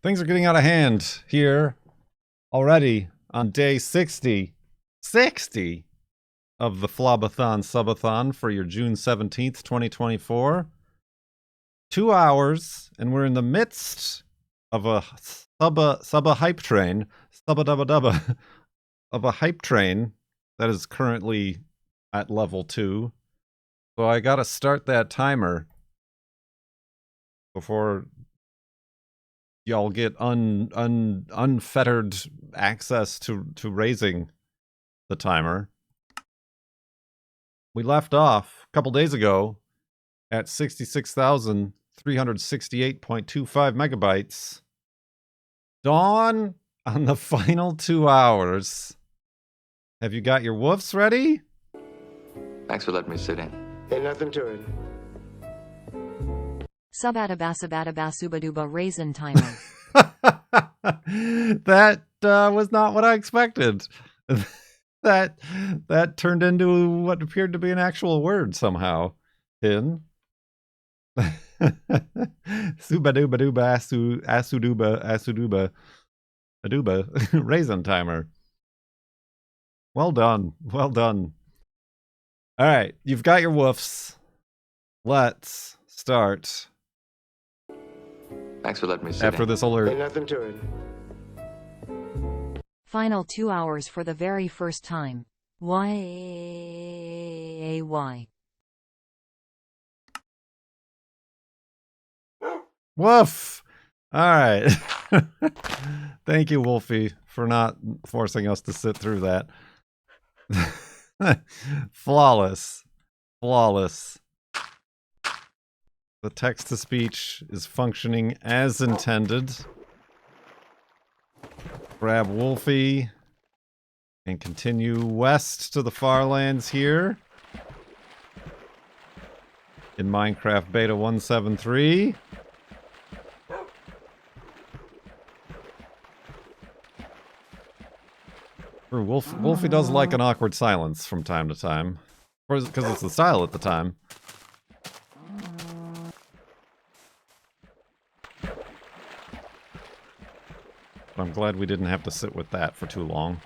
Things are getting out of hand here already on day 60 of the FLoB-a-thon subathon for your June 17th, 2024. 2 hours, and we're in the midst of a sub-a hype train, sub-a-dubba-dubba, of a hype train that is currently at level 2. So I gotta start that timer before y'all get unfettered access to raising the timer. We left off a couple days ago at 66,368.25 megabytes. Dawn on the final 2 hours. Have you got your woofs ready? Thanks for letting me sit in. Ain't nothing to it. Subadabasabadabasubaduba raisin timer. That was not what I expected. that turned into what appeared to be an actual word somehow. Hin. Subadubaduba asuduba aduba raisin timer. Well done. Well done. All right, you've got your woofs. Let's start. Thanks for letting me sit After in. this alert. Ain't nothing to it. Final 2 hours for the very first time. Why? Woof! Alright. Thank you, Wolfy, for not forcing us to sit through that. Flawless. Flawless. The text-to-speech is functioning as intended. Grab Wolfy and continue west to the FARLANDS here in Minecraft Beta 173. Wolfy does like an awkward silence from time to time, because it's the style at the time. But I'm glad we didn't have to sit with that for too long.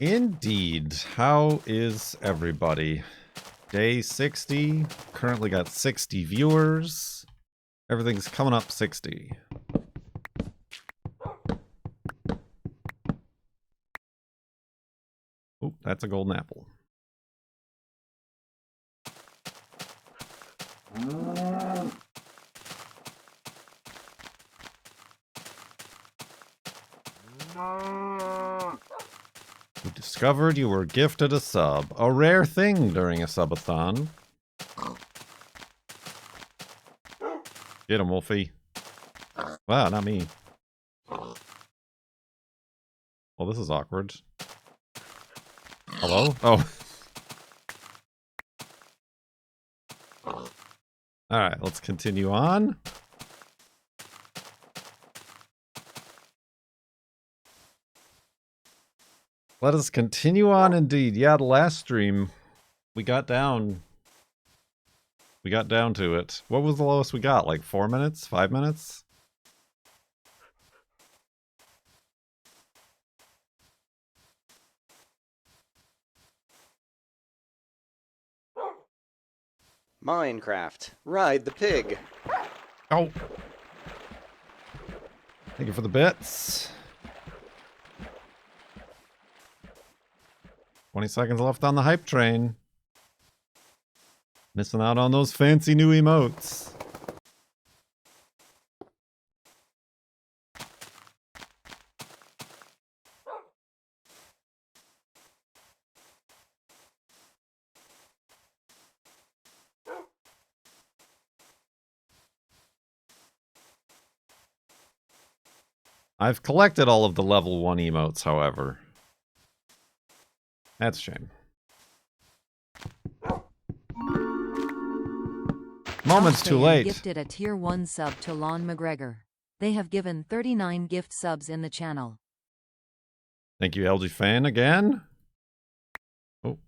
Indeed. How is everybody? Day 60. Currently got 60 viewers. Everything's coming up 60. Oh, that's a golden apple. You discovered you were gifted a sub. A rare thing during a subathon. Get him, Wolfie. Wow, not me. Well, this is awkward. Hello? Oh. Alright, let's continue on. Let us continue on indeed. Yeah, the last stream, we got down to it. What was the lowest we got? Like 4 minutes? 5 minutes? Minecraft. Ride the pig. Oh. Thank you for the bits. 20 seconds left on the hype train. Missing out on those fancy new emotes. I've collected all of the level 1 emotes, however. That's a shame. Moments too late. Gifted a tier 1 sub to Lon McGregor. They have given 39 gift subs in the channel. Thank you, LG Fan, again. Oh.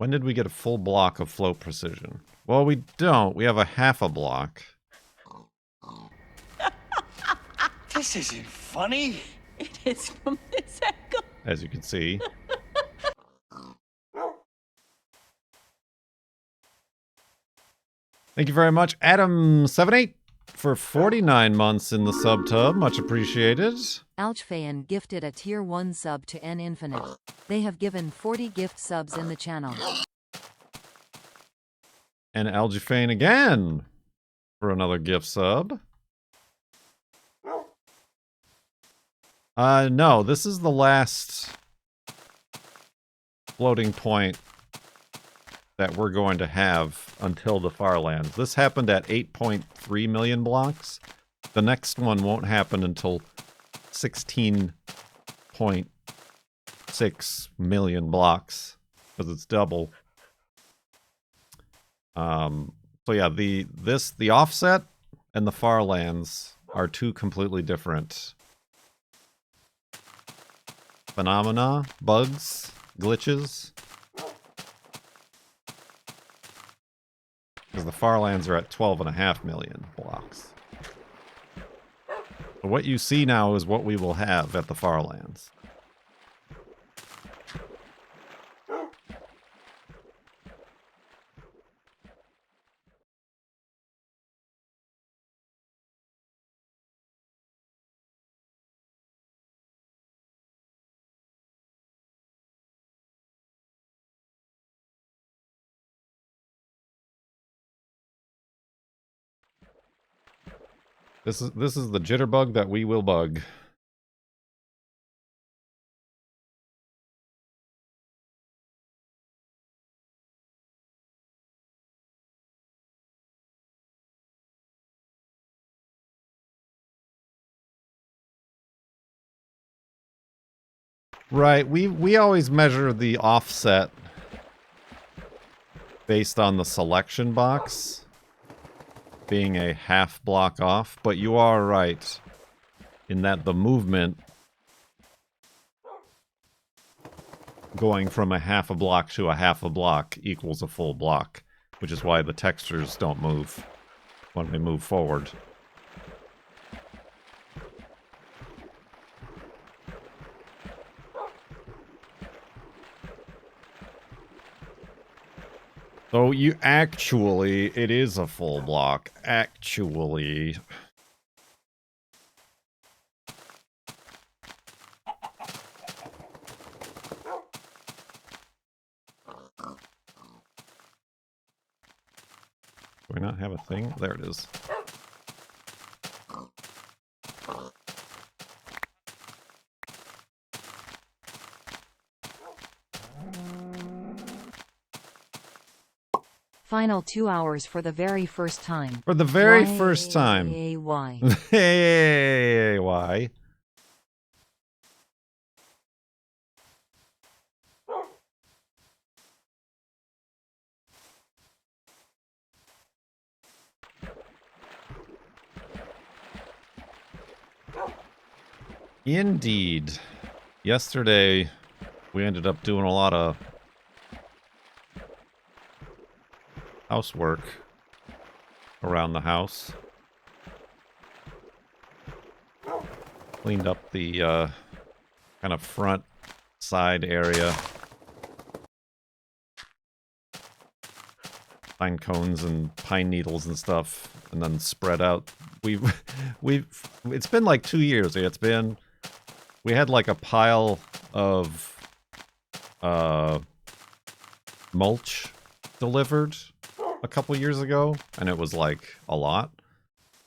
When did we get a full block of float precision? Well, we don't. We have a half a block. This isn't funny. It is from this angle. As you can see. Thank you very much, Adam78, for 49 months in the sub tub. Much appreciated. Alchfayan gifted a tier 1 sub to N Infinite. They have given 40 gift subs in the channel. And Algifane again for another gift sub. No, this is the last floating point that we're going to have until the FARLANDS. This happened at 8.3 million blocks. The next one won't happen until 16.6 million blocks, because it's double. So yeah, the offset and the FARLANDS are two completely different phenomena, bugs, glitches. Because the FARLANDS are at 12.5 million blocks. So what you see now is what we will have at the FARLANDS. This is the jitterbug that we will bug. Right, we always measure the offset based on the selection box being a half block off, but you are right in that the movement going from a half a block to a half a block equals a full block, which is why the textures don't move when we move forward. So you actually, it is a full block. Actually. Do we not have a thing? There it is. Final 2 hours for the very first time. For the very first time. Why? Hey, why? Indeed. Yesterday, we ended up doing a lot of housework around the house. Cleaned up the kind of front side area. Pine cones and pine needles and stuff, and then spread out. It's been like 2 years. We had like a pile of mulch delivered a couple years ago, and it was like a lot,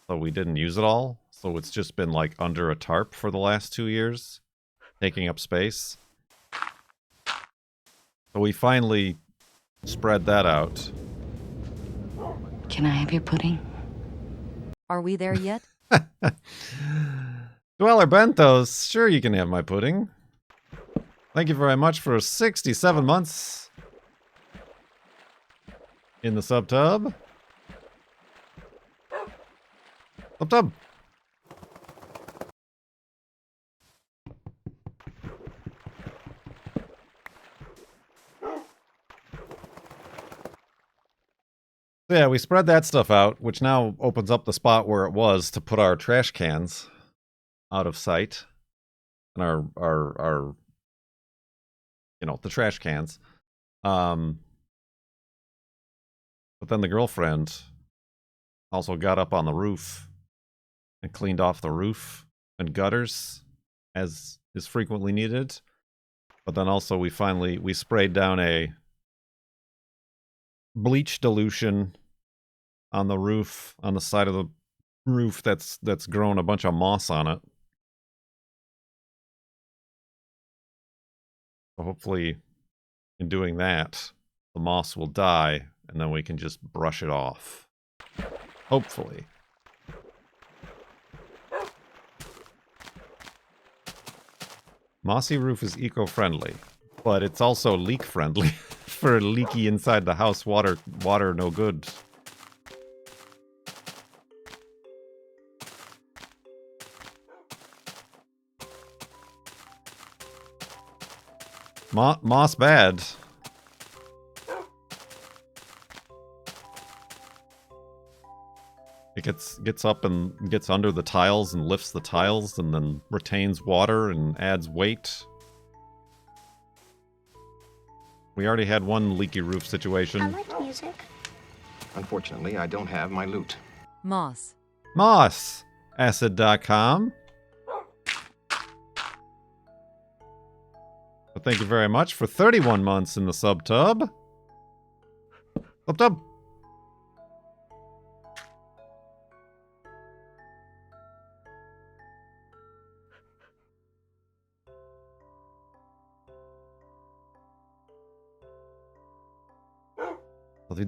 so we didn't use it all. So it's just been like under a tarp for the last 2 years, taking up space. So we finally spread that out. Can I have your pudding? Are we there yet? Dweller Bentos, sure you can have my pudding. Thank you very much for 67 months in the subtub. Subtub. So yeah, we spread that stuff out, which now opens up the spot where it was to put our trash cans out of sight. And our you know, the trash cans. But then the girlfriend also got up on the roof and cleaned off the roof and gutters as is frequently needed. But then also we sprayed down a bleach dilution on the roof, on the side of the roof that's grown a bunch of moss on it. So hopefully in doing that, the moss will die and then we can just brush it off. Hopefully. Mossy roof is eco-friendly, but it's also leak-friendly for leaky inside the house water no good. Moss bad. It gets up and gets under the tiles and lifts the tiles and then retains water and adds weight. We already had one leaky roof situation. I like music. Unfortunately, I don't have my loot. Moss. Moss. Acid.com. But thank you very much for 31 months in the subtub. Subtub.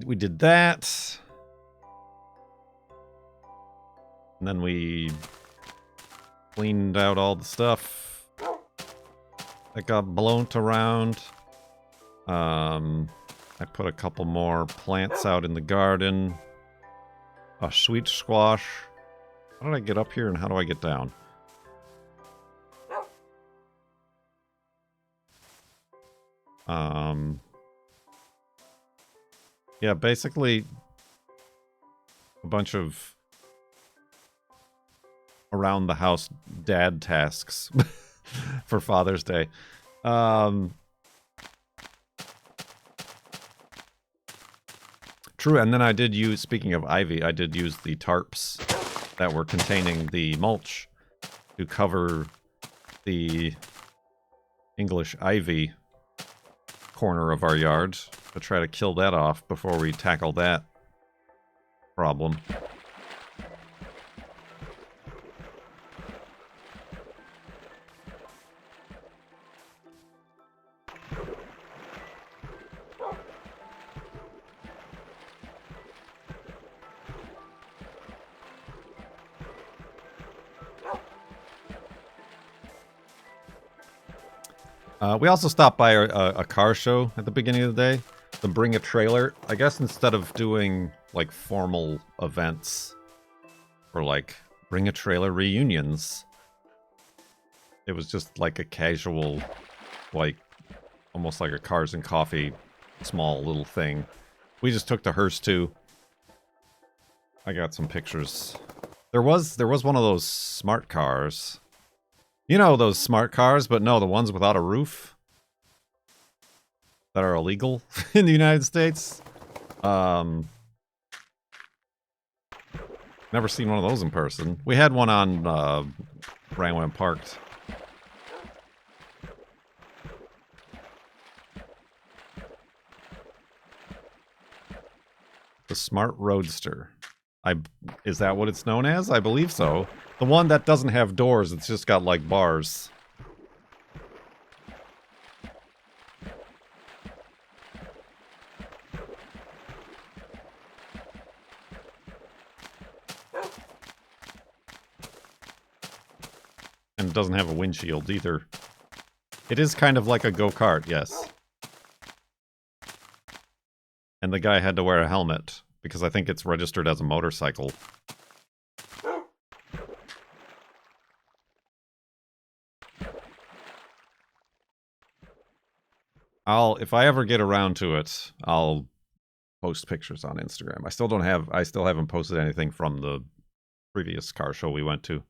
We did that. And then we cleaned out all the stuff that got blown around. I put a couple more plants out in the garden. A sweet squash. How did I get up here and how do I get down? Yeah, basically a bunch of around the house dad tasks for Father's Day. True, and then I did use, speaking of ivy, I did use the tarps that were containing the mulch to cover the English ivy corner of our yard to try to kill that off before we tackle that problem. We also stopped by a car show at the beginning of the day. The Bring a Trailer. I guess instead of doing like formal events or like Bring a Trailer reunions, it was just like a casual, like almost like a Cars and Coffee small little thing. We just took the hearse too. I got some pictures. There was one of those smart cars. You know those smart cars, but no, the ones without a roof that are illegal in the United States. Never seen one of those in person. We had one on Brangwyn Parked. The Smart Roadster. Is that what it's known as? I believe so. The one that doesn't have doors, it's just got like bars. And it doesn't have a windshield either. It is kind of like a go-kart, yes. And the guy had to wear a helmet, because I think it's registered as a motorcycle. If I ever get around to it, I'll post pictures on Instagram. I still haven't posted anything from the previous car show we went to.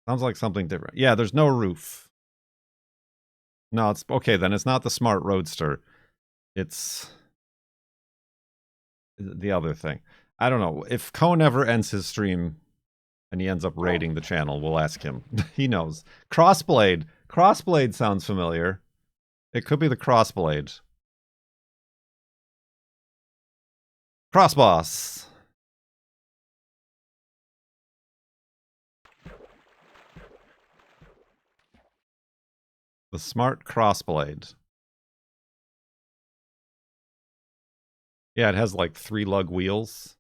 Sounds like something different. Yeah, there's no roof. No, it's okay then. It's not the Smart Roadster. It's the other thing. I don't know. If Cone ever ends his stream and he ends up raiding the channel, we'll ask him. He knows. Crossblade. Crossblade sounds familiar. It could be the Crossblade. Crossboss. The Smart Crossblade. Yeah, it has like 3 lug wheels.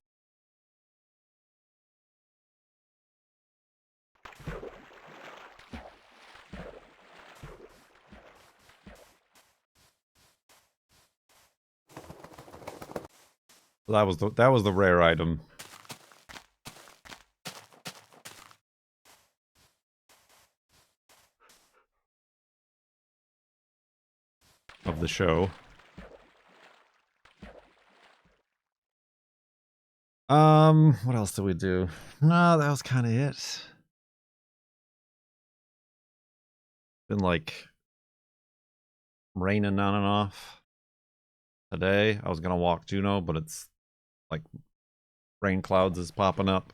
That was the rare item. Of the show. What else did we do? No, that was kind of it. Been like raining on and off today. I was gonna walk Juno, but it's like rain clouds is popping up.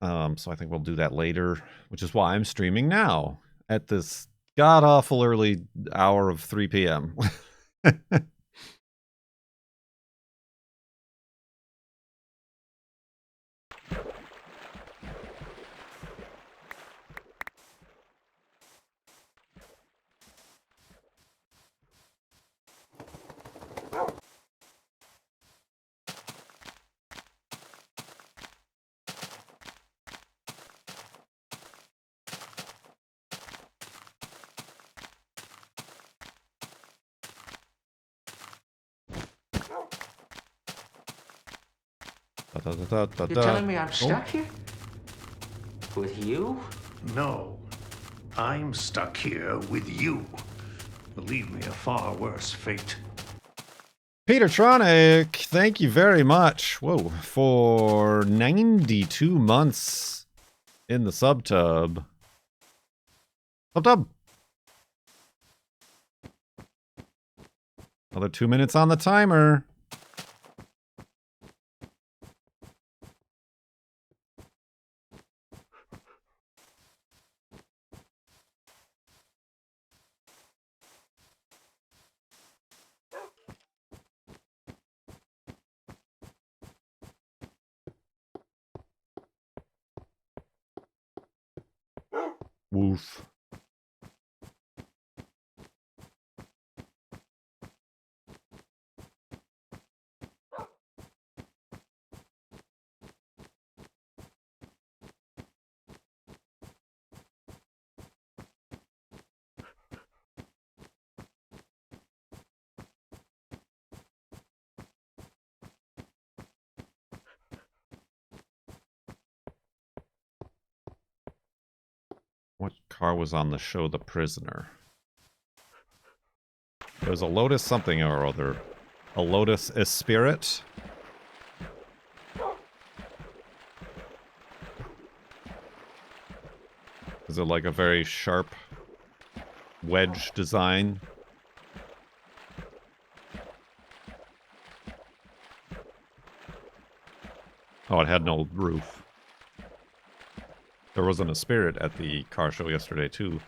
So I think we'll do that later, which is why I'm streaming now at this god-awful early hour of 3 p.m. You're telling me I'm stuck here? With you? No, I'm stuck here with you. Believe me, a far worse fate. Petertronic, thank you very much. Whoa, for 92 months in the subtub. Subtub. Another 2 minutes on the timer. Woof. What car was on the show The Prisoner? It was a Lotus something or other. A Lotus Esprit? Is it like a very sharp wedge design? Oh, it had no roof. There wasn't a Spirit at the car show yesterday, too.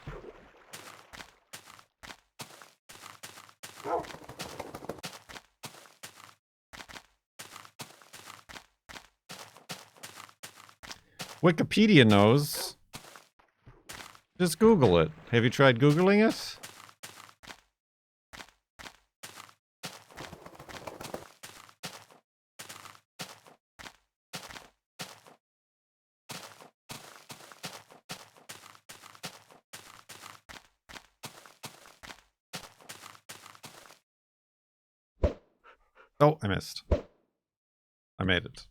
Wikipedia knows. Just Google it. Have you tried Googling it? Oh, I missed. I made it.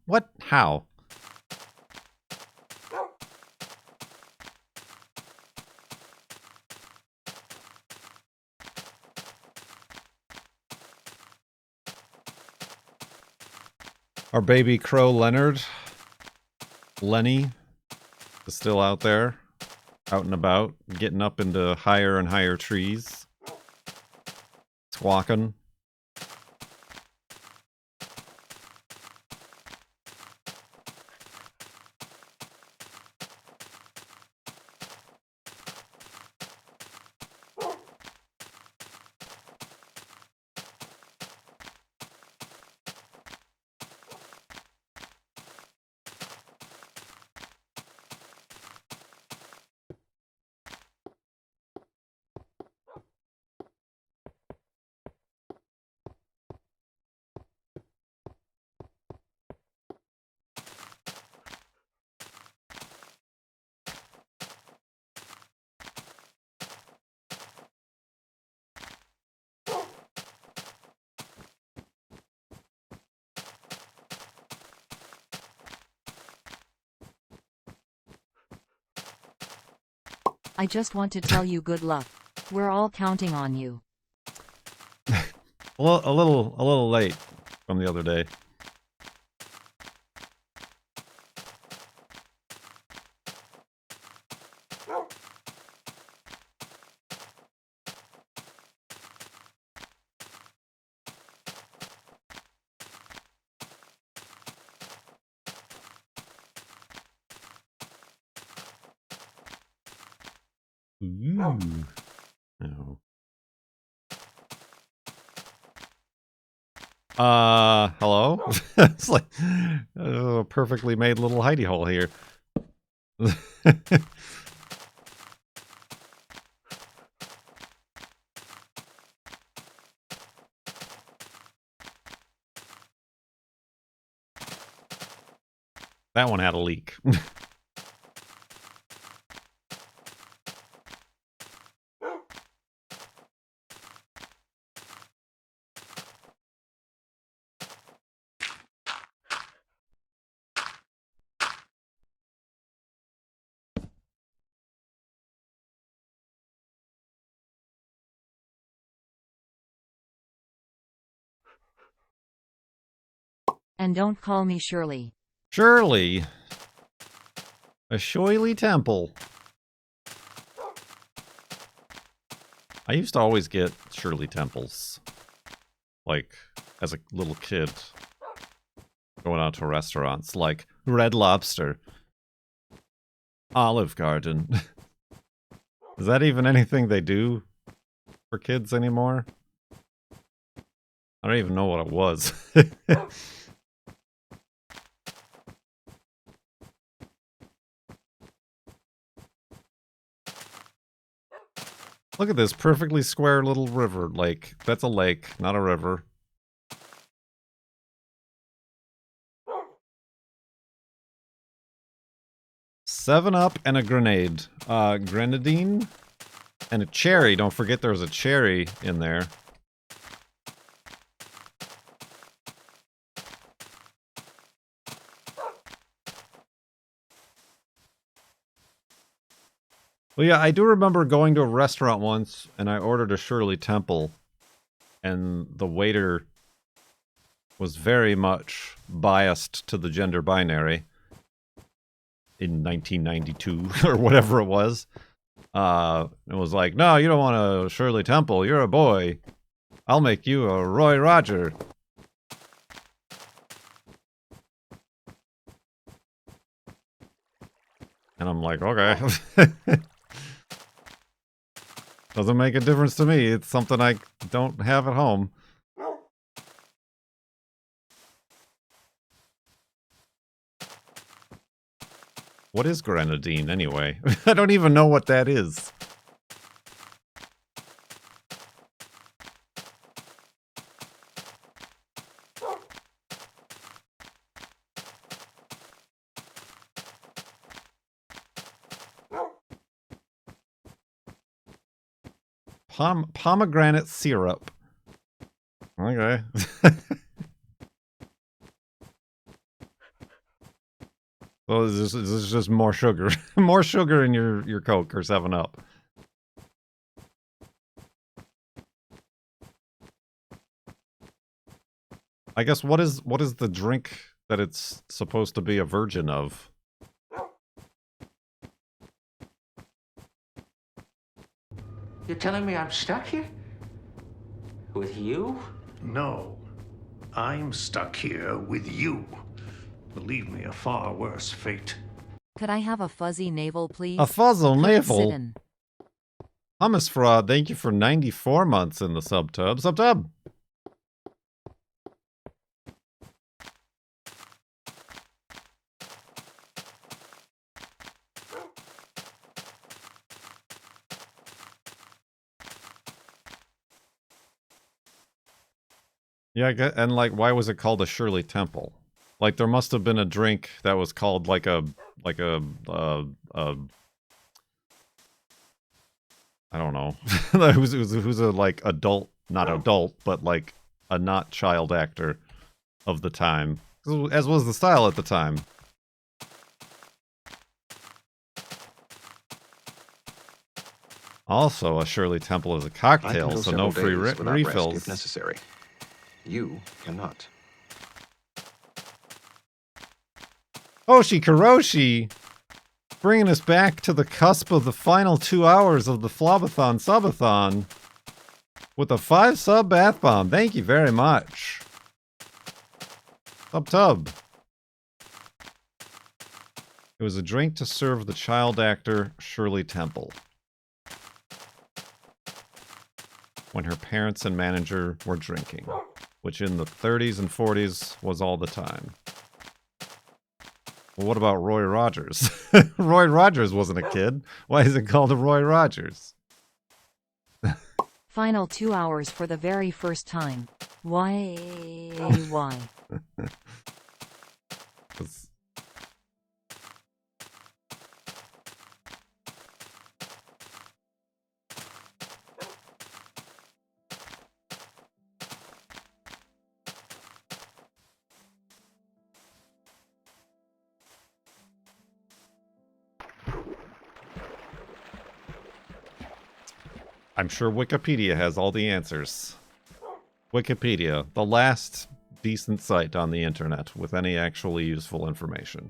What? How? Our baby crow Leonard, Lenny, is still out there, out and about, getting up into higher and higher trees, squawking. I just want to tell you good luck. We're all counting on you. A little late from the other day. Ooh. No. Hello? It's like a perfectly made little hidey hole here. That one had a leak. And don't call me Shirley. Shirley. A Shirley Temple. I used to always get Shirley Temples. Like, as a little kid. Going out to restaurants like Red Lobster. Olive Garden. Is that even anything they do for kids anymore? I don't even know what it was. Look at this perfectly square little river lake. That's a lake, not a river. Seven Up and a grenade. Grenadine and a cherry. Don't forget there's a cherry in there. Well, yeah, I do remember going to a restaurant once, and I ordered a Shirley Temple, and the waiter was very much biased to the gender binary in 1992, or whatever it was. It was like, no, you don't want a Shirley Temple, you're a boy. I'll make you a Roy Roger. And I'm like, okay. Doesn't make a difference to me. It's something I don't have at home. What is grenadine, anyway? I don't even know what that is. Pomegranate syrup. Okay. Well, this is just more sugar. More sugar in your Coke or 7-Up. I guess what is the drink that it's supposed to be a virgin of. You're telling me I'm stuck here? With you? No, I'm stuck here with you. Believe me, a far worse fate. Could I have a fuzzy navel, please? A fuzzle Couldn't navel. sit in. Hummus Fraud, thank you for 94 months in the subtub. Subtub! Yeah, and like, why was it called a Shirley Temple? Like, there must have been a drink that was called like a I don't know. who's a like adult, not adult, but like a not child actor of the time, as was the style at the time. Also, a Shirley Temple is a cocktail, so no free refills. If necessary. You cannot. Oshi Kuroshi, bringing us back to the cusp of the final 2 hours of the FLoB-a-thon subathon with a 5-sub bath bomb. Thank you very much. Tub. It was a drink to serve the child actor Shirley Temple when her parents and manager were drinking, which in the 30s and 40s was all the time. Well, what about Roy Rogers? Roy Rogers wasn't a kid. Why is it called a Roy Rogers? Final 2 hours for the very first time. Why? 'Cause I'm sure Wikipedia has all the answers. Wikipedia, the last decent site on the internet with any actually useful information.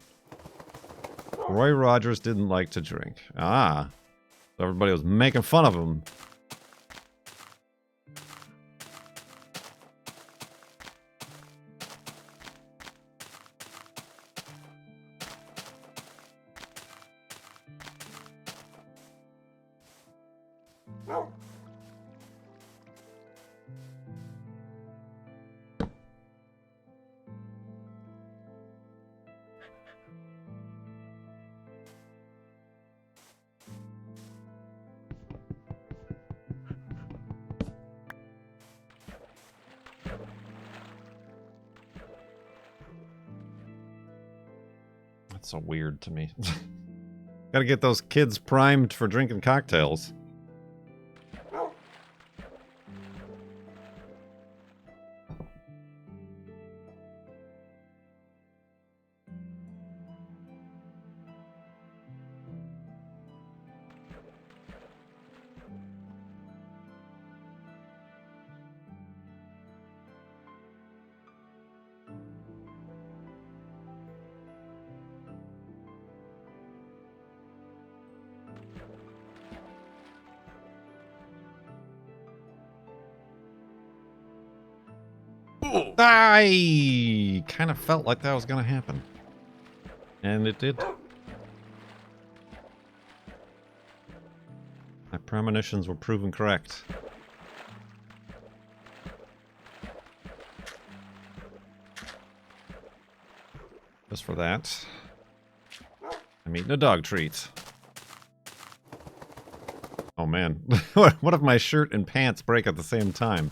Roy Rogers didn't like to drink. Ah, so everybody was making fun of him. That's so weird to me. Gotta get those kids primed for drinking cocktails. I kind of felt like that was going to happen. And it did. My premonitions were proven correct. Just for that, I'm eating a dog treat. Oh man, what if my shirt and pants break at the same time?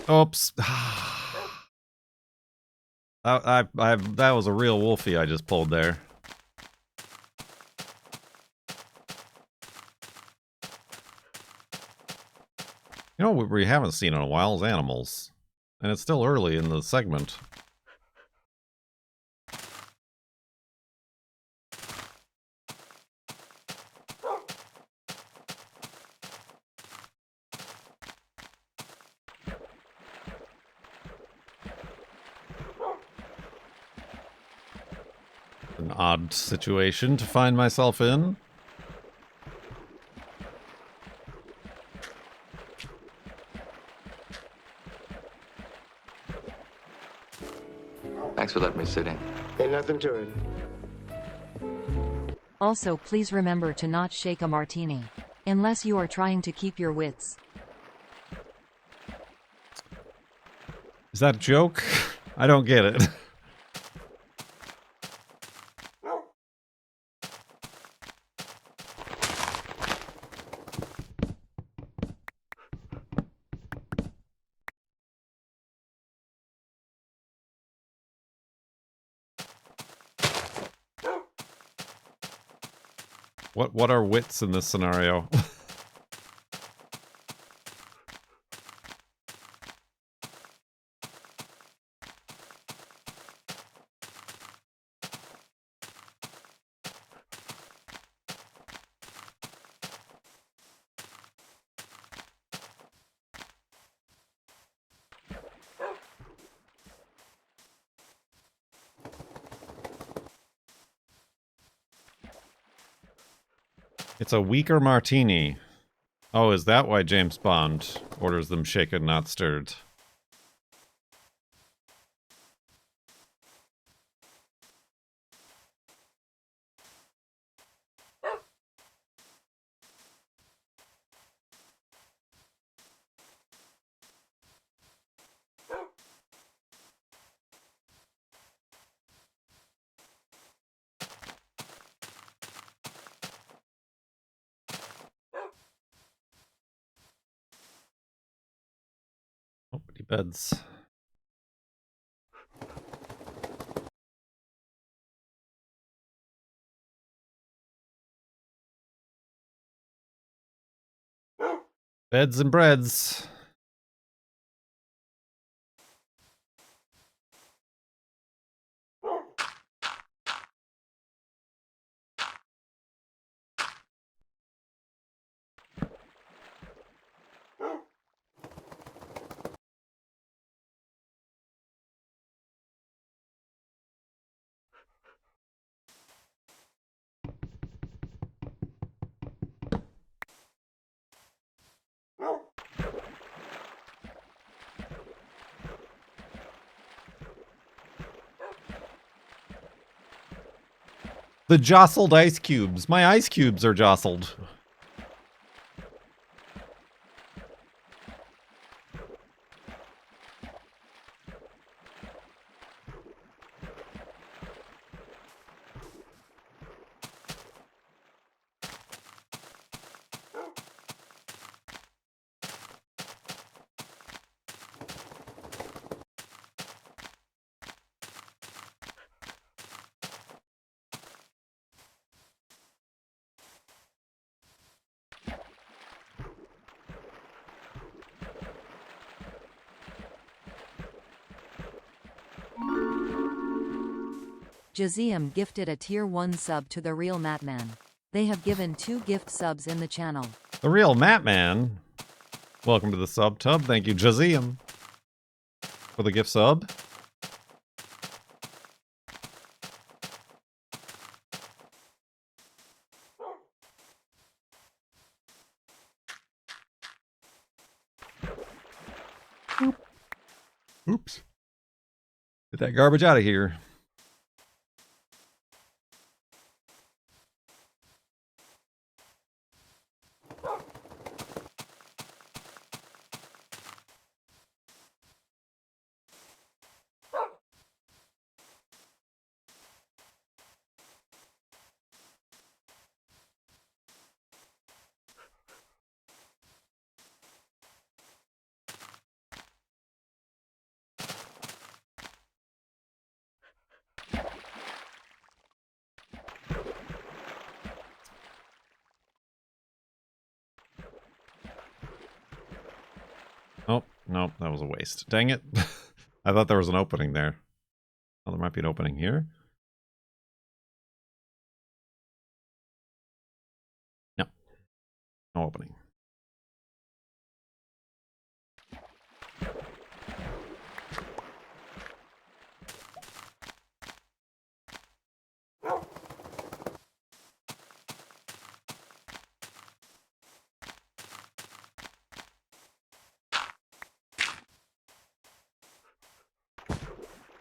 Oops. That was a real wolfie I just pulled there. You know what we haven't seen in a while is animals. And it's still early in the segment. An odd situation to find myself in. Thanks for letting me sit in. Ain't nothing to it. Also, please remember to not shake a martini. Unless you are trying to keep your wits. Is that a joke? I don't get it. What are wits in this scenario? It's a weaker martini. Oh, is that why James Bond orders them shaken, not stirred? Nobody beds. Beds and breads. The jostled ice cubes. My ice cubes are jostled. Jazeem gifted a tier 1 sub to the real Matman. They have given 2 gift subs in the channel. The real Matman. Welcome to the sub tub. Thank you, Jazeem, for the gift sub. Oops. Get that garbage out of here. Oh, no, that was a waste. Dang it. I thought there was an opening there. Oh, there might be an opening here. No. No opening.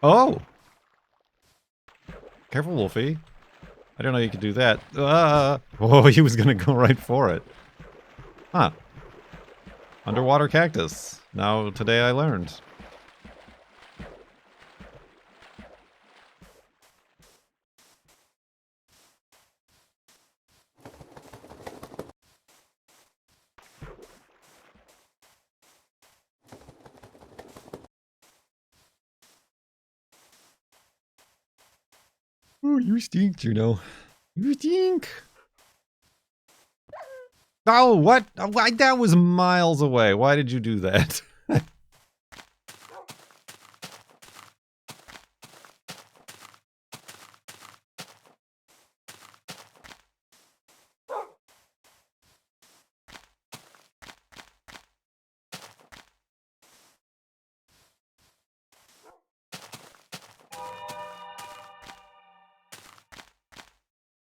Oh! Careful, Wolfie. I didn't know you could do that. Oh, he was gonna go right for it. Huh. Underwater cactus. Now, today I learned. Oh, you stink, Juno. You stink. Oh, what? That was miles away. Why did you do that?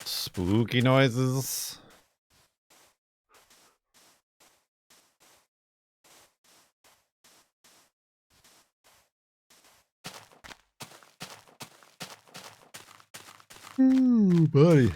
Spooky noises. Ooh, buddy.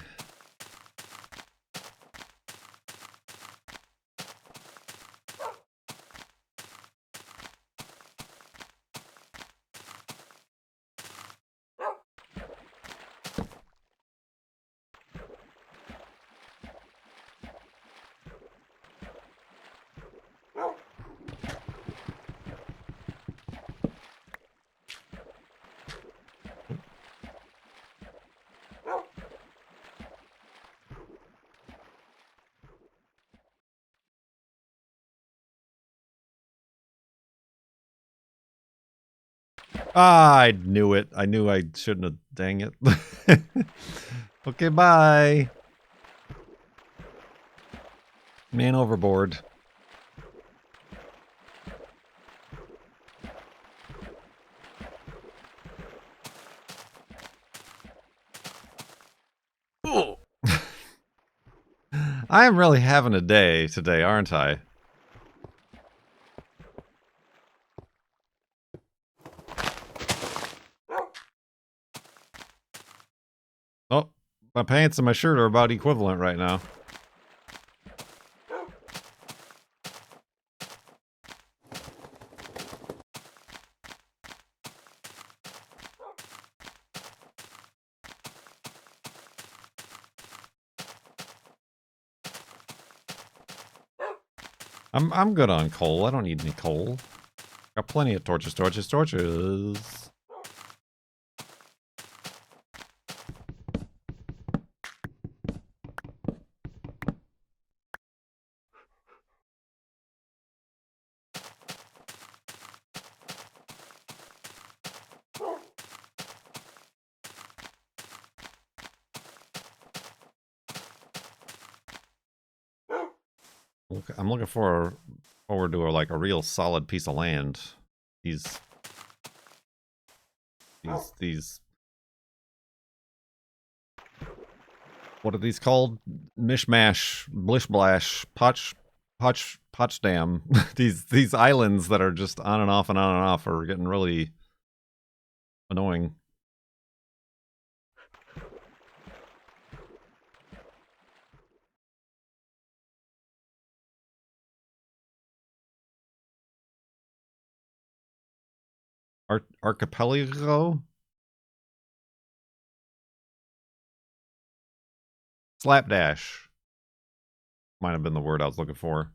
Ah, I knew it. I knew I shouldn't have. Dang it. Okay, bye. Man overboard. Oh. I am really having a day today, aren't I? Oh, my pants and my shirt are about equivalent right now. I'm good on coal. I don't need any coal. Got plenty of torches. I'm looking forward to like a real solid piece of land. These what are these called? Mishmash, blish blash, Potsdam. these islands that are just on and off and on and off are getting really annoying. Archipelago? Slapdash. Might have been the word I was looking for.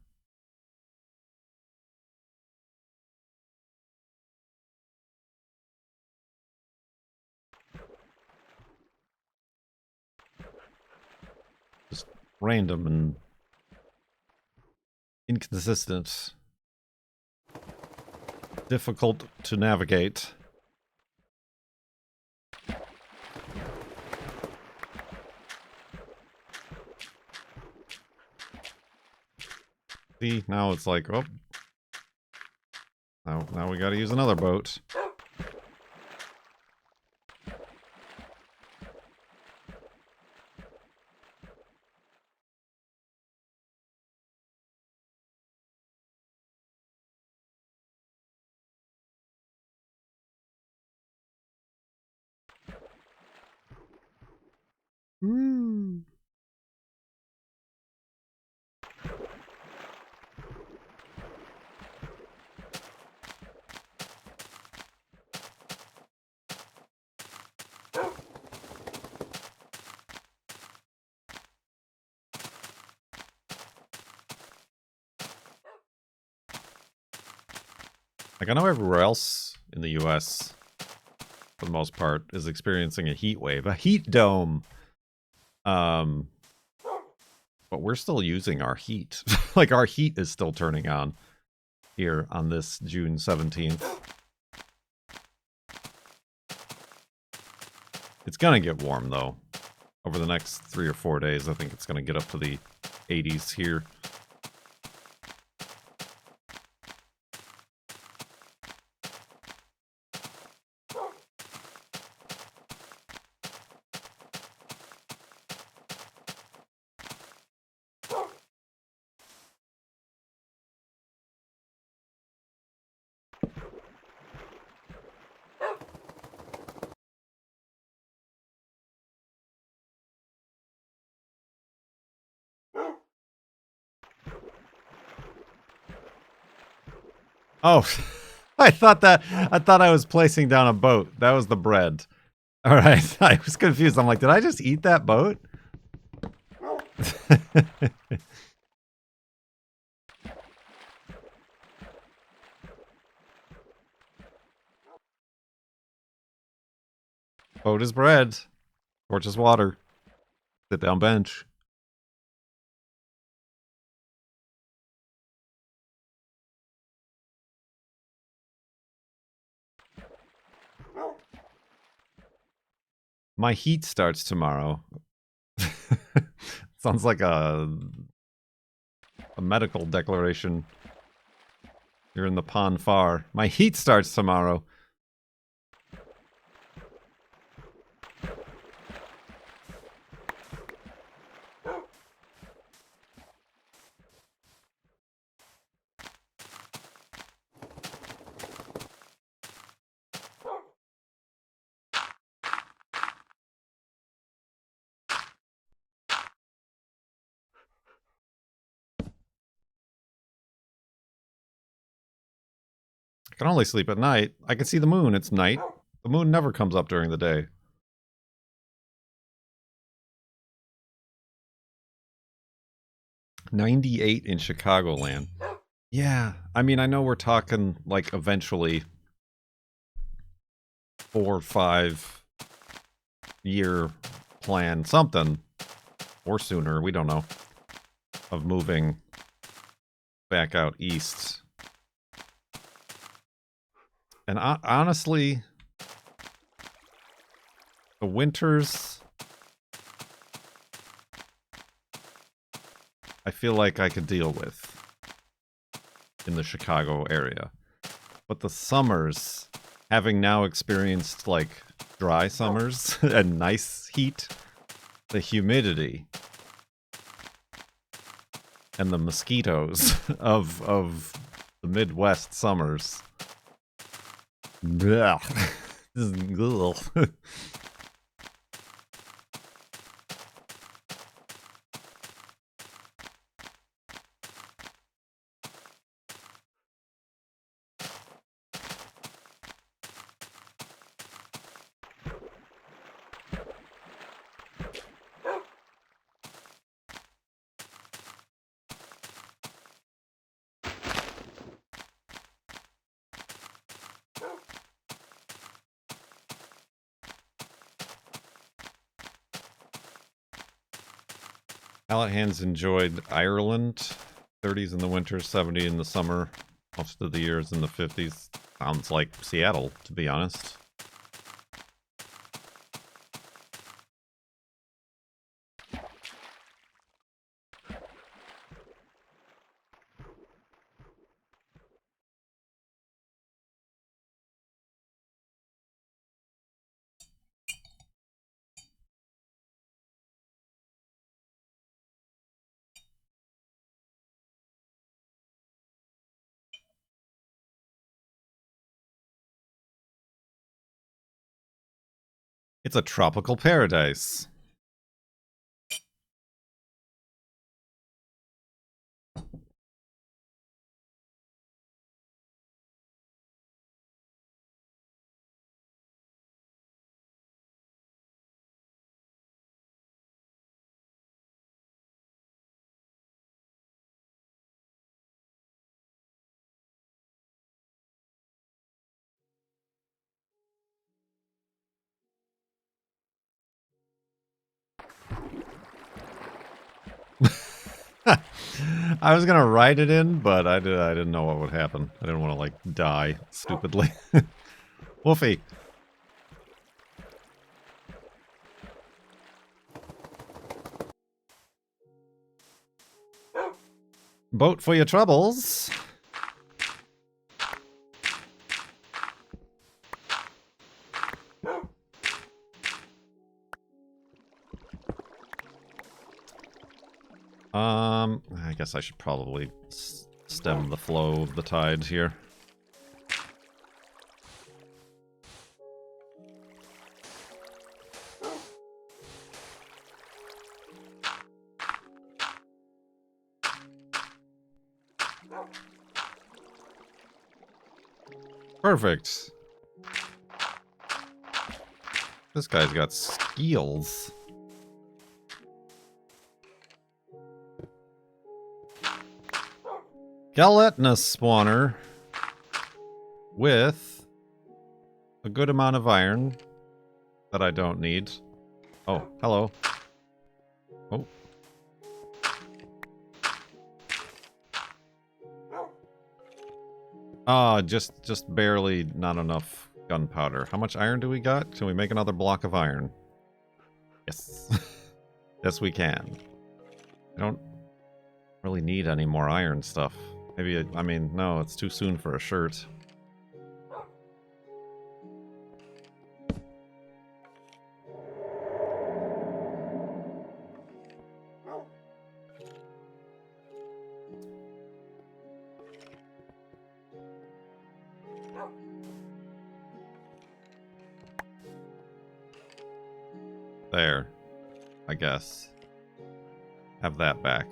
Just random and inconsistent. difficult to navigate. See, now it's like, oh. Now we gotta use another boat. Like, I know everywhere else in the US, for the most part, is experiencing a heat wave, a heat dome. But we're still using our heat. Like, our heat is still turning on here on this June 17th. It's gonna get warm, though. Over the next 3 or 4 days, I think it's gonna get up to the 80s here. Oh, I thought I was placing down a boat. That was the bread. All right, I was confused. I'm like, did I just eat that boat? Boat is bread. Torch is water. Sit down bench. My heat starts tomorrow. Sounds like a medical declaration. You're in the pond far. My heat starts tomorrow. I can only sleep at night. I can see the moon. It's night. The moon never comes up during the day. '98 in Chicagoland. Yeah, I mean, I know we're talking, like, eventually 4 or 5 year plan, something, or sooner, we don't know, of moving back out east. And honestly, the winters, I feel like I could deal with in the Chicago area. But the summers, having now experienced, like, dry summers and nice heat, the humidity and the mosquitoes of the Midwest summers. Blech. This is ugh. Pallet hands enjoyed Ireland. 30s in the winter, 70 in the summer. Most of the years in the 50s. Sounds like Seattle, to be honest. It's a tropical paradise. I was gonna write it in, but I didn't know what would happen. I didn't want to, like, die stupidly. Wolfy. Boat for your troubles. I guess I should probably stem the flow of the tide here. Perfect. This guy's got skills. Gelatinous spawner with a good amount of iron that I don't need. Oh, hello. Oh. Ah, just barely not enough gunpowder. How much iron do we got? Can we make another block of iron? Yes. Yes, we can. I don't really need any more iron stuff. Maybe, I mean, no, it's too soon for a shirt. There, I guess. Have that back.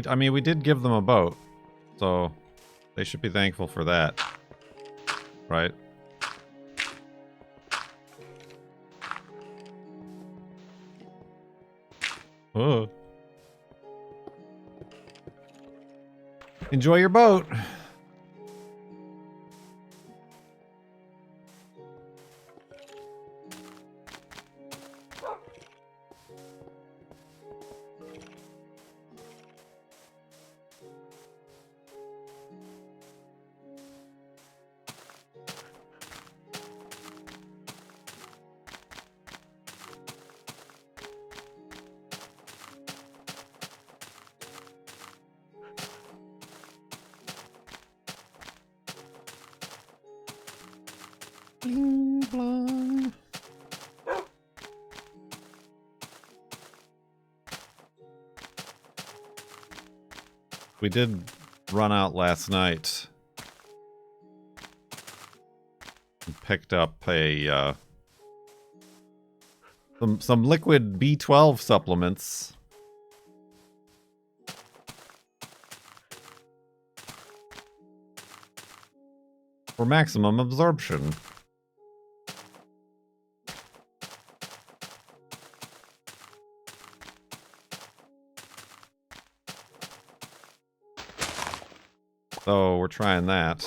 I mean, we did give them a boat, so they should be thankful for that, right? Oh. Enjoy your boat. Bling blong. We did run out last night and picked up a some liquid B12 supplements. For maximum absorption. So we're trying that.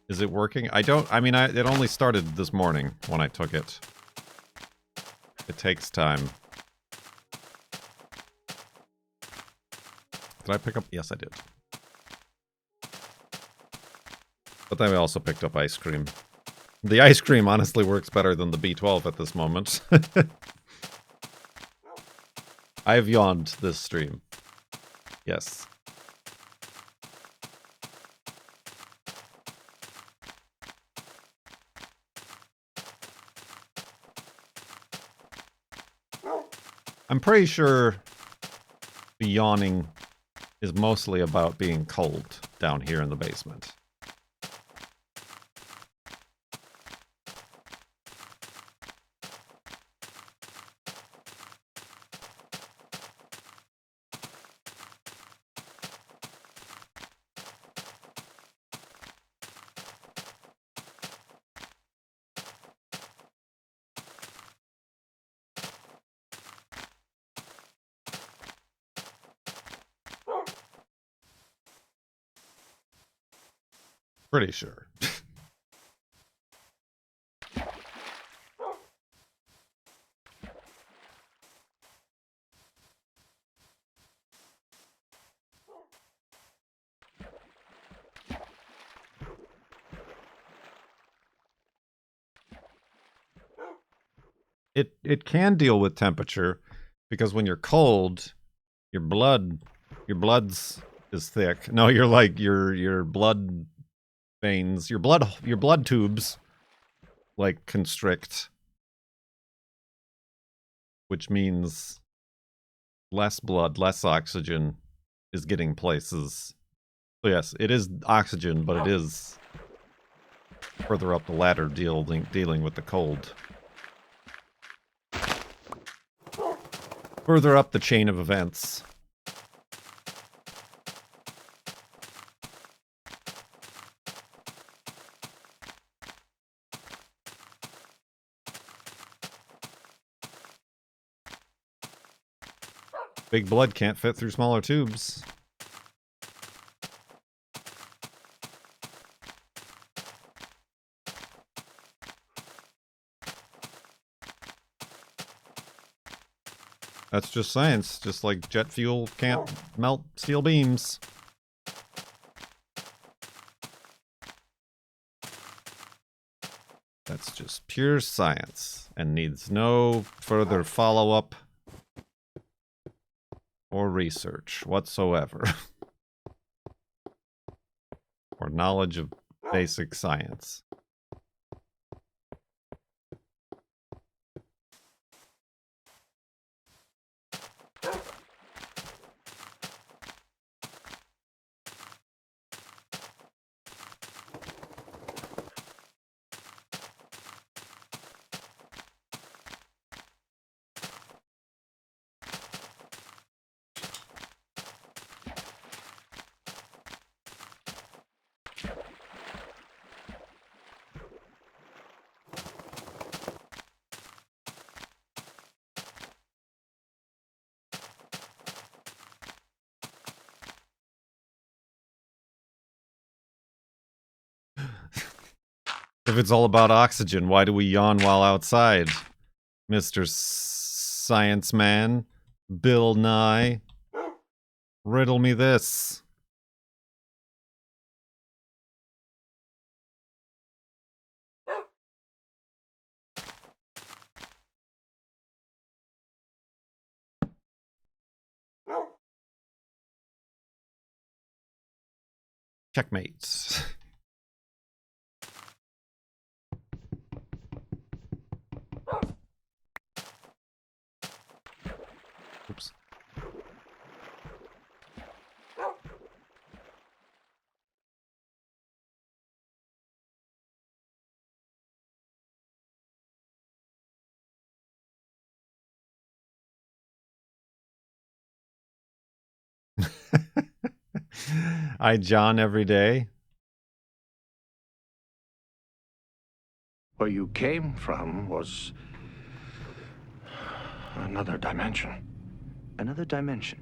Is it working? I mean, it only started this morning when I took it. It takes time. Did I pick up? Yes, I did. But then we also picked up ice cream. The ice cream honestly works better than the B12 at this moment. I've yawned this stream. Yes. I'm pretty sure the yawning is mostly about being cold down here in the basement. Pretty sure. It can deal with temperature because when you're cold, your blood's is thick. No, you're like your blood veins, your blood tubes like constrict, which means less blood, less oxygen is getting places. So yes, it is oxygen, but it is further up the ladder dealing with the cold. Further up the chain of events. Big blood can't fit through smaller tubes. That's just science, just like jet fuel can't melt steel beams. That's just pure science and needs no further follow-up or research whatsoever. Or knowledge of basic science. If it's all about oxygen, why do we yawn while outside? Mr. Science Man, Bill Nye, riddle me this. Checkmate. Oops. I John every day. Where you came from was another dimension. Another dimension.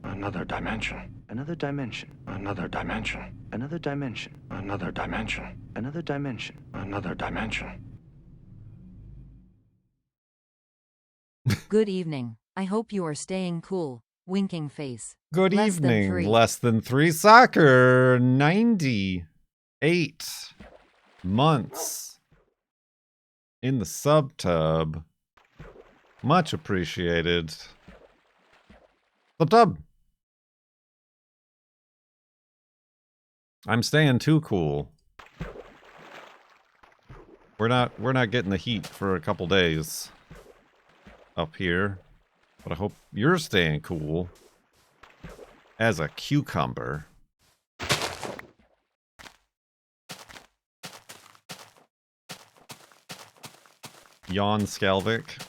Another dimension. Another dimension. Another dimension. Another dimension. Another dimension. Another dimension. Another dimension. Good evening. I hope you are staying cool. Winking face. Good Less than evening. 3. Less than 3 soccer. 98 months in the subtub. Much appreciated. Subtub. I'm staying too cool. We're not getting the heat for a couple days up here. But I hope you're staying cool as a cucumber. Yawn Skalvik.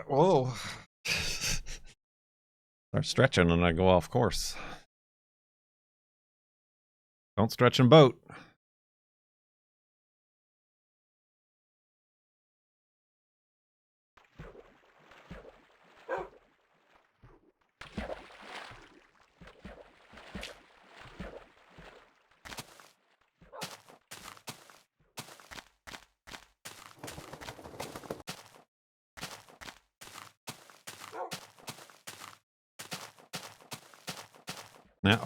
Whoa. Start stretching and I go off course. Don't stretch and boat.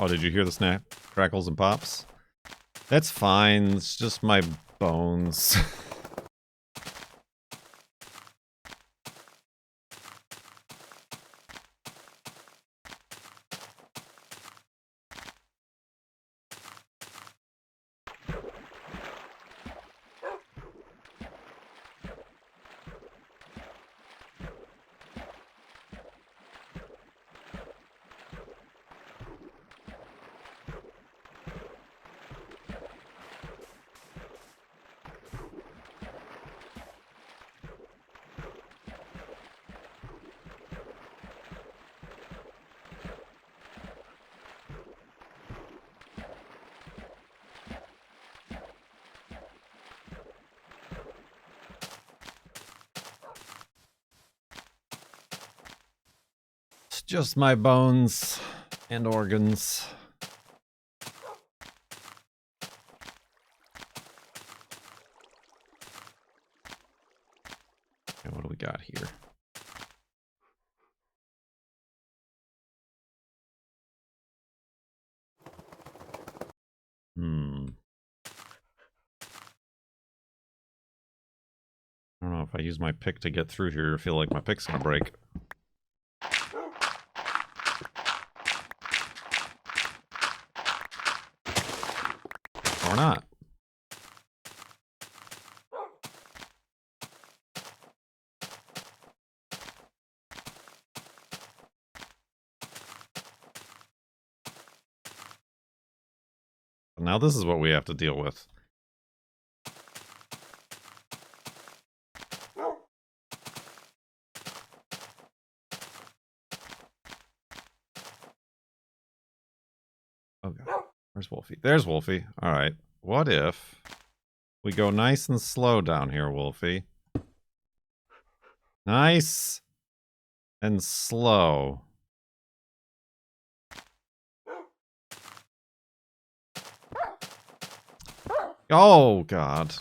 Oh, did you hear the snap, crackles, and pops? That's fine. It's just my bones. It's just my bones and organs. Okay, what do we got here? I don't know if I use my pick to get through here. I feel like my pick's gonna break. Or not. Now this is what we have to deal with. Oh god. Where's Wolfie? There's Wolfie. Alright. What if we go nice and slow down here, Wolfie? Nice and slow. Oh god.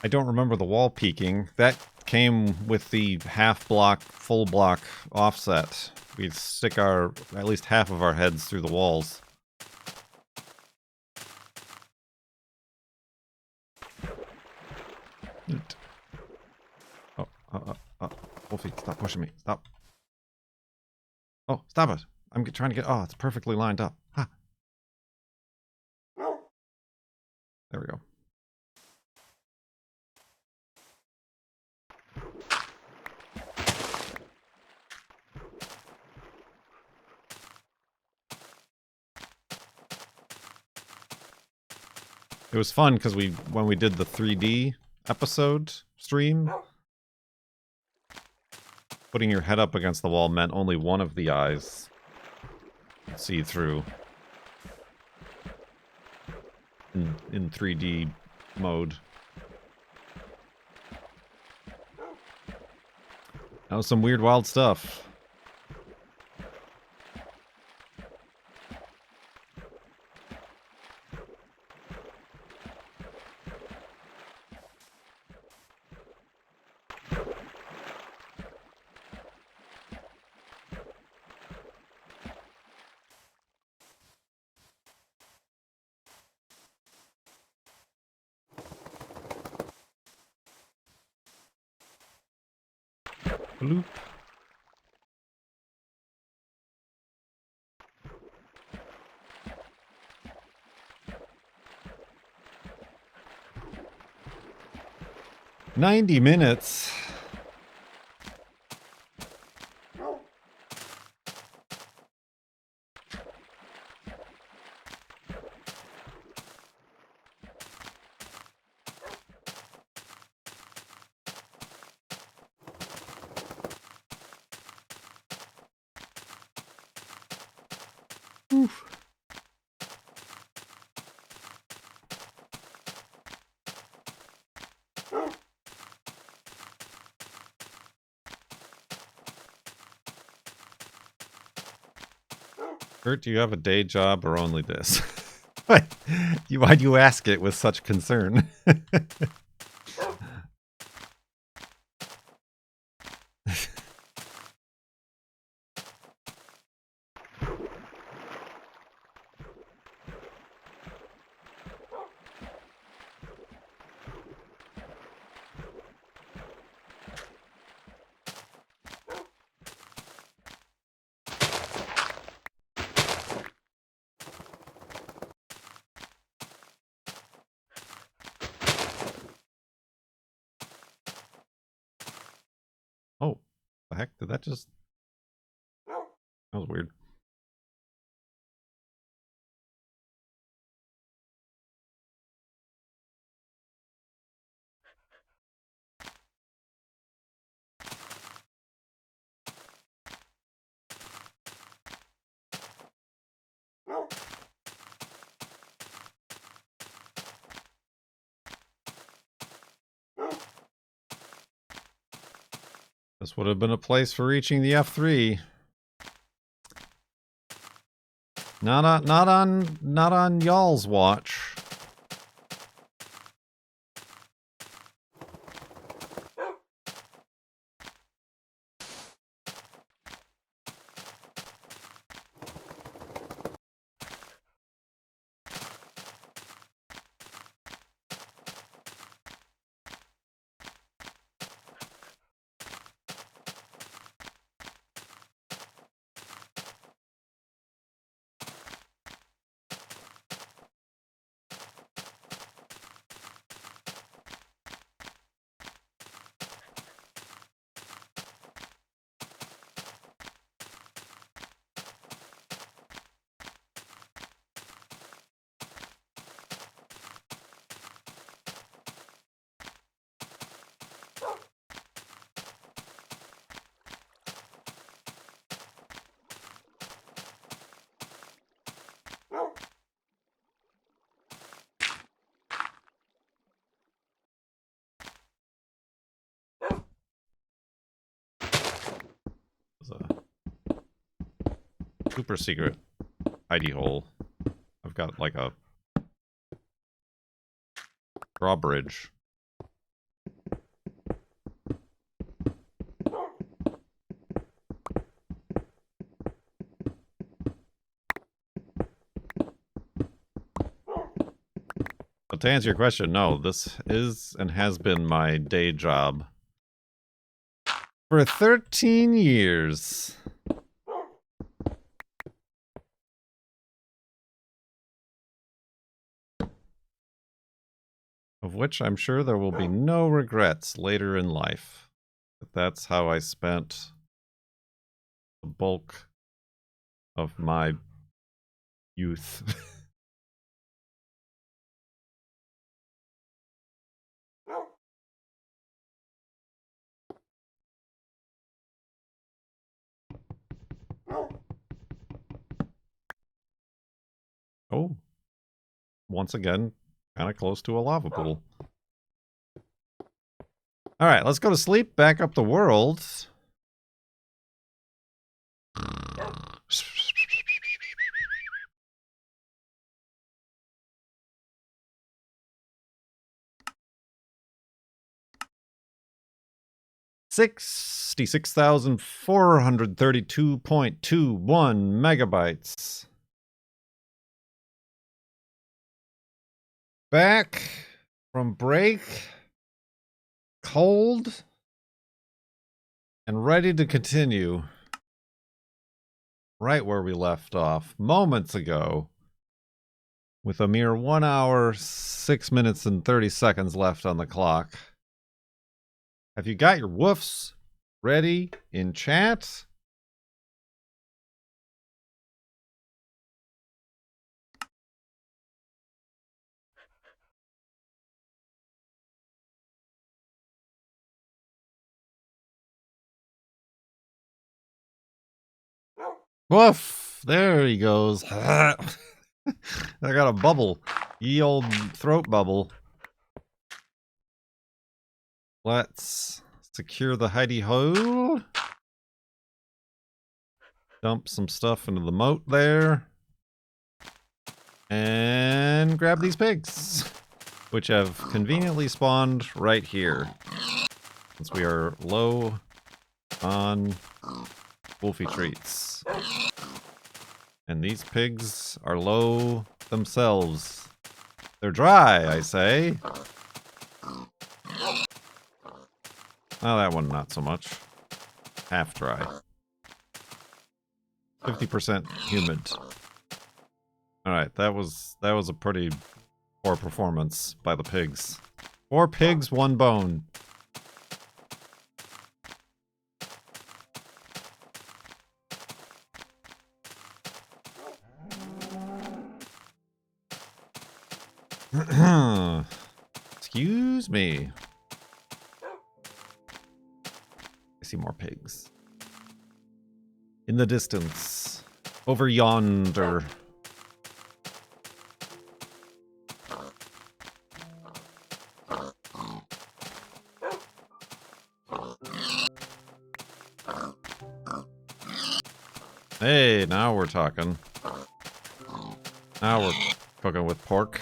I don't remember the wall peaking. That came with the half block, full block offset. We'd stick our, at least half of our heads through the walls. Neat. Wolfie, stop pushing me. Stop. Oh, stop it. I'm trying to get, oh, it's perfectly lined up. Ha. There we go. It was fun because when we did the 3D episode stream, putting your head up against the wall meant only one of the eyes could see through in 3D mode. That was some weird, wild stuff. Bloop. "90 minutes. Oof. Kurt, do you have a day job or only this? Why'd you ask it with such concern? Oh, the heck? Did that just... That was weird. This would have been a place for reaching the F3. Not on y'all's watch. Super secret hidey hole. I've got like a drawbridge. But to answer your question, no, this is and has been my day job for 13 years. Of which I'm sure there will be no regrets later in life. But that's how I spent the bulk of my youth. Oh, once again, kind of close to a lava pool. All right, let's go to sleep, back up the world. $66,432.21 megabytes. Back from break, cold, and ready to continue right where we left off moments ago, with a mere 1 hour, 6 minutes, and 30 seconds left on the clock. Have you got your woofs ready in chat? Woof! There he goes. I got a bubble. Ye old throat bubble. Let's secure the hidey hole. Dump some stuff into the moat there. And grab these pigs, which have conveniently spawned right here, since we are low on Wolfy treats. And these pigs are low themselves. They're dry, I say. Oh, that one not so much. Half dry. 50% humid. Alright, that was a pretty poor performance by the pigs. 4 pigs, 1 bone. Excuse me. I see more pigs. In the distance. Over yonder. Hey, now we're talking. Now we're cooking with pork.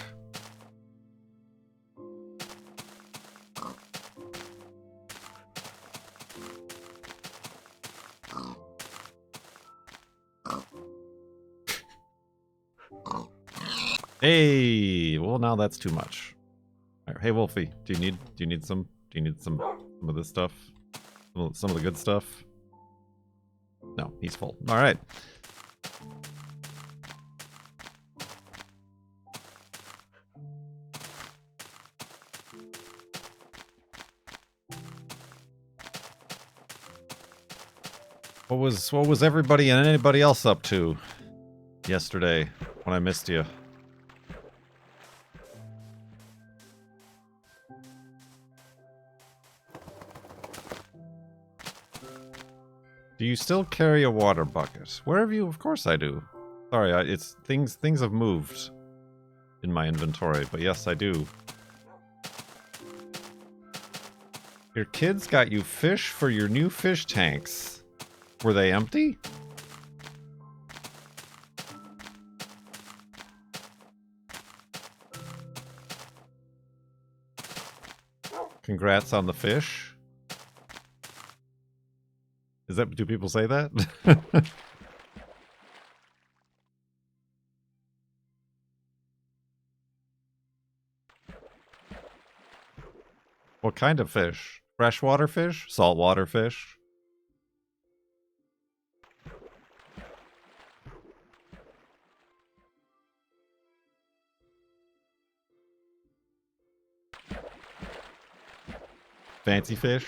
Hey, well now that's too much. All right, hey Wolfie, do you need some of this stuff? Some of the good stuff? No, he's full. All right. What was everybody and anybody else up to yesterday when I missed you? Do you still carry a water bucket? Where have you? Of course I do. Sorry, it's things have moved in my inventory, but yes, I do. Your kids got you fish for your new fish tanks. Were they empty? Congrats on the fish. Do people say that? What kind of fish? Freshwater fish? Saltwater fish? Fancy fish.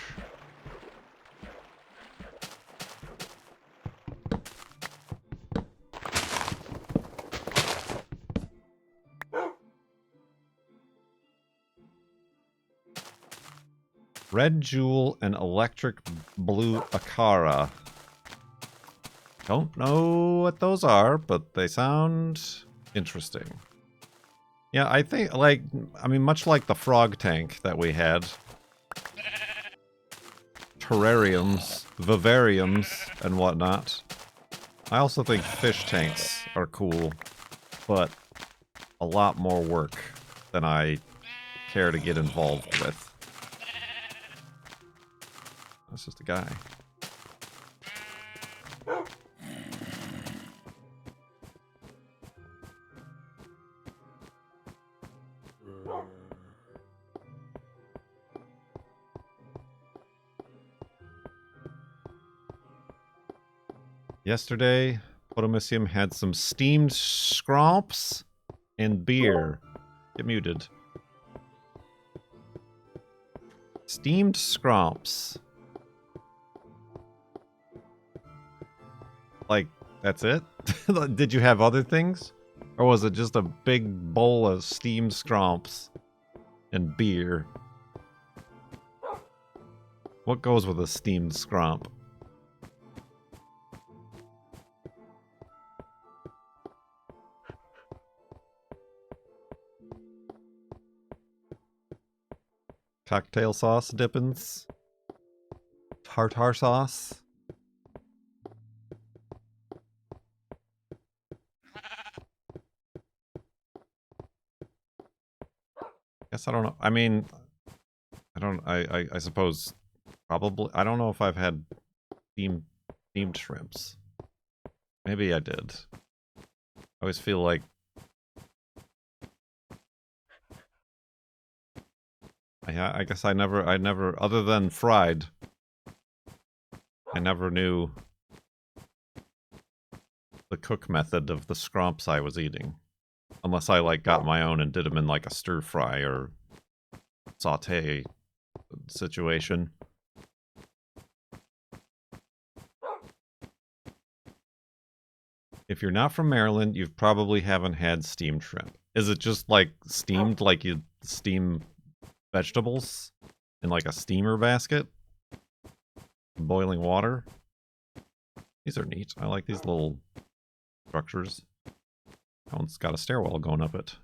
Red Jewel and Electric Blue Akara. Don't know what those are, but they sound interesting. Yeah, I think, like, I mean, much like the frog tank that we had. Terrariums, vivariums, and whatnot. I also think fish tanks are cool, but a lot more work than I care to get involved with. That's just a guy. Yesterday, Potamisium had some steamed scromps and beer. Get muted. Steamed scromps. Like, that's it? Did you have other things? Or was it just a big bowl of steamed scromps and beer? What goes with a steamed scromp? Cocktail sauce dippins? Tartar sauce? Guess I don't know. I mean, I suppose probably. I don't know if I've had steamed shrimps. Maybe I did. I always feel like I guess I never, other than fried, I never knew the cook method of the scromps I was eating. Unless I, like, got my own and did them in, like, a stir-fry or saute situation. If you're not from Maryland, you probably haven't had steamed shrimp. Is it just, like, steamed like you steam vegetables in, like, a steamer basket? Boiling water? These are neat. I like these little structures. That one's got a stairwell going up it.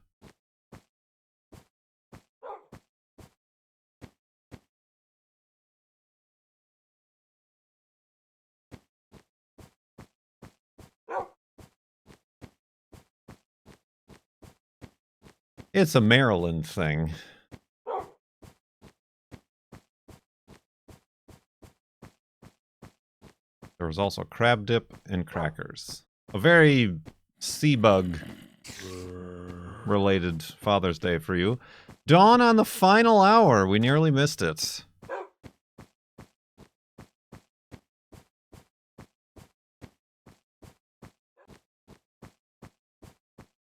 It's a Maryland thing. There was also crab dip and crackers. A very sea bug related Father's Day for you. Dawn on the final hour. We nearly missed it.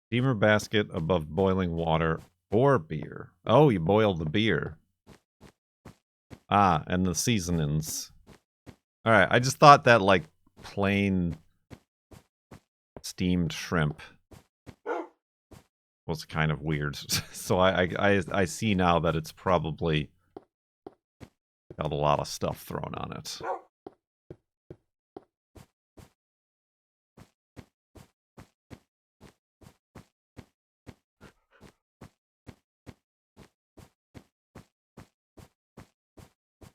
Steamer basket above boiling water or beer. Oh, you boiled the beer. Ah, and the seasonings. Alright, I just thought that, like, plain steamed shrimp was kind of weird. So I see now that it's probably got a lot of stuff thrown on it.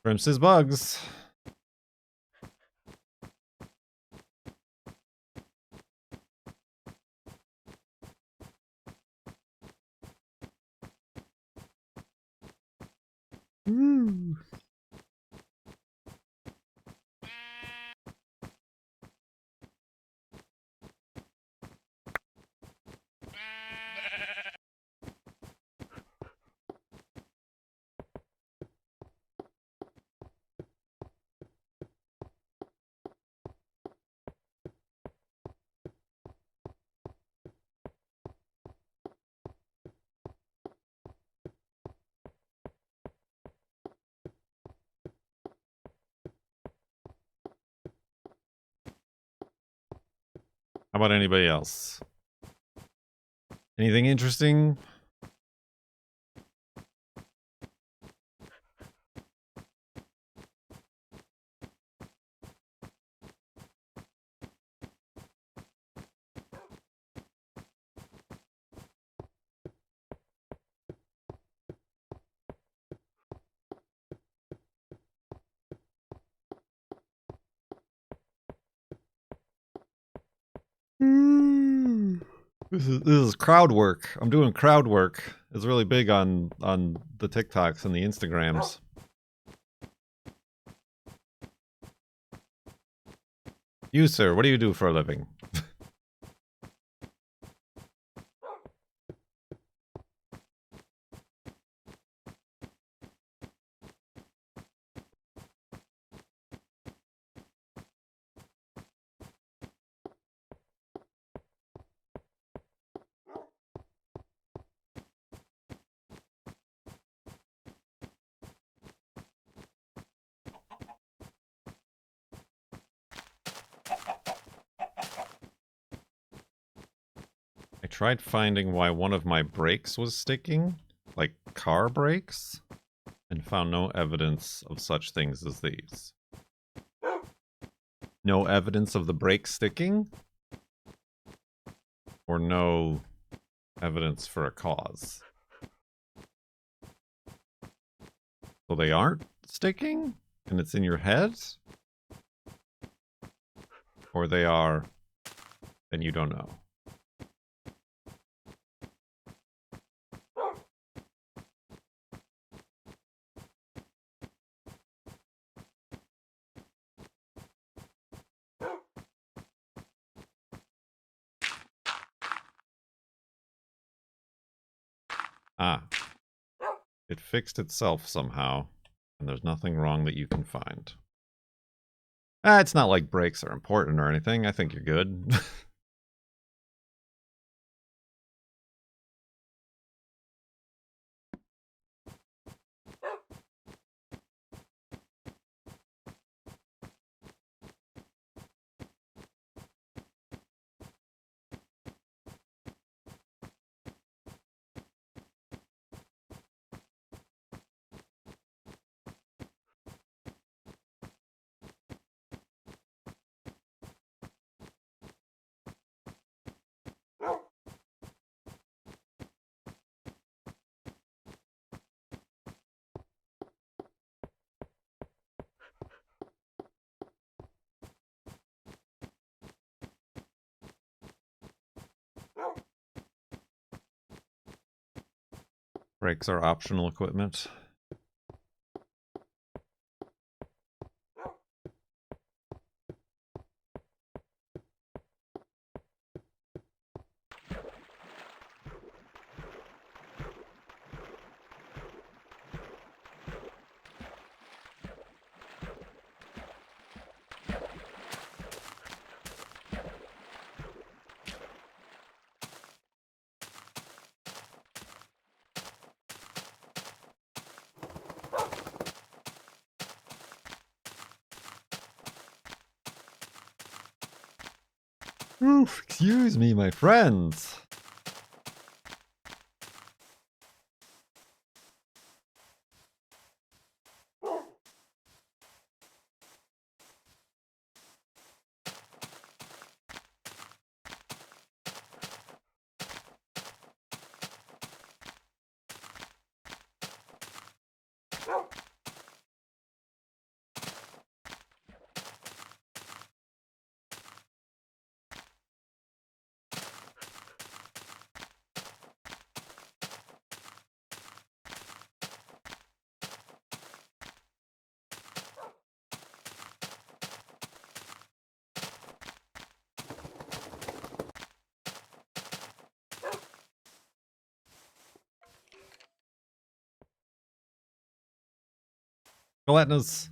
Shrimps is bugs. Woo. about anybody else? Anything interesting? This is crowd work. I'm doing crowd work. It's really big on the TikToks and the Instagrams. You, sir, what do you do for a living? I tried finding why one of my brakes was sticking, like car brakes, and found no evidence of such things as these. No evidence of the brake sticking? Or no evidence for a cause? So they aren't sticking? And it's in your head? Or they are, and you don't know? Ah. It fixed itself somehow, and there's nothing wrong that you can find. It's not like brakes are important or anything. I think you're good. Brakes are optional equipment. Oof, excuse me, my friends. Gelatinous.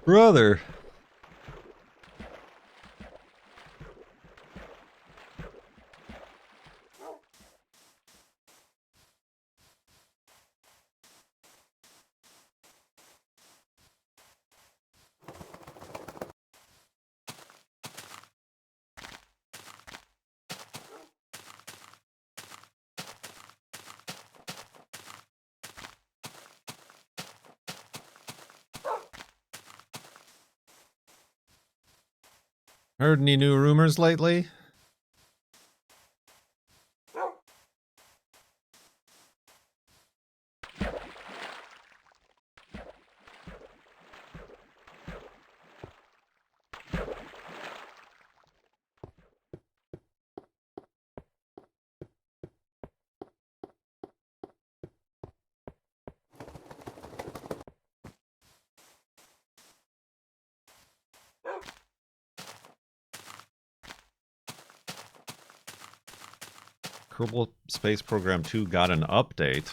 Brother. Heard any new rumors lately? Kerbal Space Program 2 got an update.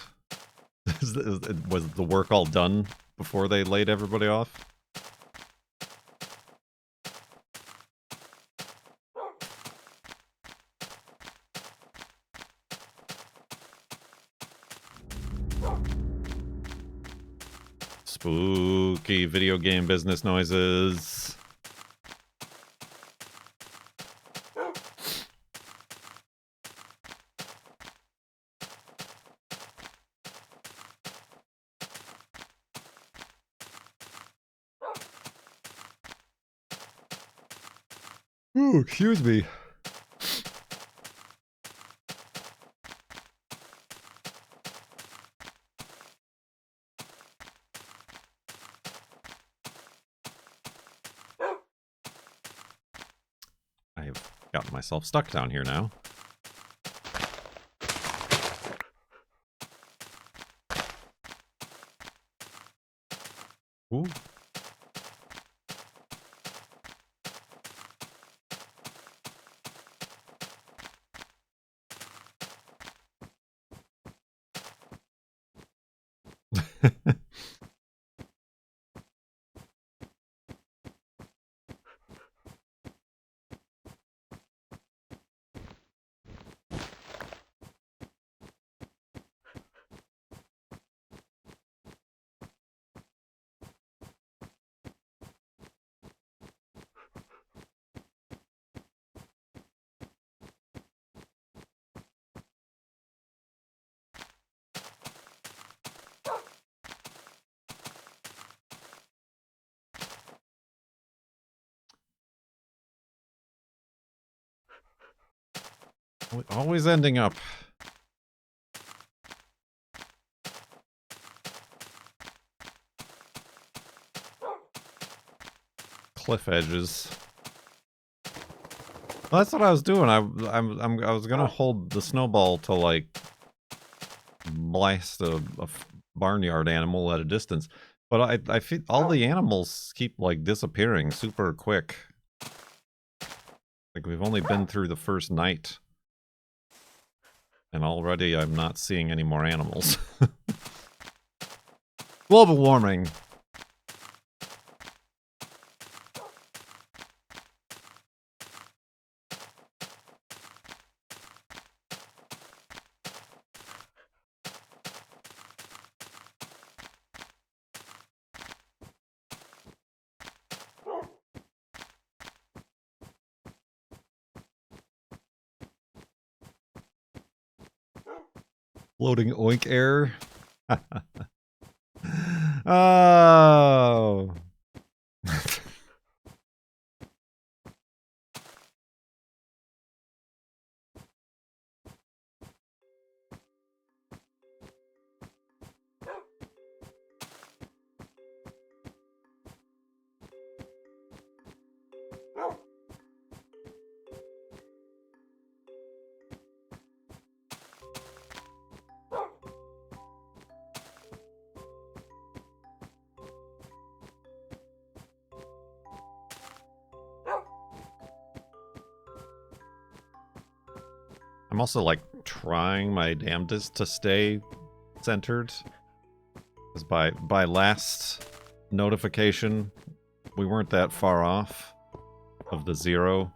Was the work all done before they laid everybody off? Spooky video game business noises. Ooh, excuse me. I've gotten myself stuck down here now. Ooh. Always ending up. Cliff edges. Well, that's what I was doing. I was gonna hold the snowball to like blast a barnyard animal at a distance, but I feel all the animals keep like disappearing super quick. Like we've only been through the first night. And already I'm not seeing any more animals. Global warming. Floating oink air. Oh. I'm also like trying my damnedest to stay centered. Because by last notification, we weren't that far off of the 0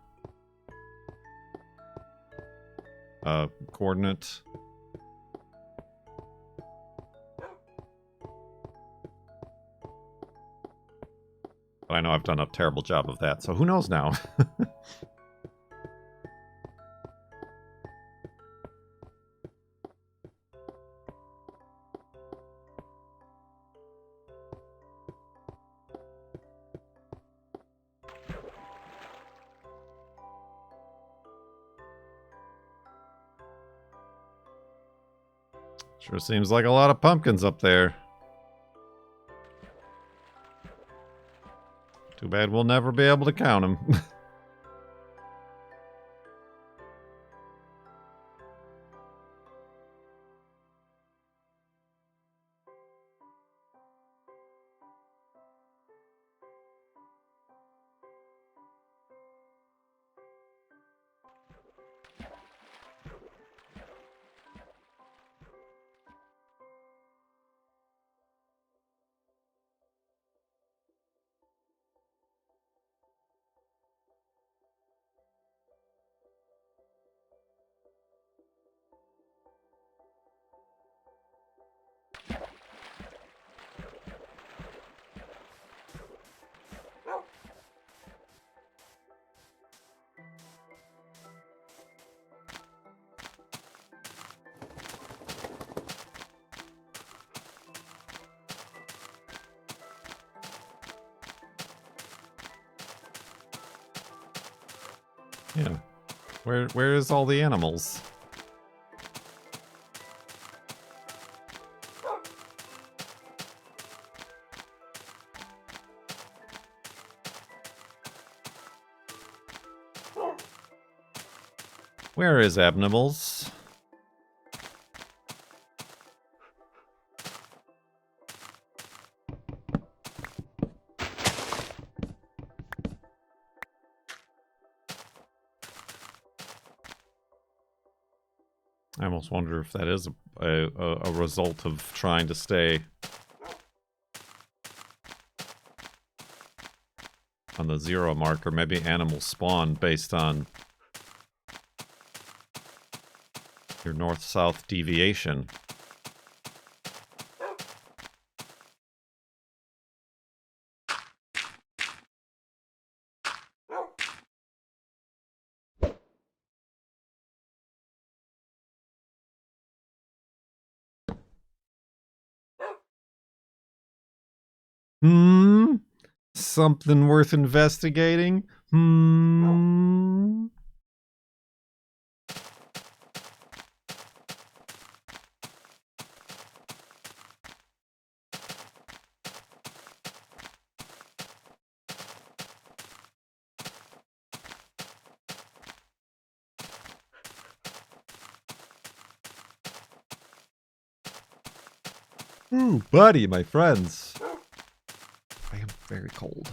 coordinate. But I know I've done a terrible job of that, so who knows now? Sure seems like a lot of pumpkins up there. Too bad we'll never be able to count them. Yeah. Where is all the animals? Where is Abnimals? I almost wonder if that is a result of trying to stay on the 0 mark, or maybe animals spawn based on your north-south deviation. Something worth investigating? Ooh, buddy, my friends. I am very cold.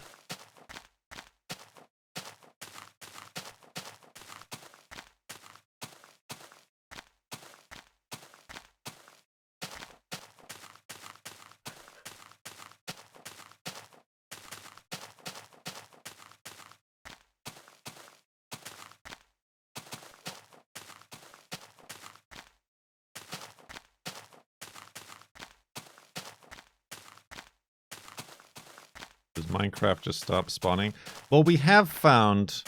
Does Minecraft just stop spawning? Well, we have found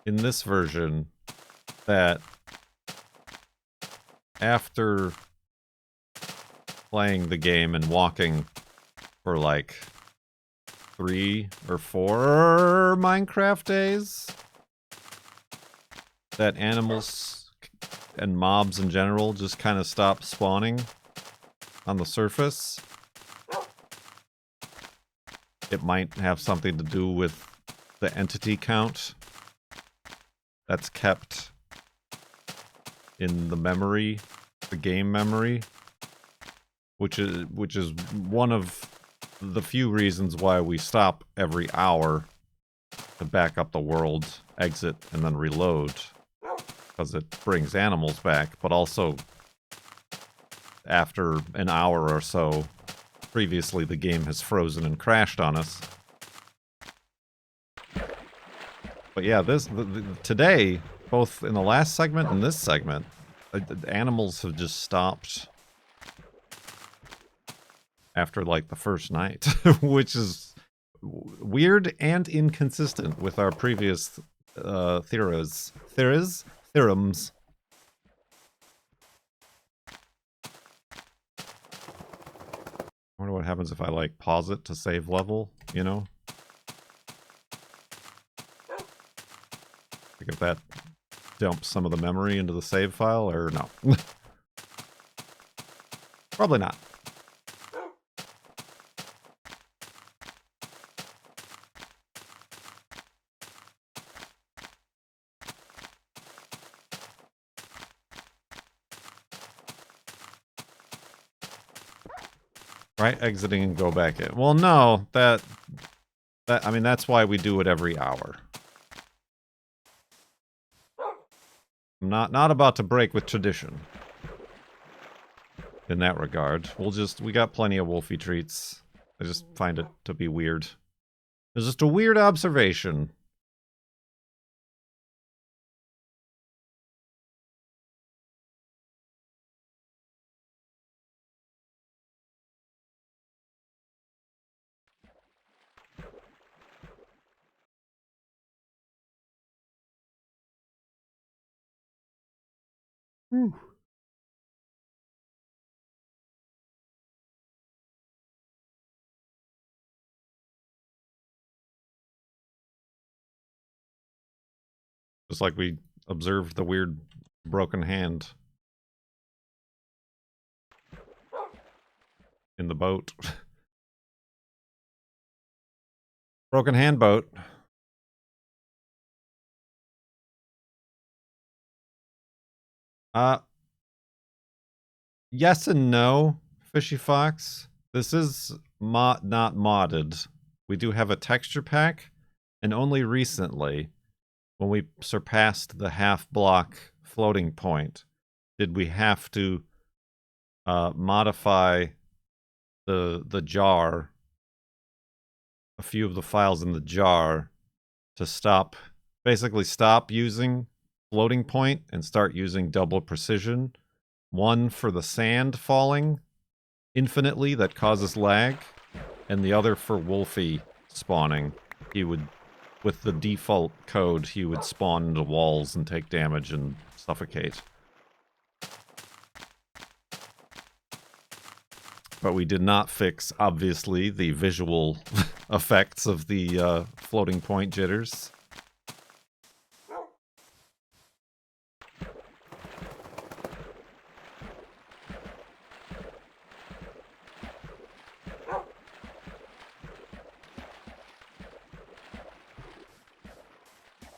in this version that after playing the game and walking for like 3 or 4 Minecraft days, that animals and mobs in general just kind of stop spawning on the surface. It might have something to do with the entity count that's kept in the memory, the game memory, which is one of the few reasons why we stop every hour to back up the world, exit, and then reload, because it brings animals back, but also after an hour or so, previously the game has frozen and crashed on us. But yeah, today, both in the last segment and this segment, the animals have just stopped after like the first night, which is weird and inconsistent with our previous theorems. I wonder what happens if I like pause it to save level, you know? Like if that dumps some of the memory into the save file, or no. Probably not. Right, exiting and go back in. Well, no, I mean, that's why we do it every hour. I'm not about to break with tradition. In that regard. We got plenty of Wolfy treats. I just find it to be weird. It's just a weird observation. Whew. Just like we observed the weird broken hand in the boat. Broken hand boat. Yes and no, Fishy Fox. This is not modded. We do have a texture pack, and only recently, when we surpassed the half-block floating point, did we have to modify the jar, a few of the files in the jar, to basically stop using floating point and start using double precision. One for the sand falling infinitely that causes lag, and the other for Wolfy spawning. He would, with the default code, he would spawn into walls and take damage and suffocate. But we did not fix, obviously, the visual effects of the floating point jitters.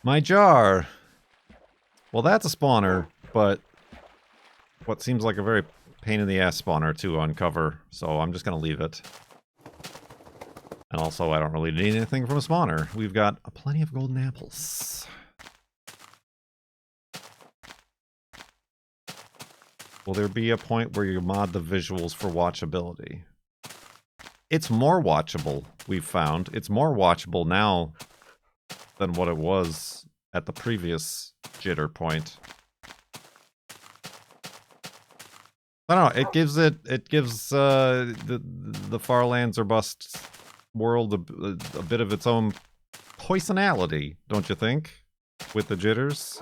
My jar. Well, that's a spawner, but what seems like a very pain in the ass spawner to uncover, so I'm just gonna leave it. And also, I don't really need anything from a spawner. We've got plenty of golden apples. Will there be a point where you mod the visuals for watchability? It's more watchable, we've found. It's more watchable now than what it was at the previous jitter point. I don't know, it gives the FARLANDS or Bust world a bit of its own poisonality, don't you think? With the jitters.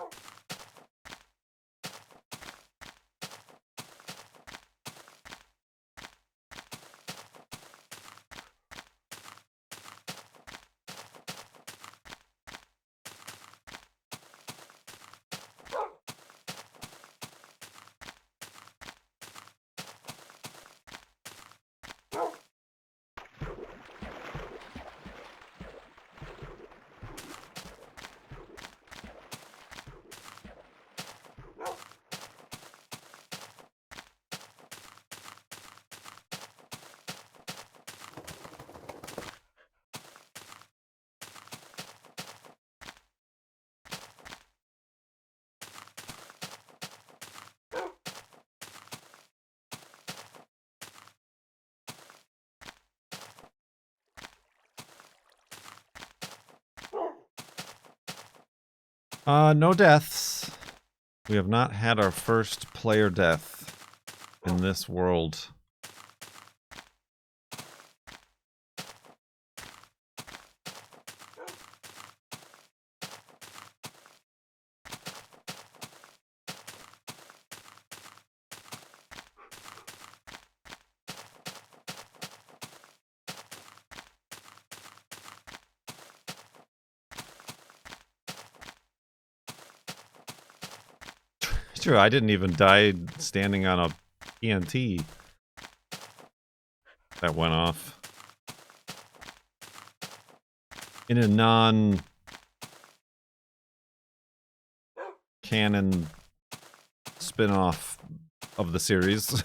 No deaths. We have not had our first player death in this world. True, I didn't even die standing on a TNT. that went off. In a non-canon spin-off of the series.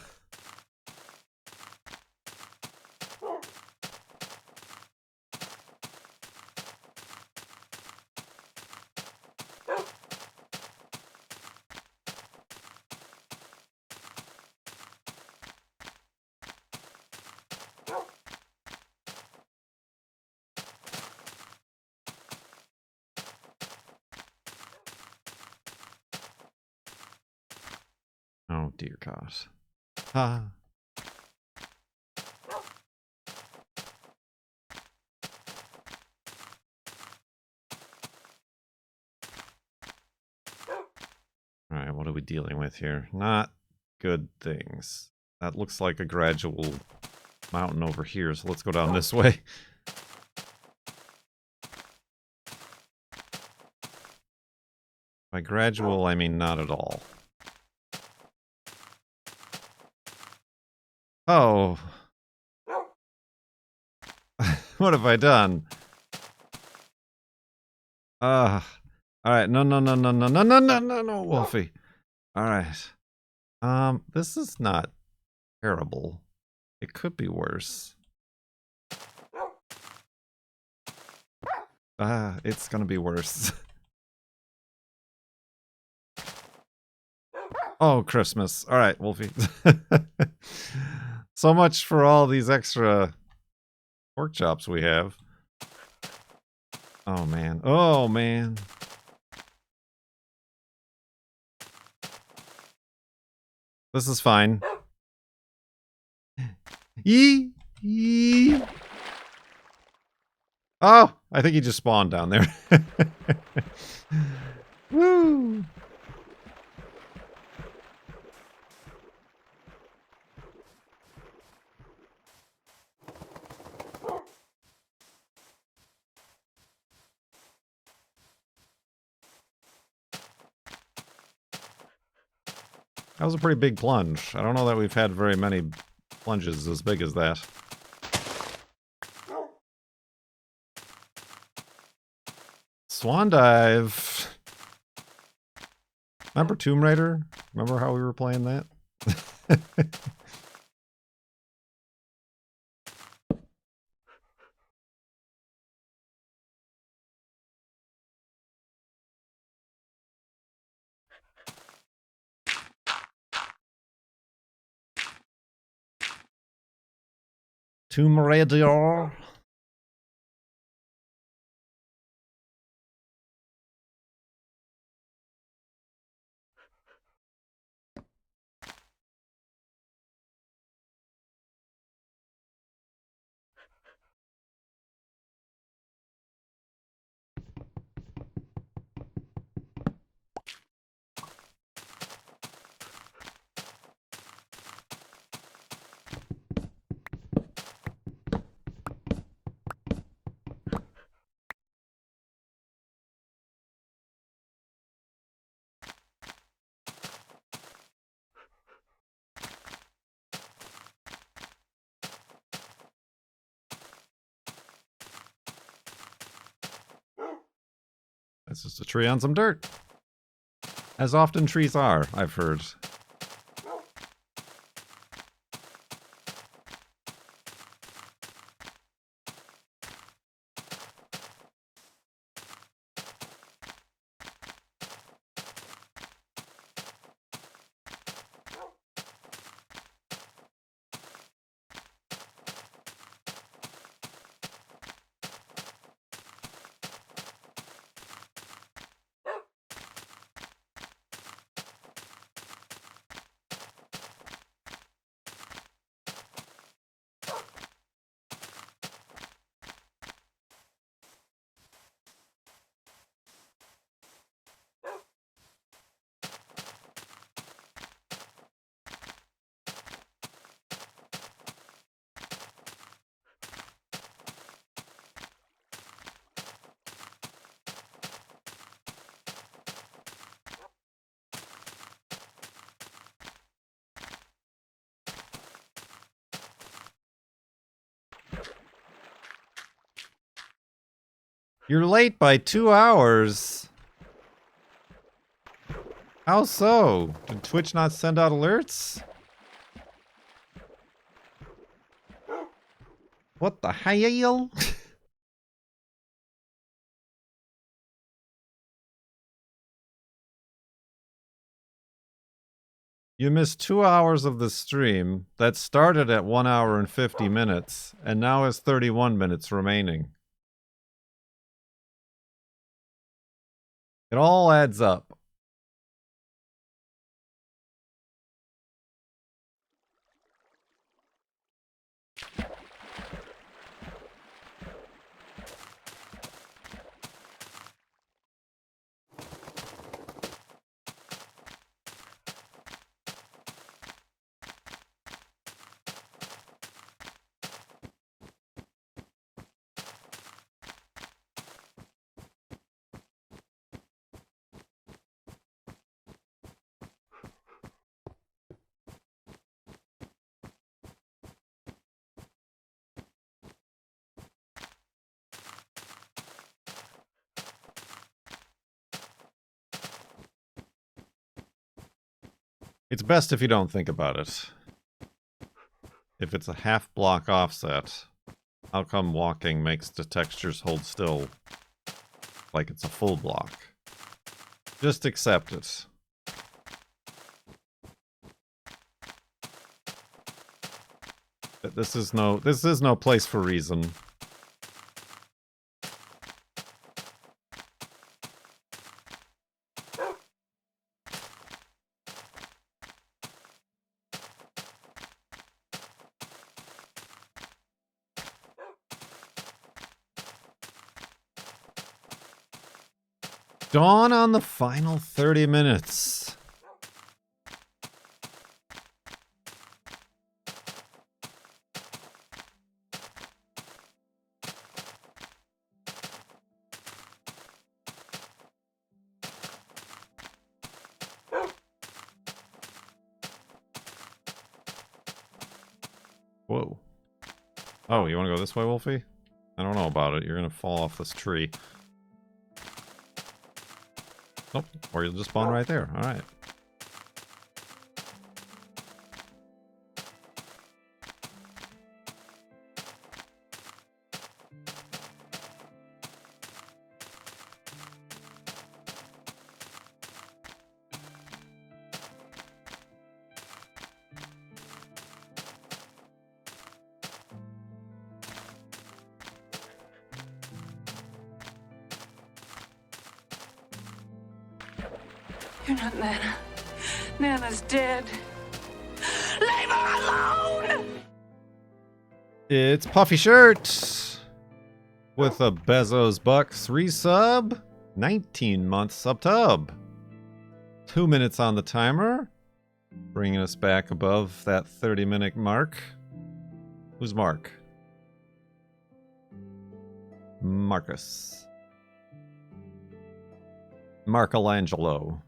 Oh dear God. Ah. Alright, what are we dealing with here? Not good things. That looks like a gradual mountain over here, so let's go down this way. By gradual, I mean not at all. Oh. What have I done? Alright, no, Wolfy. Alright. This is not terrible. It could be worse. It's gonna be worse. Oh, Christmas. Alright, Wolfy. So much for all these extra pork chops we have. Oh, man. Oh, man. This is fine. Yee! Yee! Oh! I think he just spawned down there. Woo! That was a pretty big plunge. I don't know that we've had very many plunges as big as that. Swan dive. Remember Tomb Raider? Remember how we were playing that? Tomb Raider. That's just a tree on some dirt. As often trees are, I've heard. You're late by 2 hours. How so? Did Twitch not send out alerts? What the hell? You missed 2 hours of the stream that started at 1 hour and 50 minutes and now has 31 minutes remaining. It all adds up. It's best if you don't think about it. If it's a half block offset, how come walking makes the textures hold still like it's a full block? Just accept it. This is no place for reason. Dawn on the final 30 minutes. Whoa. Oh, you want to go this way, Wolfie? I don't know about it. You're going to fall off this tree. Nope. Or you'll just spawn right there. Alright. You're not Nana. Nana's dead. Leave her alone! It's Puffy Shirt with a Bezos Bucks resub, 19-month subtub. 2 minutes on the timer, bringing us back above that 30-minute mark. Who's Mark? Marcus. Michelangelo.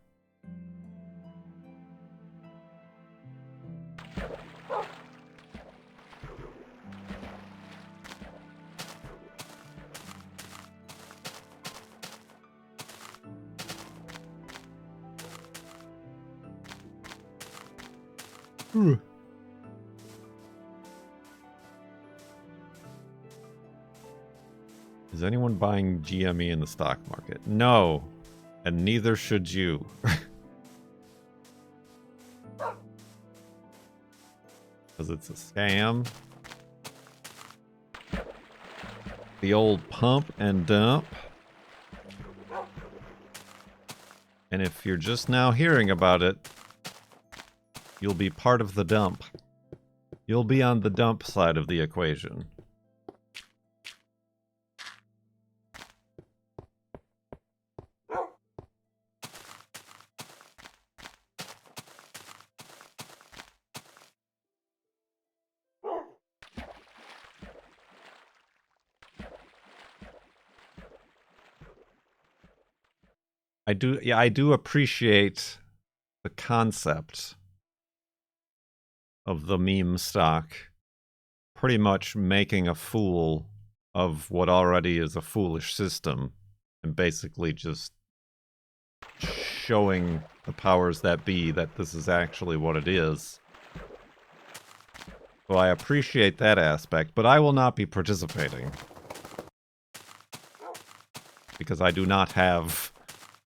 Is anyone buying GME in the stock market? No, and neither should you. Because it's a scam. The old pump and dump. And if you're just now hearing about it, you'll be part of the dump. You'll be on the dump side of the equation. I do appreciate the concept of the meme stock pretty much making a fool of what already is a foolish system and basically just showing the powers that be that this is actually what it is. So I appreciate that aspect, but I will not be participating. Because I do not have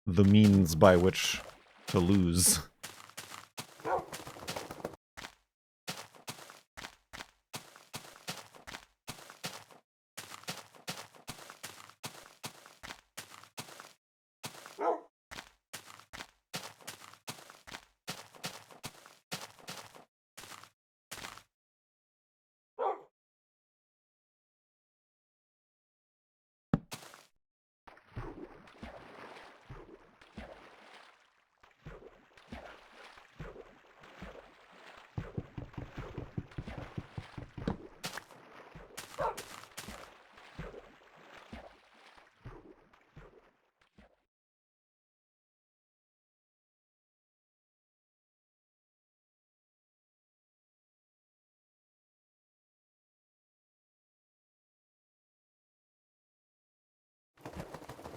the means by which to lose.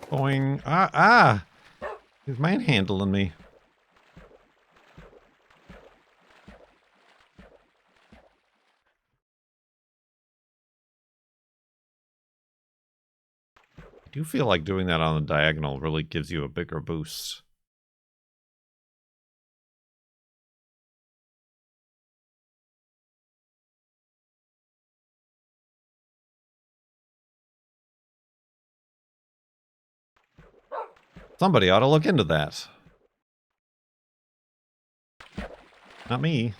Boing. Ah! He's manhandling me. I do feel like doing that on the diagonal really gives you a bigger boost. Somebody ought to look into that. Not me.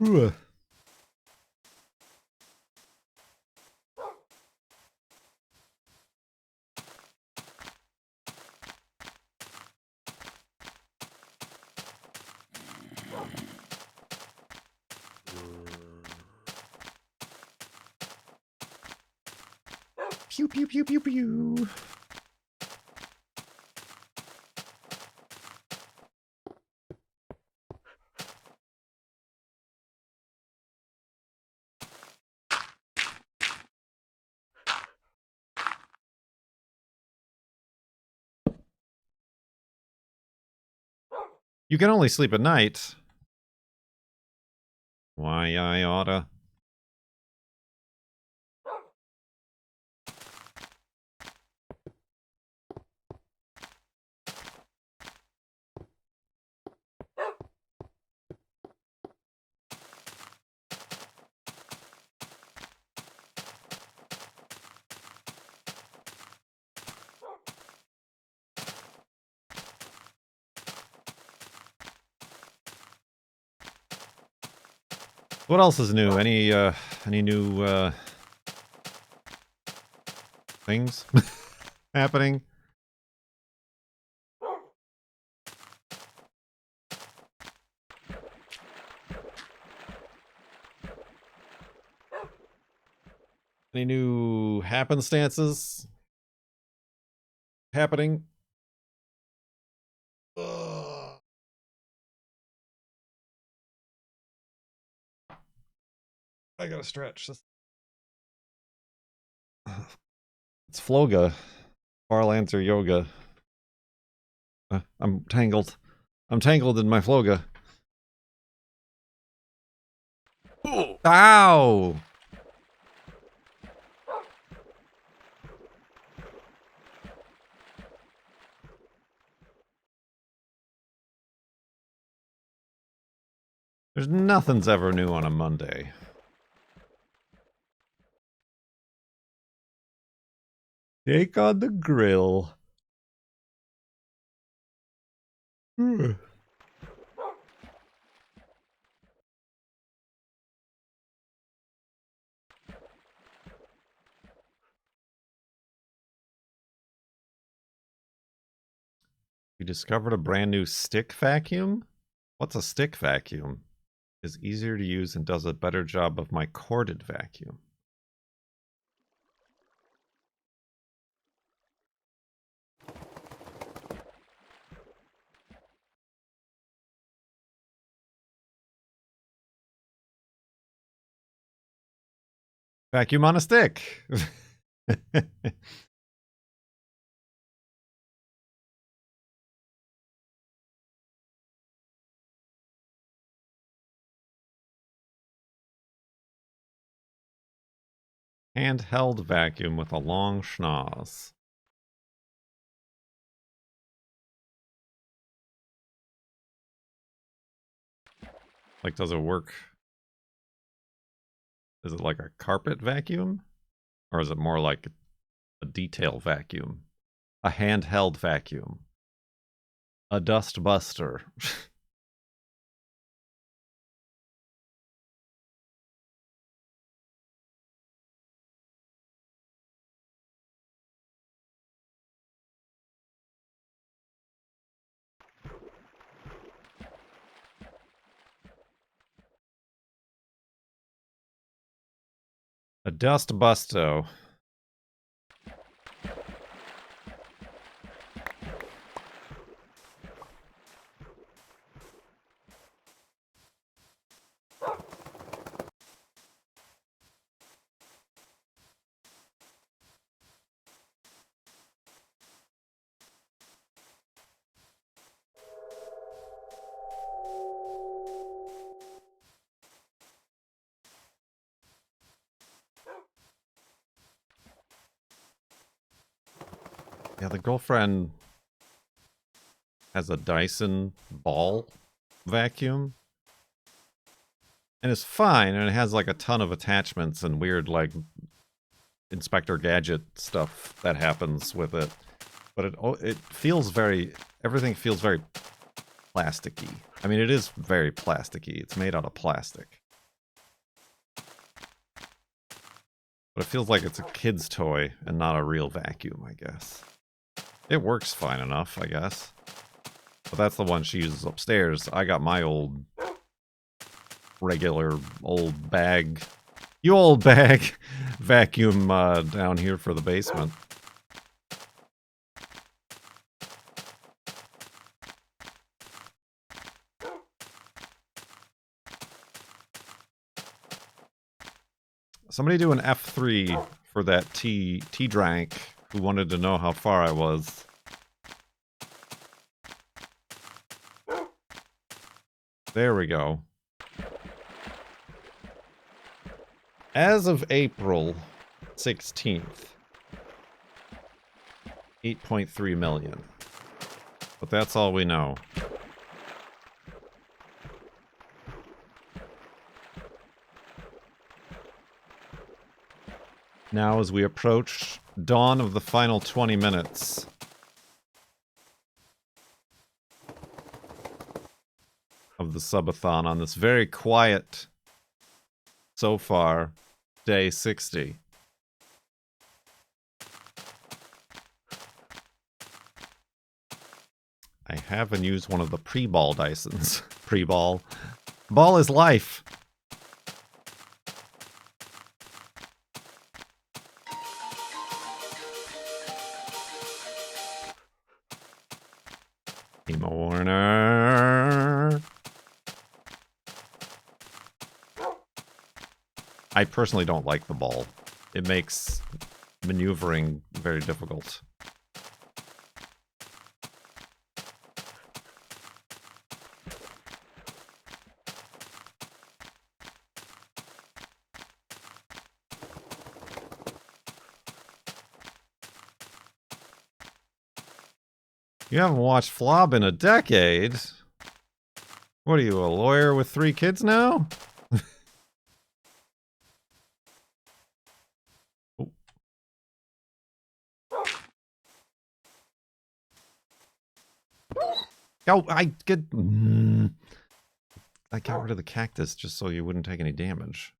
Ugh. Pew pew pew pew pew. You can only sleep at night. Why I oughta. What else is new? Any new things happening? Any new happenstances happening? Ugh. I gotta stretch this. It's FLoB-a. FARLANDS or yoga. I'm tangled. I'm tangled in my FLoB-a. Ow! There's nothing's ever new on a Monday. Take on the grill. We discovered a brand new stick vacuum? What's a stick vacuum? Is easier to use and does a better job of my corded vacuum. Vacuum on a stick. Handheld vacuum with a long schnoz. Like, does it work? Is it like a carpet vacuum? Or is it more like a detail vacuum? A handheld vacuum. A dust buster. A dust busto. Yeah, the girlfriend has a Dyson ball vacuum. And it's fine, and it has like a ton of attachments and weird like Inspector Gadget stuff that happens with it. But it feels very, everything feels very plasticky. I mean, it is very plasticky. It's made out of plastic. But it feels like it's a kid's toy and not a real vacuum, I guess. It works fine enough, I guess. But that's the one she uses upstairs. I got my old, regular, old bag. You old bag vacuum down here for the basement. Somebody do an F3 for that T-Drank who wanted to know how far I was. There we go. As of April 16th, 8.3 million. But that's all we know. Now, as we approach dawn of the final 20 minutes, of the subathon on this very quiet, so far, day 60. I haven't used one of the pre-ball Dysons. Pre-ball. Ball is life. Emo Warner. I personally don't like the ball. It makes maneuvering very difficult. You haven't watched FLoB in a decade. What are you, a lawyer with 3 kids now? Oh. Oh, I got rid of the cactus just so you wouldn't take any damage.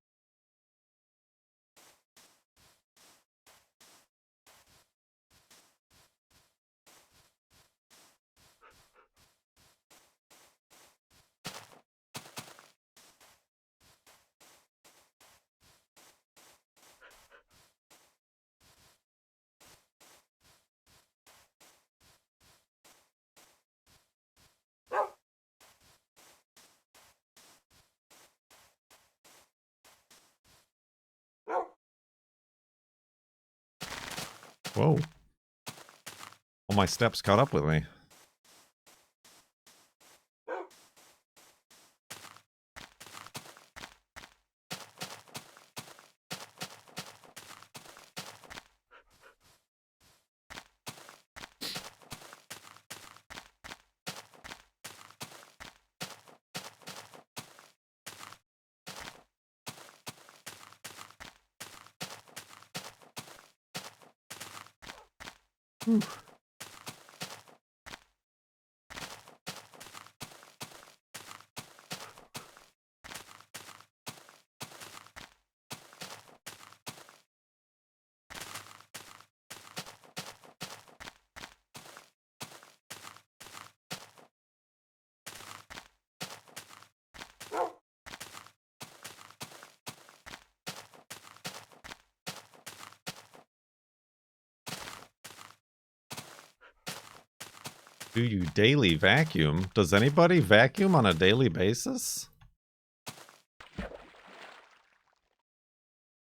Whoa. All my steps caught up with me. Whew. Do you daily vacuum? Does anybody vacuum on a daily basis?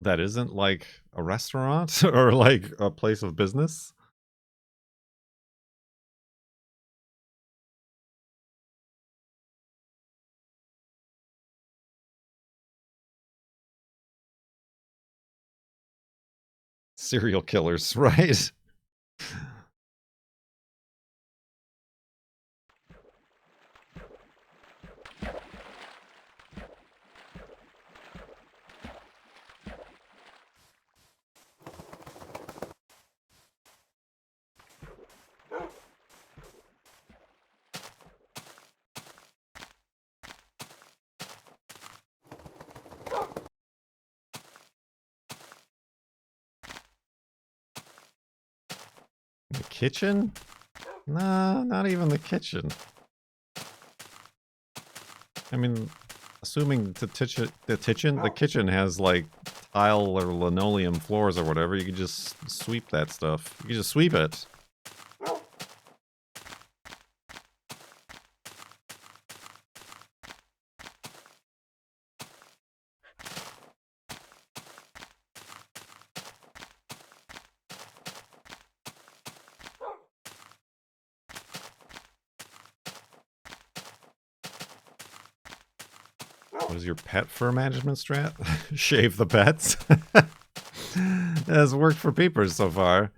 That isn't like a restaurant or like a place of business? Serial killers, right? The kitchen? Nah, not even the kitchen. I mean, assuming the kitchen has like tile or linoleum floors or whatever, you could just sweep that stuff. You could just sweep it. What is your pet fur management strat? Shave the pets? It has worked for peepers so far.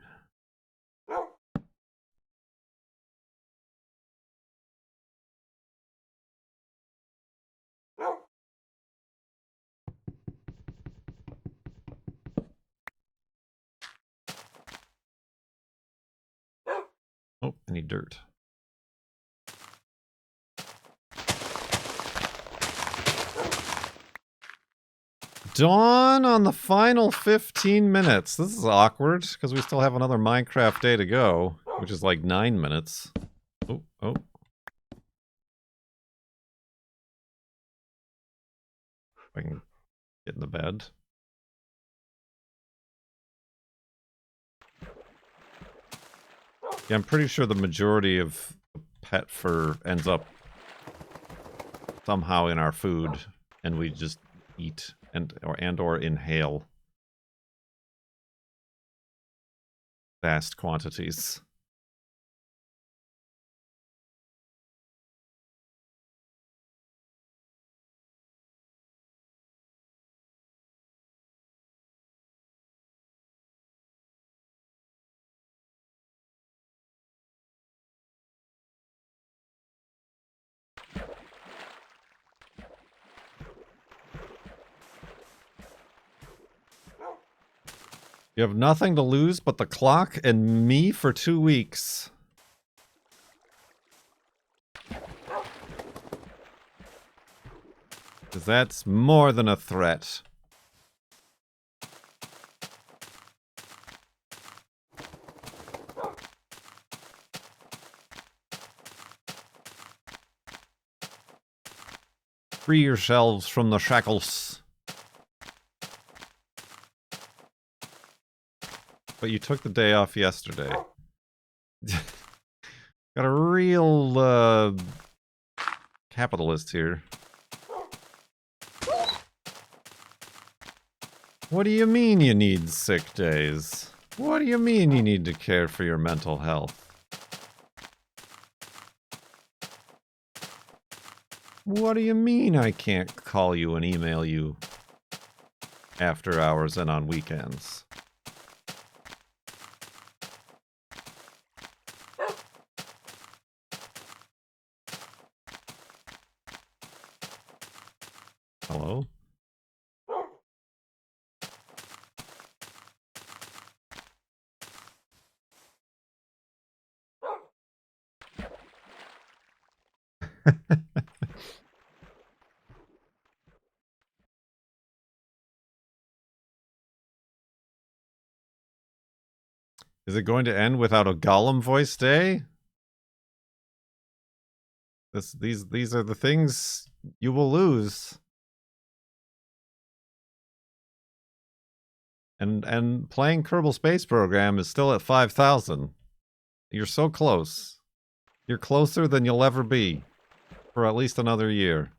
Oh, I need dirt. Dawn on the final 15 minutes. This is awkward, because we still have another Minecraft day to go, which is like 9 minutes. Oh, oh. If I can get in the bed. Yeah, I'm pretty sure the majority of pet fur ends up somehow in our food, and we just eat or inhale vast quantities. You have nothing to lose but the clock and me for 2 weeks. Because that's more than a threat. Free yourselves from the shackles. But you took the day off yesterday. Got a real capitalist here. What do you mean you need sick days? What do you mean you need to care for your mental health? What do you mean I can't call you and email you after hours and on weekends? Hello? Is it going to end without a Gollum voice day? These are the things you will lose. And playing Kerbal Space Program is still at 5,000. You're so close. You're closer than you'll ever be for at least another year.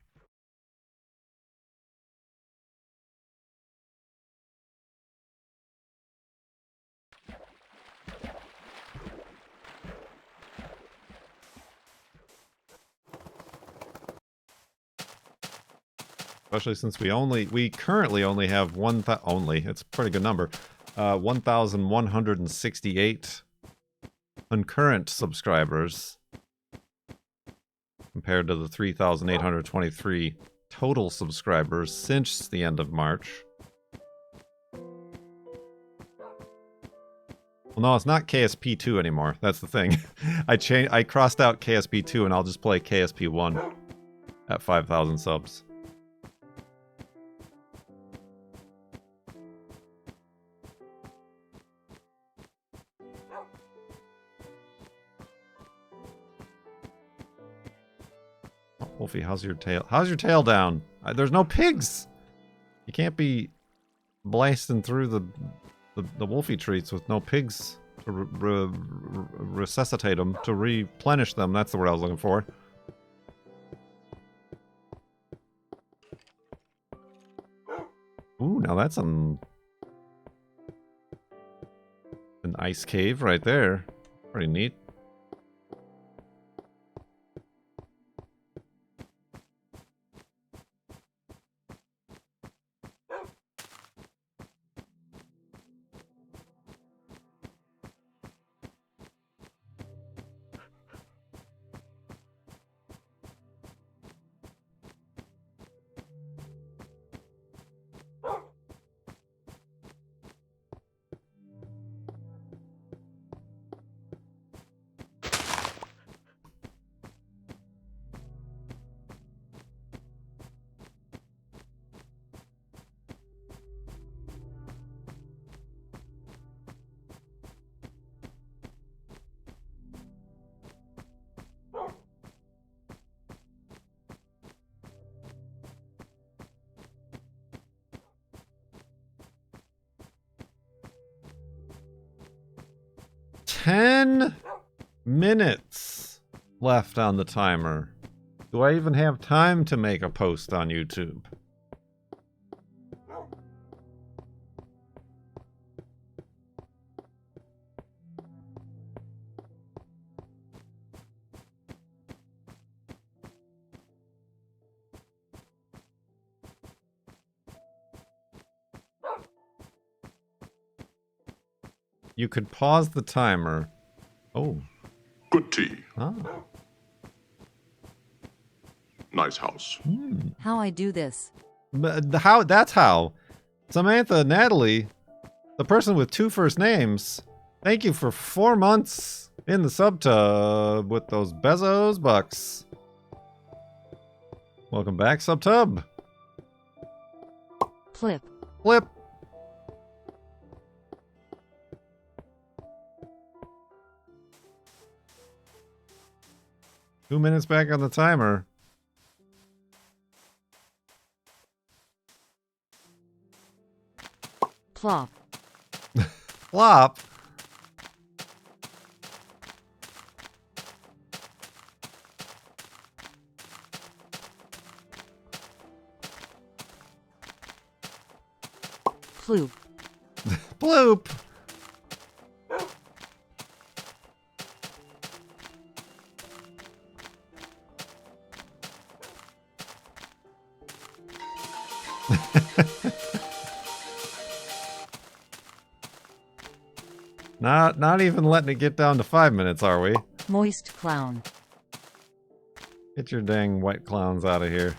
Especially since we currently only have it's a pretty good number, 1,168 concurrent subscribers compared to the 3,823 total subscribers since the end of March. Well, no, it's not KSP2 anymore. That's the thing. I crossed out KSP2 and I'll just play KSP1 at 5,000 subs. Wolfie, how's your tail? How's your tail down? There's no pigs! You can't be blasting through the Wolfie treats with no pigs to resuscitate them, to replenish them. That's the word I was looking for. Ooh, now that's an ice cave right there. Pretty neat. Minutes left on the timer. Do I even have time to make a post on YouTube? You could pause the timer. Oh. Good tea. Ah. Nice house. How I do this. But that's how. Samantha, Natalie, The person with 2 first names. Thank you for 4 months in the subtub with those Bezos bucks. Welcome back, subtub. Flip. Flip. Two minutes back on the timer. Plop. Flop. Floop. Bloop. Not even letting it get down to 5 minutes, are we? Moist clown. Get your dang white clowns out of here.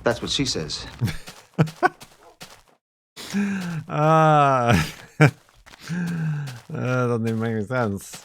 That's what she says. That doesn't even make any sense.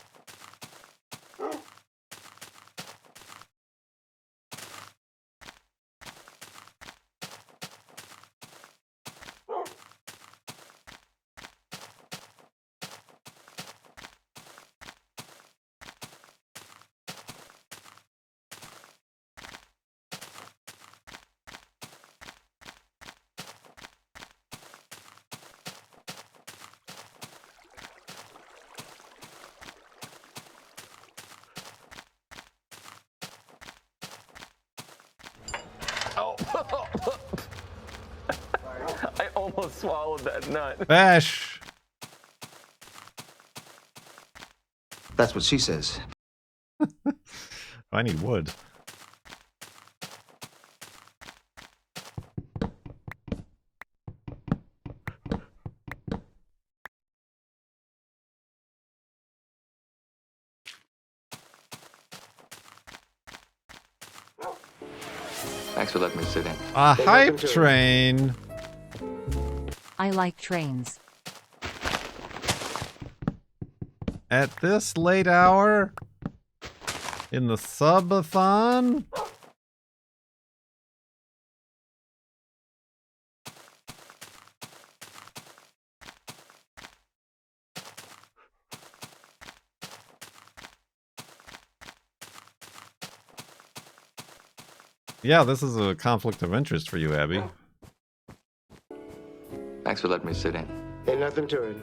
I almost swallowed that nut. Bash. That's what she says. I need wood. Thanks for letting me sit in. A hype train. I like trains. At this late hour? In the subathon? Yeah, this is a conflict of interest for you, Abby. Thanks for letting me sit in. Ain't nothing to it.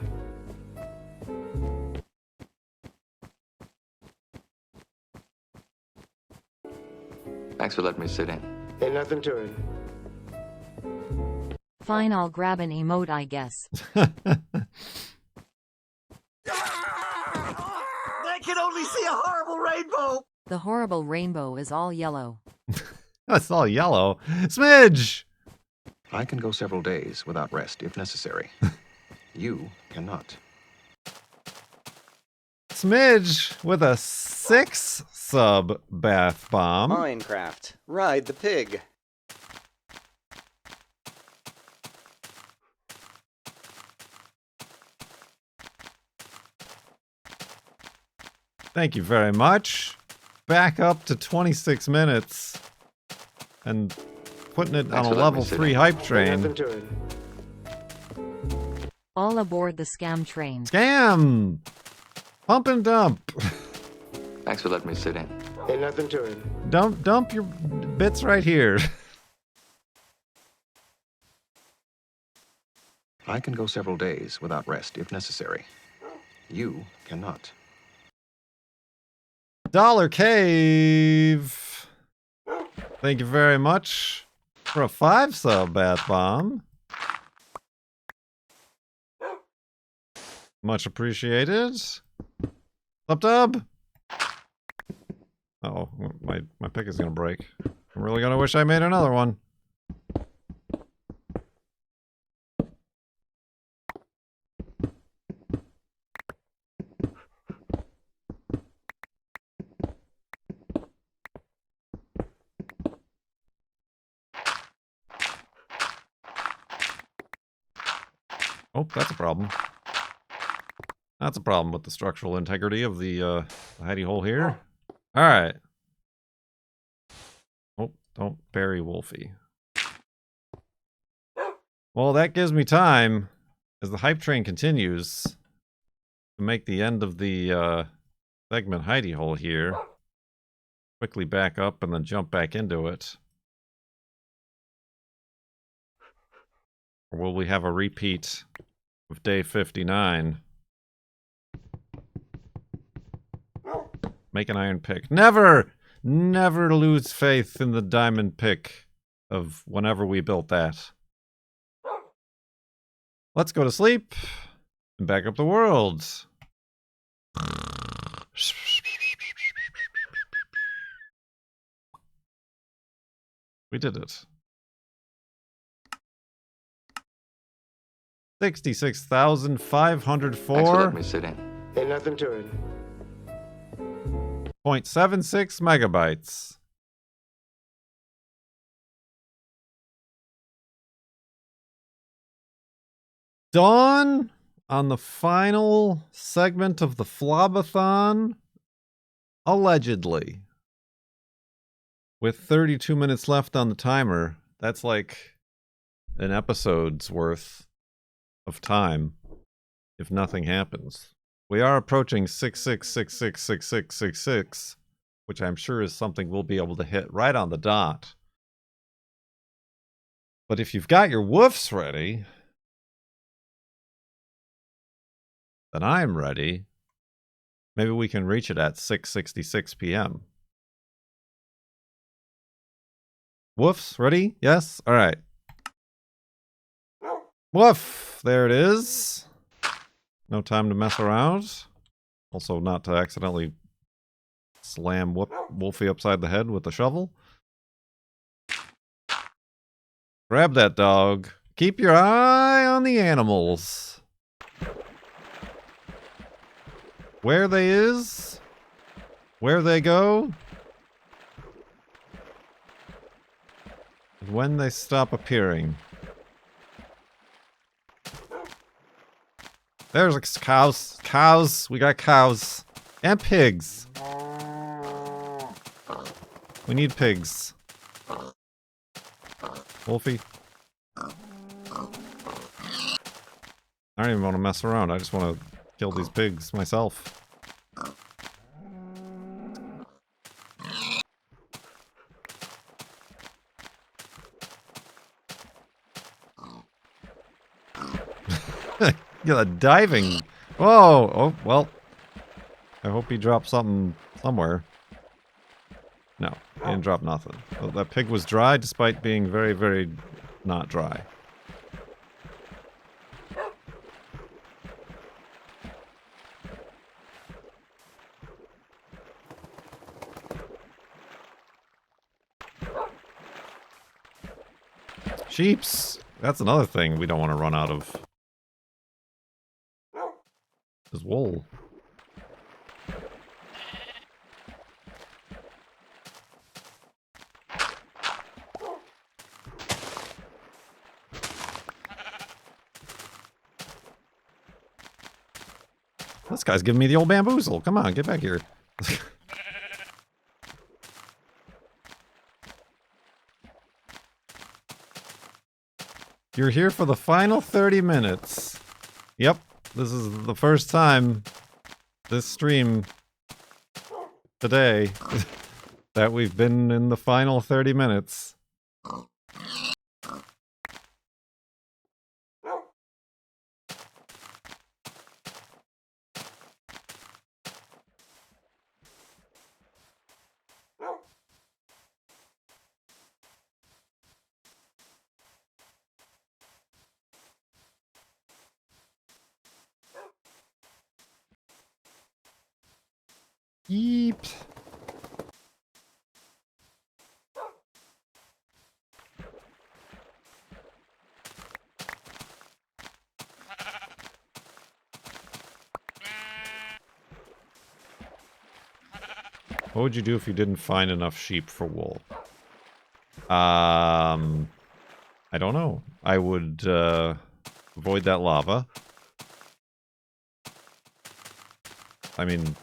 Thanks for letting me sit in. Ain't nothing to it. Fine, I'll grab an emote, I guess. I can only see a horrible rainbow. The horrible rainbow is all yellow. That's all yellow. Smidge! I can go several days without rest if necessary. You cannot. Smidge with a 6 sub bath bomb. Minecraft. Ride the pig. Thank you very much. Back up to 26 minutes. And putting it on a level 3 hype train. All aboard the scam train. Scam! Pump and dump. Thanks for letting me sit in. Ain't nothing to it. Dump your bits right here. I can go several days without rest if necessary. You cannot. Dollar Cave. Thank you very much for a 5 sub bath bomb. Much appreciated. Dub. Uh-oh, my pick is gonna break. I'm really gonna wish I made another one. Oh, that's a problem. That's a problem with the structural integrity of the hidey hole here. Alright. Oh, don't bury Wolfy. Well, that gives me time, as the hype train continues, to make the end of the segment hidey hole here. Quickly back up and then jump back into it. Or will we have a repeat of day 59? Make an iron pick. Never! Never lose faith in the diamond pick of whenever we built that. Let's go to sleep and back up the world. We did it. 66,504. Thanks for letting me sit in. Ain't nothing to it. 0.76 megabytes. Dawn on the final segment of the FLoB-a-thon, allegedly. With 32 minutes left on the timer, that's like an episode's worth of time if nothing happens. We are approaching 66666666, which I'm sure is something we'll be able to hit right on the dot. But if you've got your woofs ready, then I'm ready. Maybe we can reach it at 6:66 p.m. Woofs, ready? Yes? All right. Woof! There it is. No time to mess around. Also not to accidentally slam Wolfy upside the head with the shovel. Grab that dog. Keep your eye on the animals. Where they is, where they go, and when they stop appearing. There's cows. Cows. We got cows. And pigs. We need pigs. Wolfy. I don't even want to mess around. I just want to kill these pigs myself. Yeah, diving. Whoa! Oh, well. I hope he dropped something somewhere. No, he didn't drop nothing. Well, that pig was dry despite being very, very not dry. Sheeps! That's another thing we don't want to run out of. Is wool. This guy's giving me the old bamboozle. Come on, get back here. You're here for the final 30 minutes. Yep, this is the first time this stream today that we've been in the final 30 minutes. Yeep. What would you do if you didn't find enough sheep for wool? I don't know. I would avoid that lava. I mean,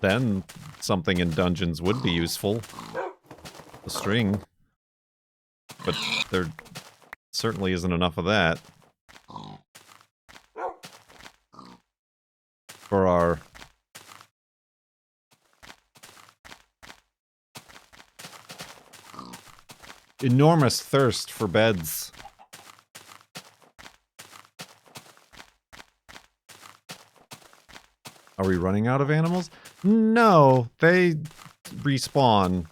then something in dungeons would be useful. A string. But there certainly isn't enough of that. For our enormous thirst for beds. Are we running out of animals? No, they respawn.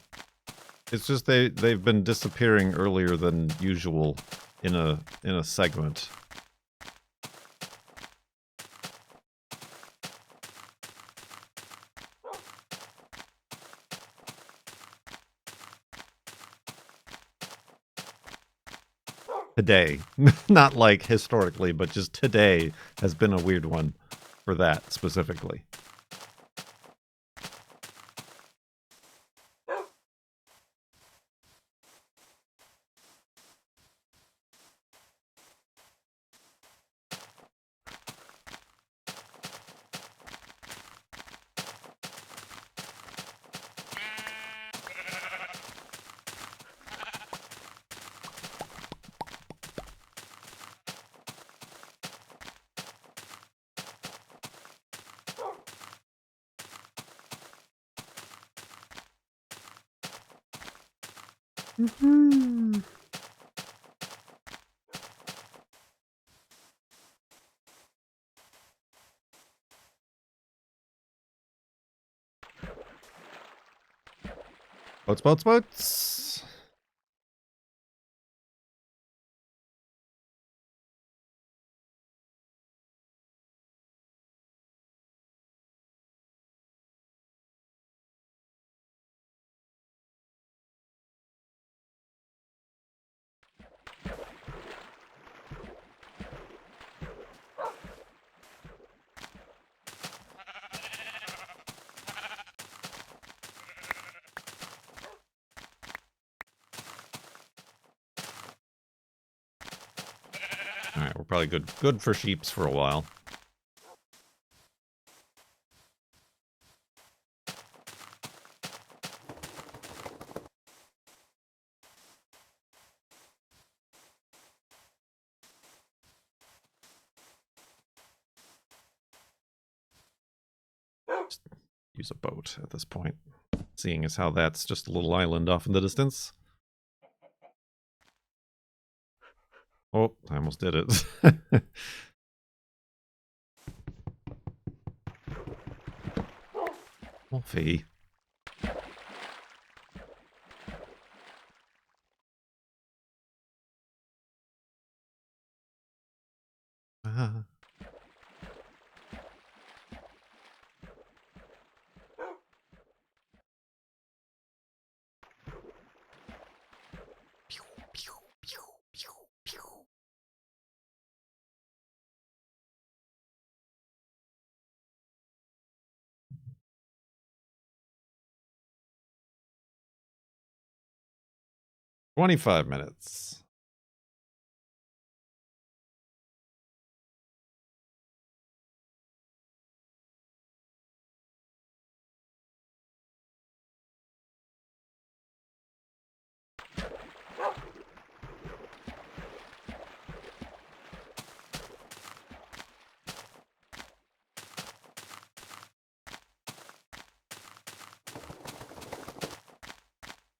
It's just they've been disappearing earlier than usual in a segment. Today. Not like historically, but just today has been a weird one for that specifically. Mm-hmm. Boats, boats, boats. Alright, we're probably good for sheeps for a while. Just use a boat at this point, seeing as how that's just a little island off in the distance. Oh, I almost did it. Wolfy. Ah. Pew, pew, pew, pew, pew. "25 minutes.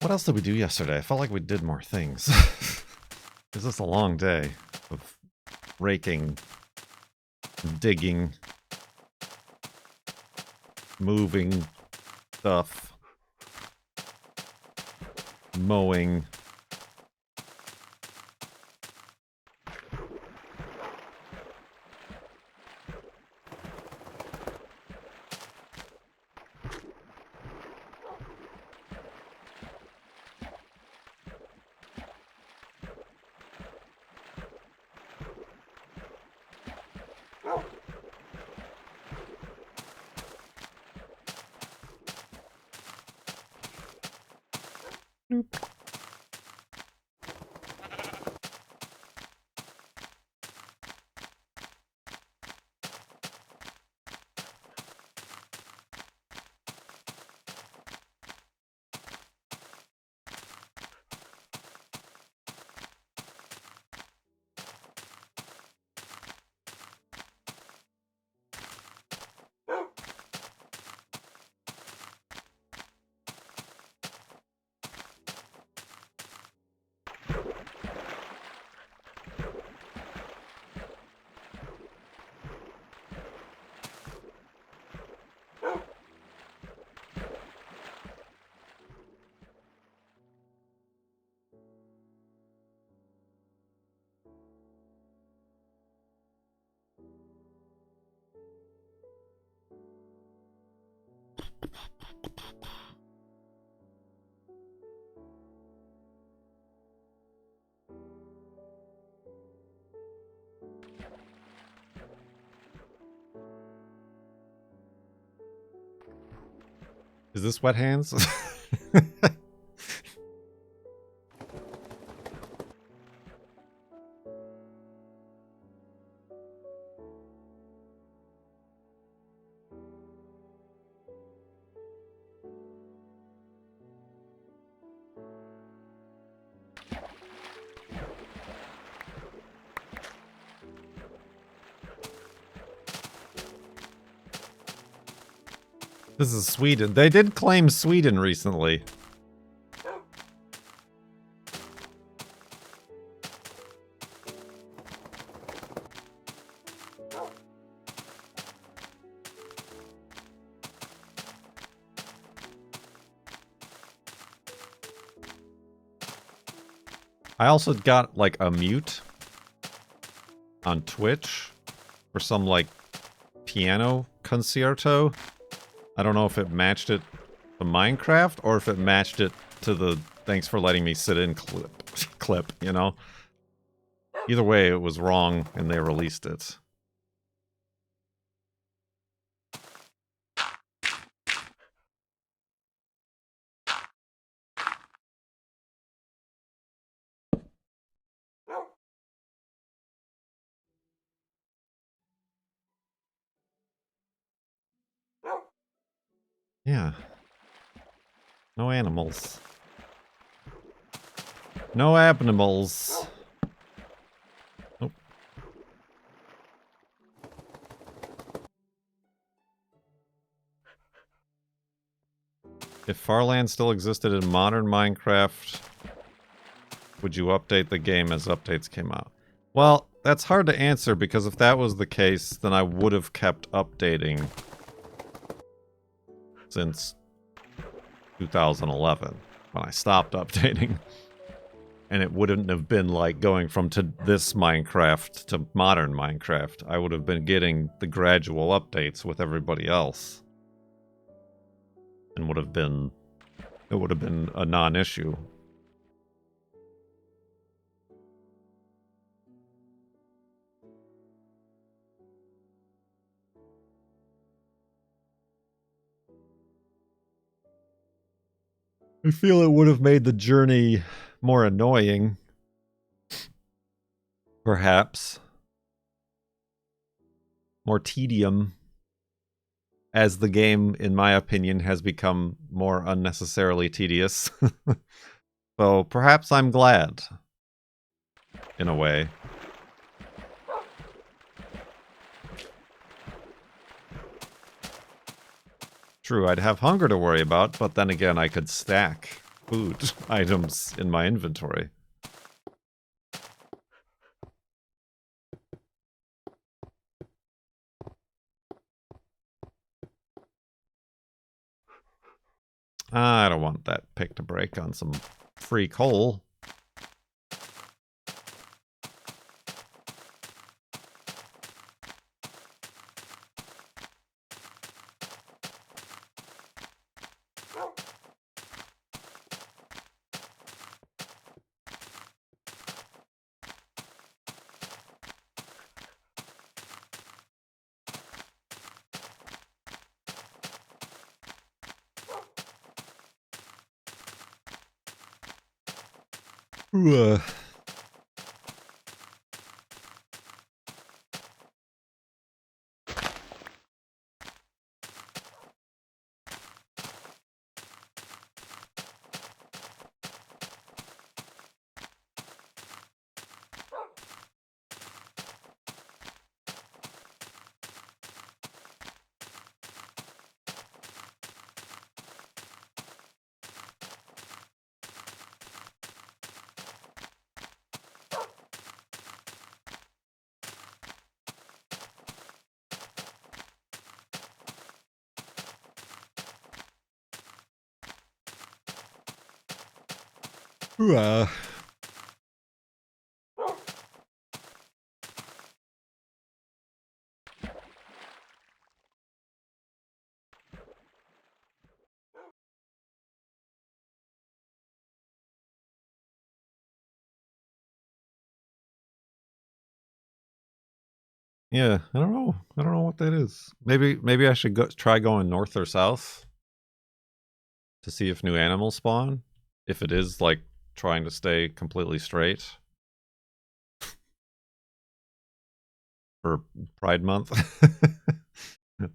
What else did we do yesterday? I felt like we did more things. Is this a long day of raking, digging, moving stuff, mowing? Is this wet hands? This is Sweden. They did claim Sweden recently. I also got like a mute on Twitch for some like piano concerto. I don't know if it matched it to Minecraft or if it matched it to the thanks for letting me sit in clip, you know? Either way, it was wrong and they released it. Yeah. No animals. No abnormals. Nope. If FARLANDS still existed in modern Minecraft, would you update the game as updates came out? Well, that's hard to answer because if that was the case, then I would have kept updating since 2011 when I stopped updating. And it wouldn't have been like going from to this Minecraft to modern Minecraft. I would have been getting the gradual updates with everybody else. And it would have been a non-issue. I feel it would have made the journey more annoying. Perhaps. More tedium. As the game, in my opinion, has become more unnecessarily tedious. So perhaps I'm glad. In a way. True, I'd have hunger to worry about, but then again, I could stack food items in my inventory. I don't want that pick to break on some free coal. Ooh, ooh, Yeah, I don't know. I don't know what that is. Maybe I should try going north or south. to see if new animals spawn. If it is like trying to stay completely straight for Pride Month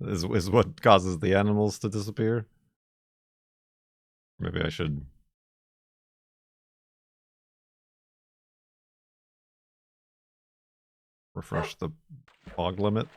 is what causes the animals to disappear. Maybe I should refresh the fog limit.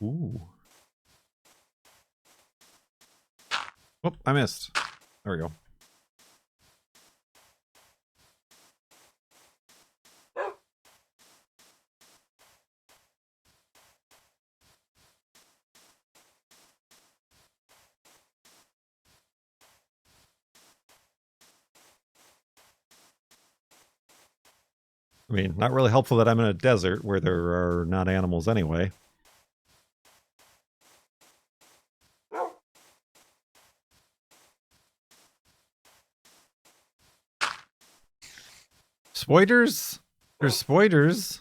Ooh. Oh, I missed. There we go. I mean, not really helpful that I'm in a desert where there are not animals anyway. Spoiders? There's spoiders.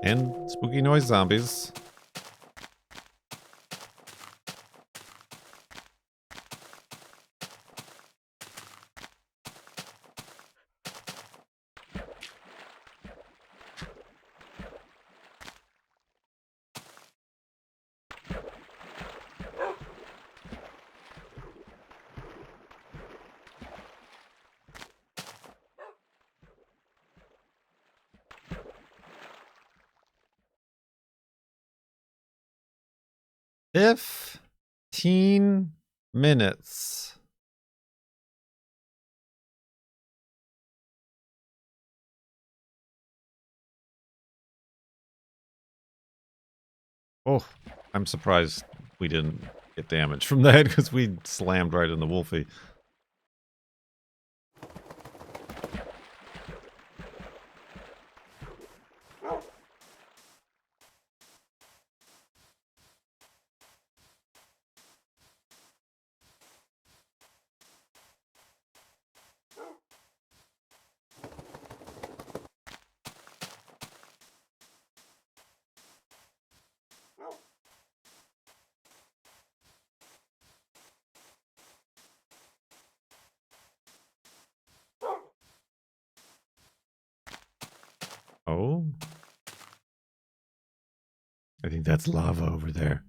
And spooky noise zombies. If 15 minutes. Oh, I'm surprised we didn't get damage from that because we slammed right in the Wolfy. Oh. I think that's lava over there.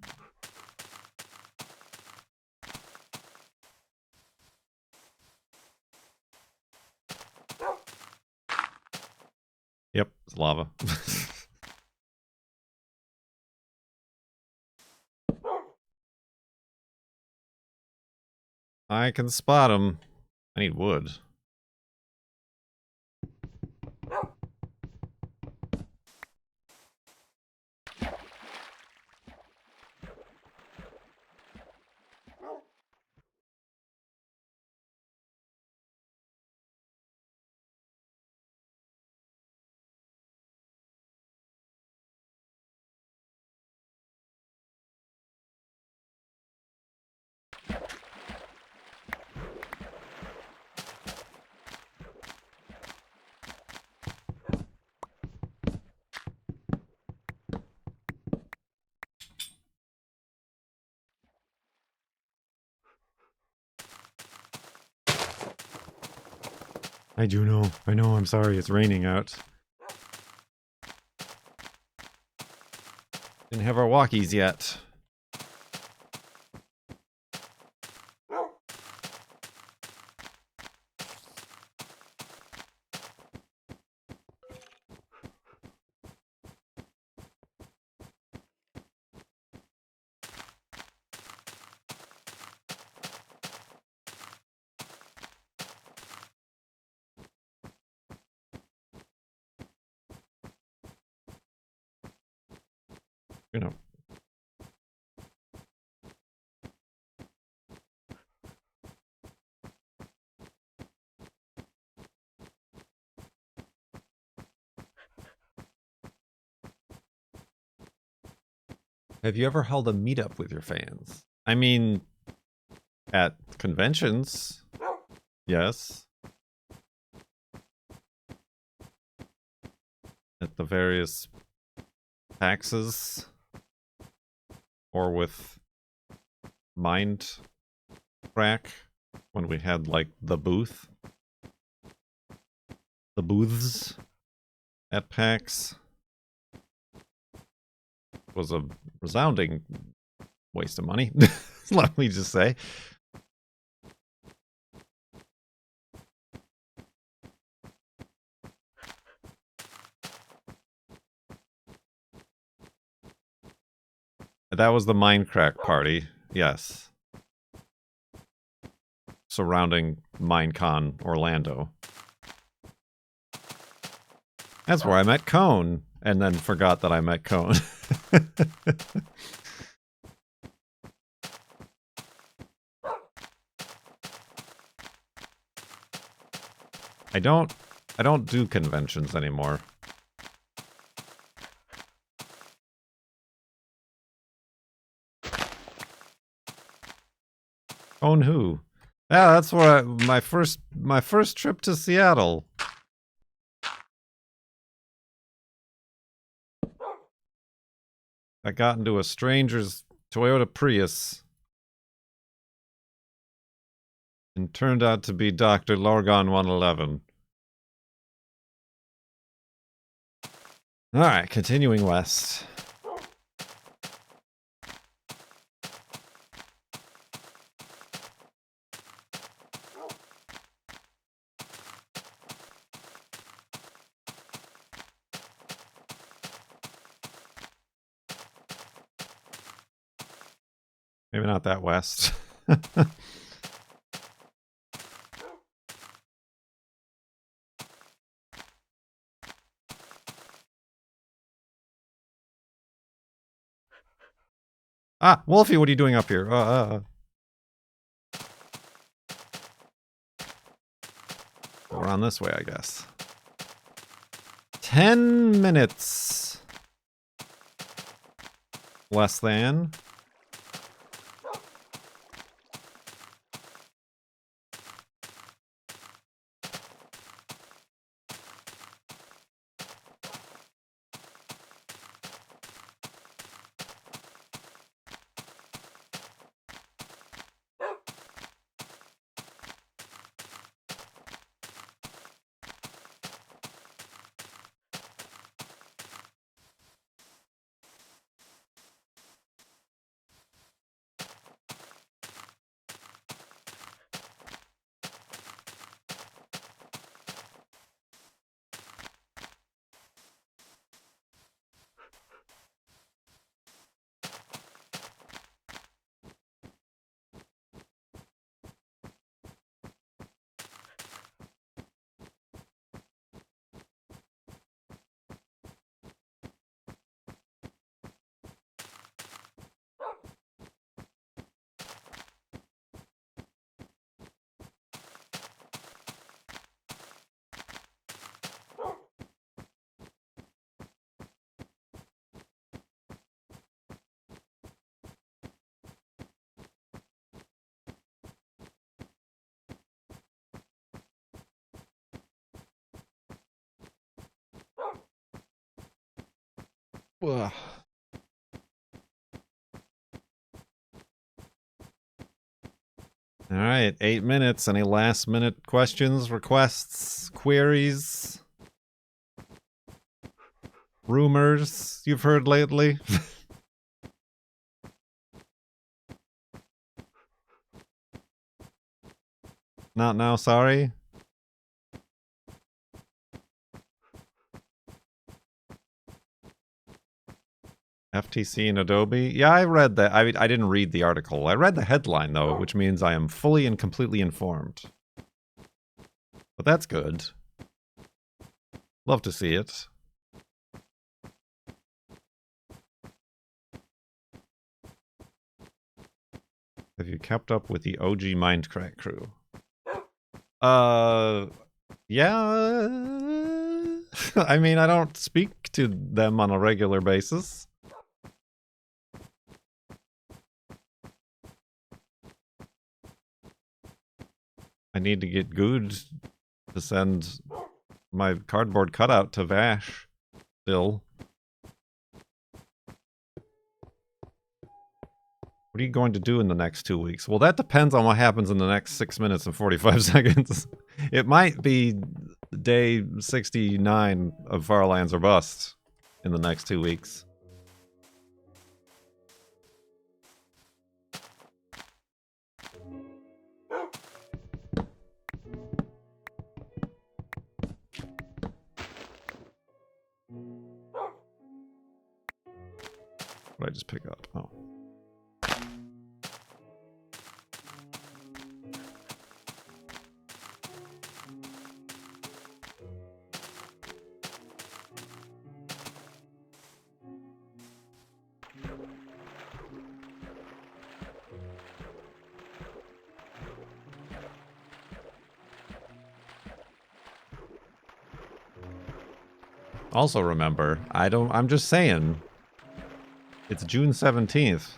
Yep, it's lava. I can spot him. I need wood. I do know. I know. I'm sorry. It's raining out. Didn't have our walkies yet. You know. Have you ever held a meetup with your fans? I mean, at conventions, yes. At the various taxes, or with Mind Crack, when we had, like, the booths at PAX. Was a resounding waste of money, let me just say. That was the Mindcrack party, yes. Surrounding Minecon Orlando. That's where I met Cone, and then forgot that I met Cone. I don't do conventions anymore. Cone who? Yeah, that's where my first trip to Seattle. I got into a stranger's Toyota Prius and turned out to be Dr. Lorgon 111. Alright, continuing west. Maybe not that west. Ah, Wolfy, what are you doing up here? We're on this way, I guess. 10 minutes. Less than. Ugh. All right, 8 minutes. Any last minute questions, requests, queries, rumors you've heard lately? Not now, sorry. FTC and Adobe? Yeah, I read that. I didn't read the article. I read the headline, though, which means I am fully and completely informed. But that's good. Love to see it. Have you kept up with the OG Mindcrack crew? Yeah. I mean, I don't speak to them on a regular basis. I need to get good to send my cardboard cutout to Vash still. What are you going to do in the next 2 weeks? Well, that depends on what happens in the next 6 minutes and 45 seconds. It might be day 69 of FARLANDS or Bust in the next 2 weeks. What did I just pick up? Oh. Also remember, I'm just saying, it's June 17th,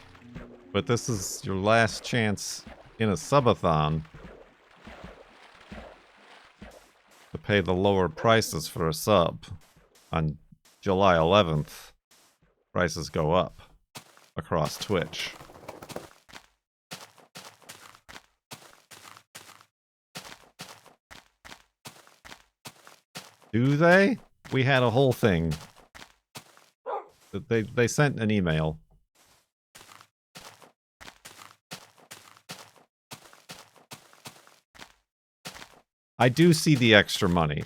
but this is your last chance in a subathon to pay the lower prices for a sub. On July 11th, prices go up across Twitch. Do they? We had a whole thing. They sent an email. I do see the extra money.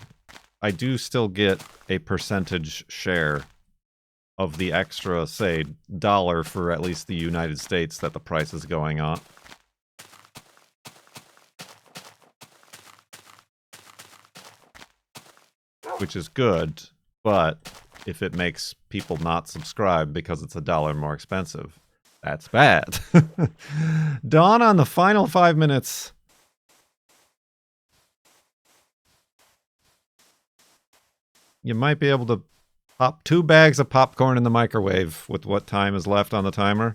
I do still get a percentage share of the extra, say, $1 for at least the United States that the price is going on. Which is good, but if it makes people not subscribe because it's $1 more expensive, that's bad. Dawn on the final 5 minutes. You might be able to pop 2 bags of popcorn in the microwave with what time is left on the timer.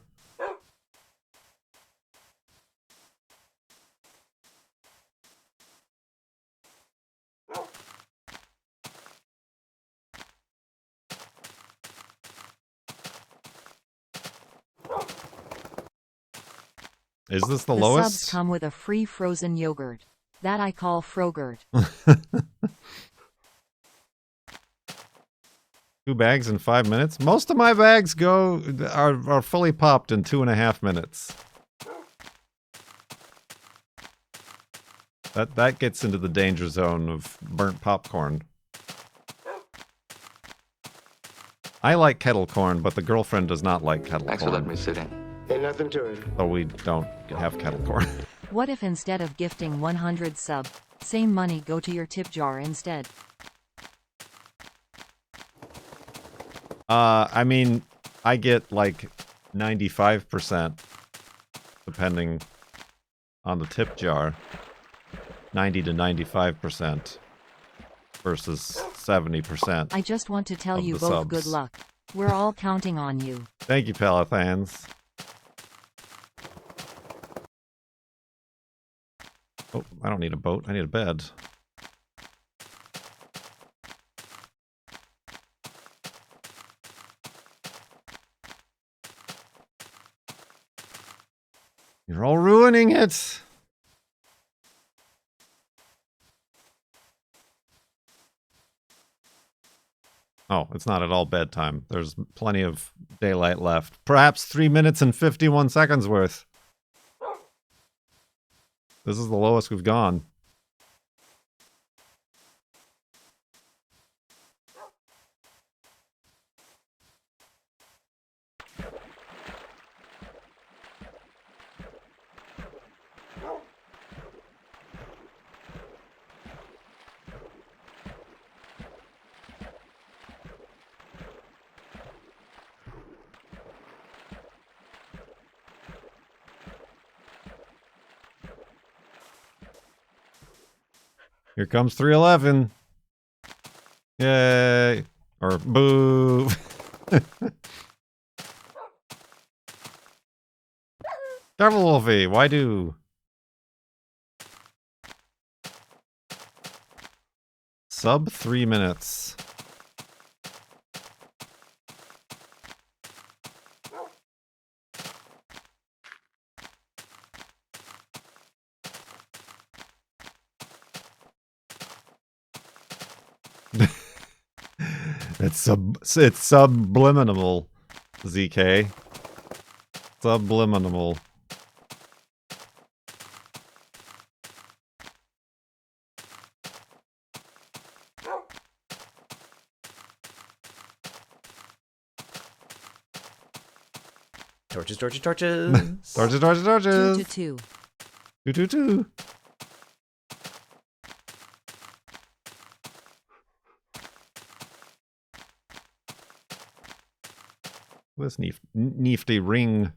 Is this the lowest? Subs come with a free frozen yogurt. That I call frogurt. 2 bags in 5 minutes? Most of my bags are fully popped in 2.5 minutes. That gets into the danger zone of burnt popcorn. I like kettle corn, but the girlfriend does not like kettle corn. Thanks for letting me sit in. Ain't nothing to it. So we don't have kettle corn. What if instead of gifting 100 sub, same money go to your tip jar instead? I mean, I get like 95%, depending on the tip jar. 90 to 95% versus 70%. I just want to tell you both subs. good luck. We're all counting on you. Thank you, Palathans. Oh, I don't need a boat. I need a bed. You're all ruining it. Oh, it's not at all bedtime. There's plenty of daylight left. Perhaps 3 minutes and 51 seconds worth. This is the lowest we've gone. Here comes 311. Yay. Or boo. Careful, Wolfie. Why do? Sub 3 minutes. It's subliminal, ZK. Subliminal. Torches, torches, torches. Torches, torches, torches. 2 to 2. 2 to 2. This nifty ring.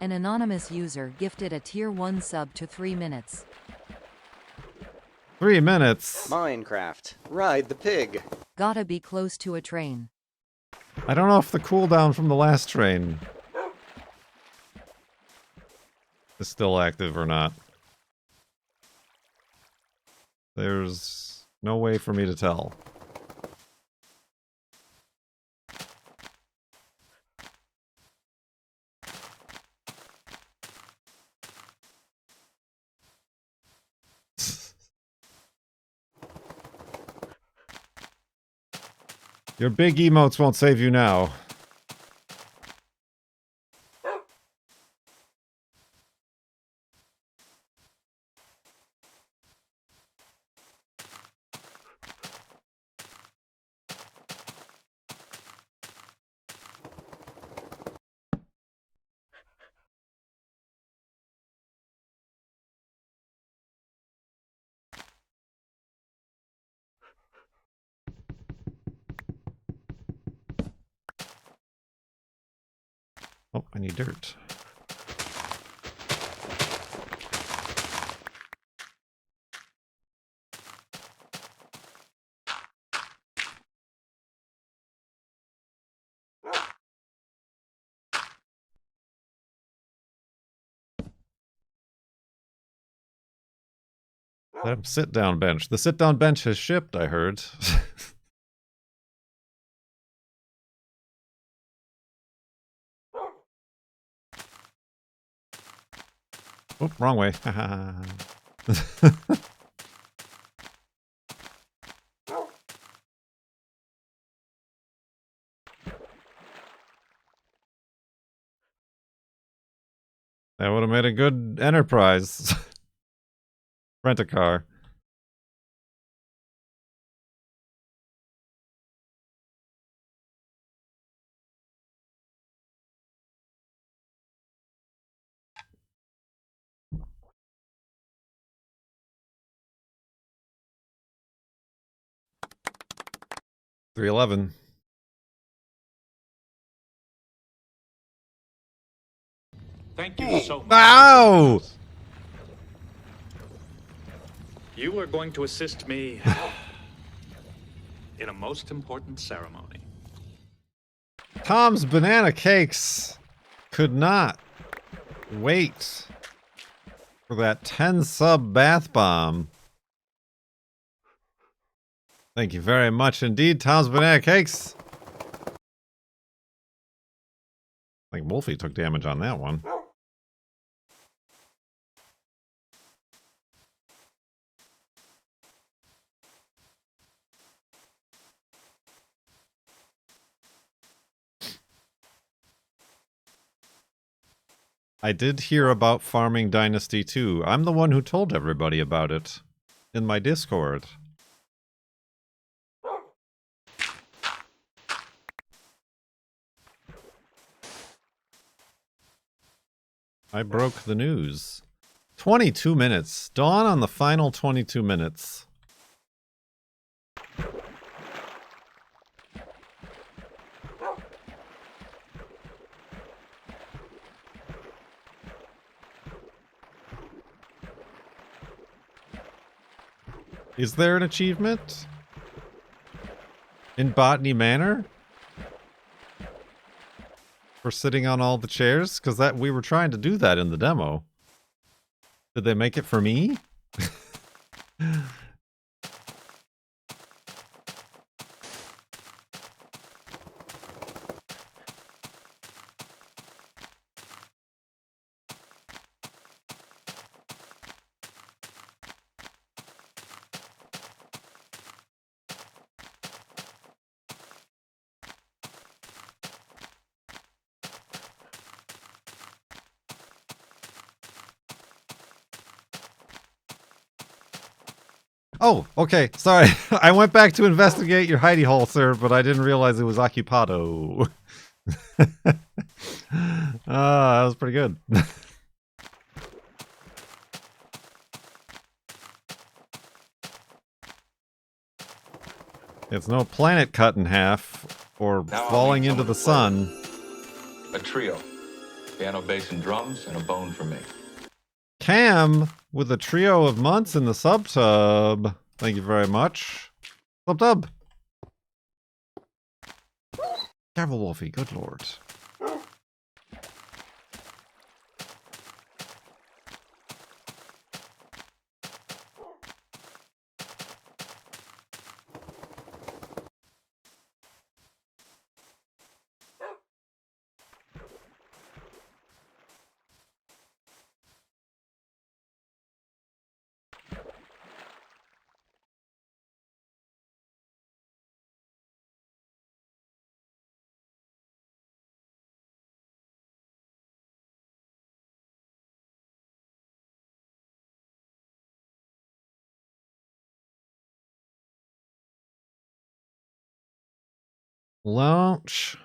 An anonymous user gifted a tier 1 sub to 3 minutes. 3 minutes. Minecraft. Ride the pig. Gotta be close to a train. I don't know if the cooldown from the last train is still active or not. There's no way for me to tell. Your big emotes won't save you now. Oh, I need dirt. Let him sit down bench. The sit down bench has shipped, I heard. Oh, wrong way. That would have made a good enterprise. Rent a car. $3.11. Thank you so much. Ow! You are going to assist me in a most important ceremony. Tom's Banana Cakes could not wait for that 10 sub bath bomb. Thank you very much indeed, Tom's Banana Cakes. I think Wolfie took damage on that one. I did hear about Farming Dynasty 2. I'm the one who told everybody about it in my Discord. I broke the news. 22 minutes. Dawn on the final 22 minutes. Is there an achievement in Botany Manor for sitting on all the chairs? Because that we were trying to do that in the demo. Did they make it for me? Oh, okay. Sorry. I went back to investigate your hidey hole, sir, but I didn't realize it was occupado. That was pretty good. It's no planet cut in half or Now I'll falling need into the someone sun. A trio. Piano, bass, and drums, and a bone for me. Cam with a trio of months in the subtub. Thank you very much. Subtub. Careful, Wolfie. Good lord. Launch.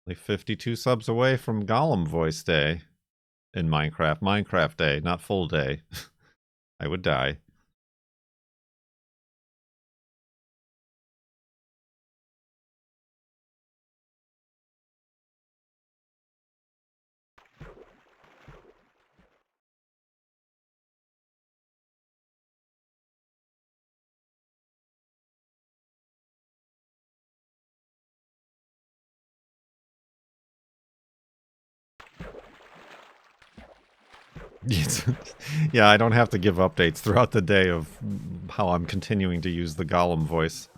Like 52 subs away from Gollum voice day in Minecraft. Minecraft day, not full day. I would die. Yeah, I don't have to give updates throughout the day of how I'm continuing to use the Gollum voice.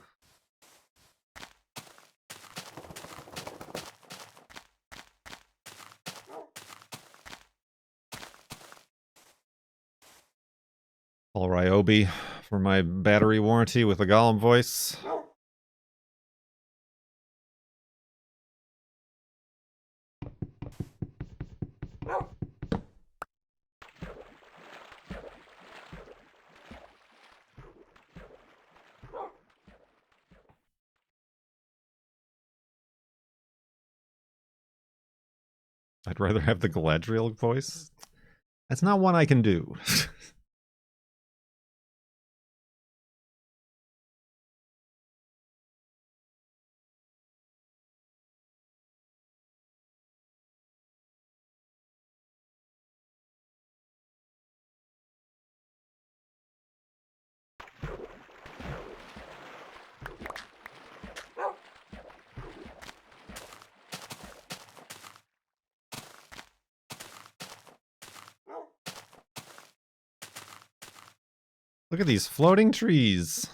Paul Ryobi for my battery warranty with a Gollum voice. I'd rather have the Galadriel voice. That's not one I can do. Look at these floating trees.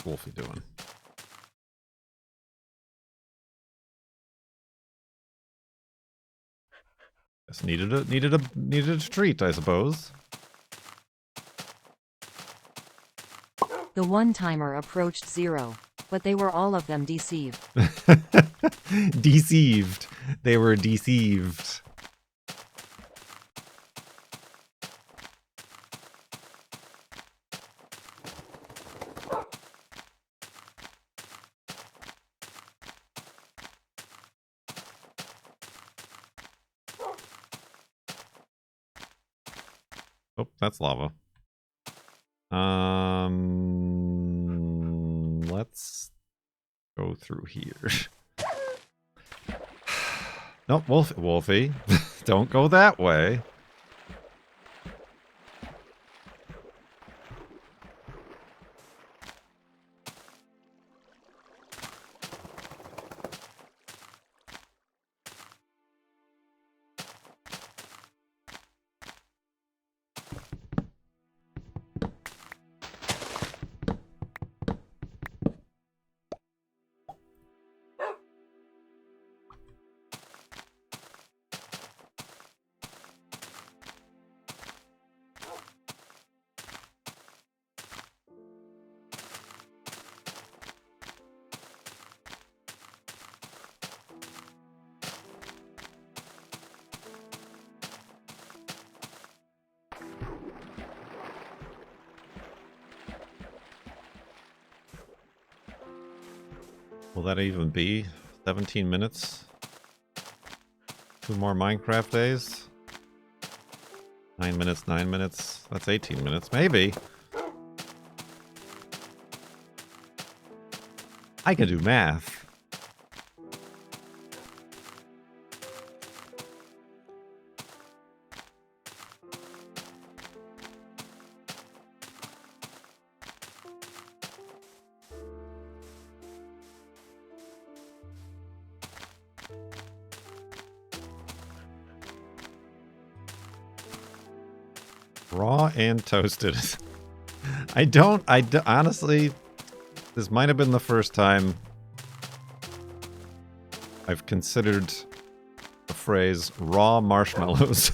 Wolfy doing? Just needed a treat, I suppose. The one-timer approached 0, but they were all of them deceived. Deceived. They were deceived. Oh, that's lava. Let's go through here. Nope, Wolfie. Don't go that way. Will that even be 17 minutes? 2 more Minecraft days? 9 minutes, 9 minutes. That's 18 minutes. Maybe. I can do math. Raw and toasted. Honestly, this might have been the first time I've considered the phrase raw marshmallows.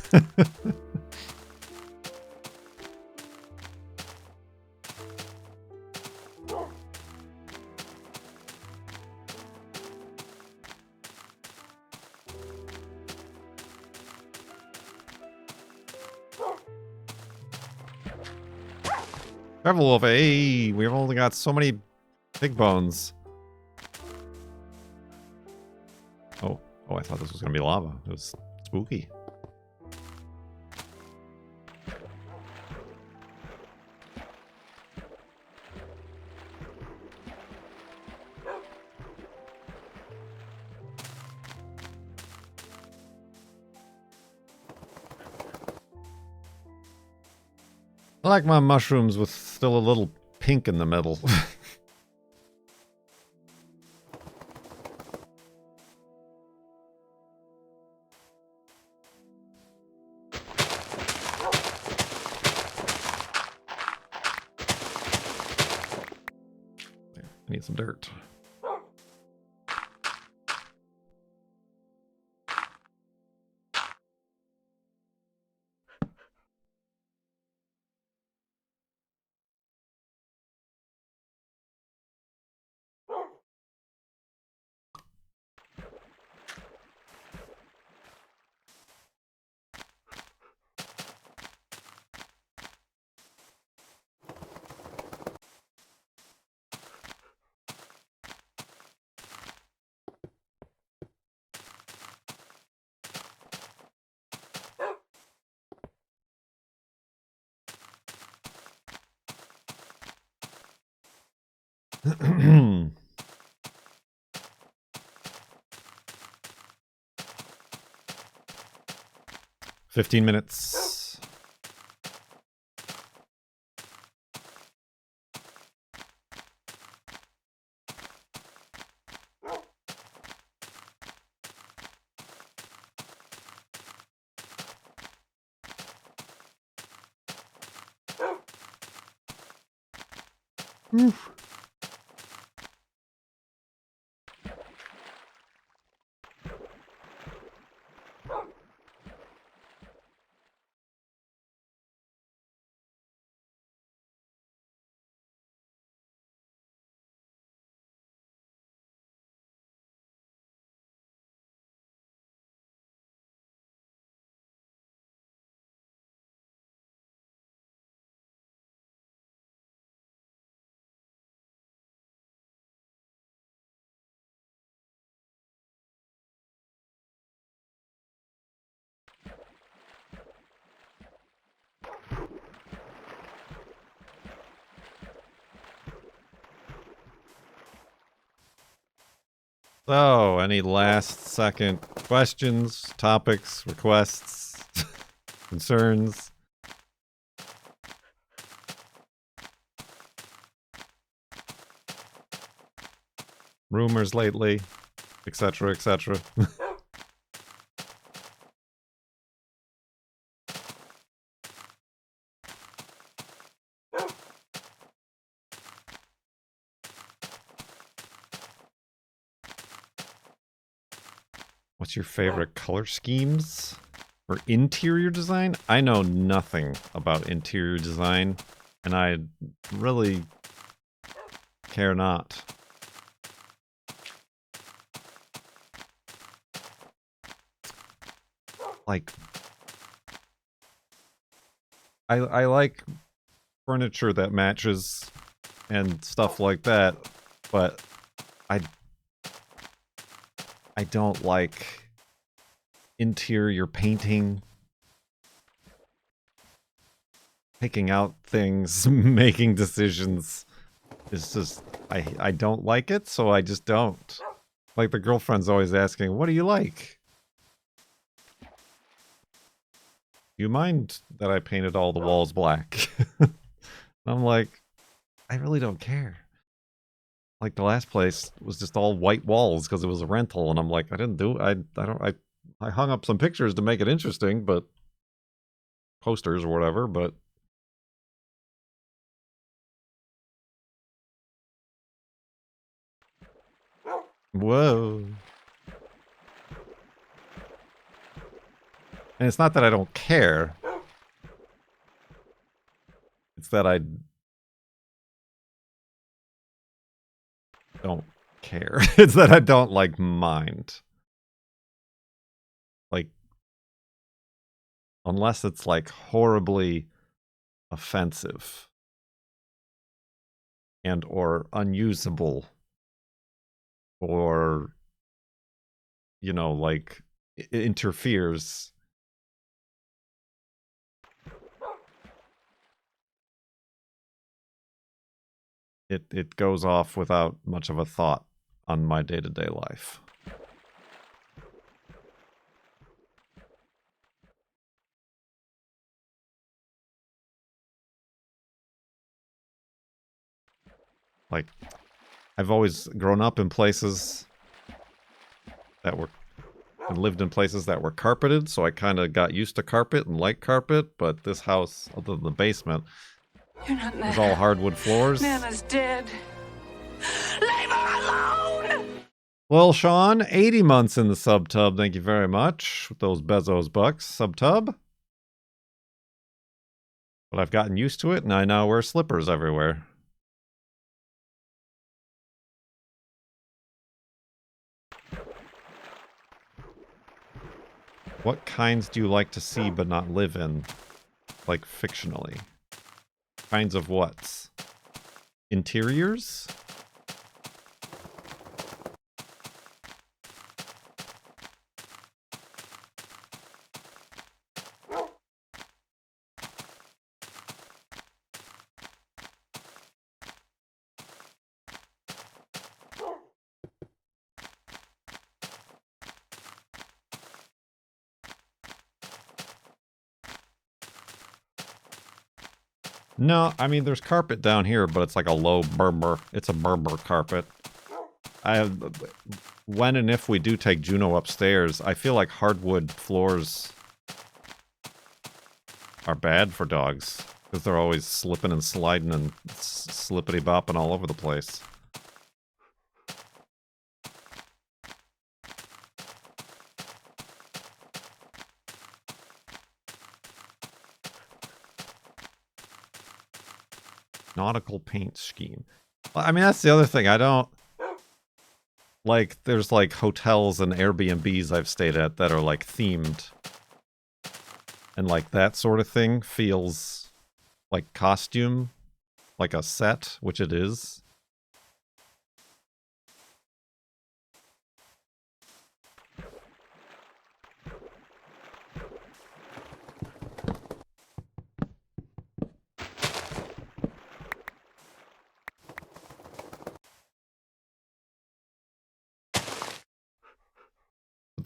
Careful, Wolf. Hey, we've only got so many big bones. Oh, I thought this was going to be lava. It was spooky. I like my mushrooms with still a little pink in the middle. I need some dirt. $15 minutes. Oof. So, any last second questions, topics, requests, concerns? Rumors lately, etc., etc. What's your favorite color schemes or interior design? I know nothing about interior design, and I really care not. Like, I like furniture that matches and stuff like that, but I don't like interior painting, picking out things, making decisions. It's just, I don't like it, so I just don't. Like, the girlfriend's always asking, what do you like? Do you mind that I painted all the walls black? I'm like, I really don't care. Like, the last place was just all white walls because it was a rental, and I'm like, I didn't do it. I hung up some pictures to make it interesting, but posters or whatever, but whoa. And it's not that I don't care. It's that I don't care. It's that I don't, like, mind. Like, unless it's, like, horribly offensive and or unusable or, you know, like, interferes. It goes off without much of a thought on my day-to-day life. Like, I've always grown up in places that were, and lived in places that were carpeted, so I kind of got used to carpet and like carpet, but this house, other than the basement, You're not Nana. is all hardwood floors. Nana's dead. Leave her alone! Well, Sean, 80 months in the subtub, thank you very much, with those Bezos bucks, subtub. But I've gotten used to it, and I now wear slippers everywhere. What kinds do you like to see but not live in? Like, fictionally. Kinds of what? Interiors? No, I mean, there's carpet down here, but it's like a low Berber. It's a Berber carpet. When and if we do take Juno upstairs, I feel like hardwood floors are bad for dogs. Because they're always slipping and sliding and slippity-bopping all over the place. Nautical paint scheme. I mean, that's the other thing. I don't... Like, there's, like, hotels and Airbnbs I've stayed at that are, like, themed. And, like, that sort of thing feels like costume. Like a set, which it is.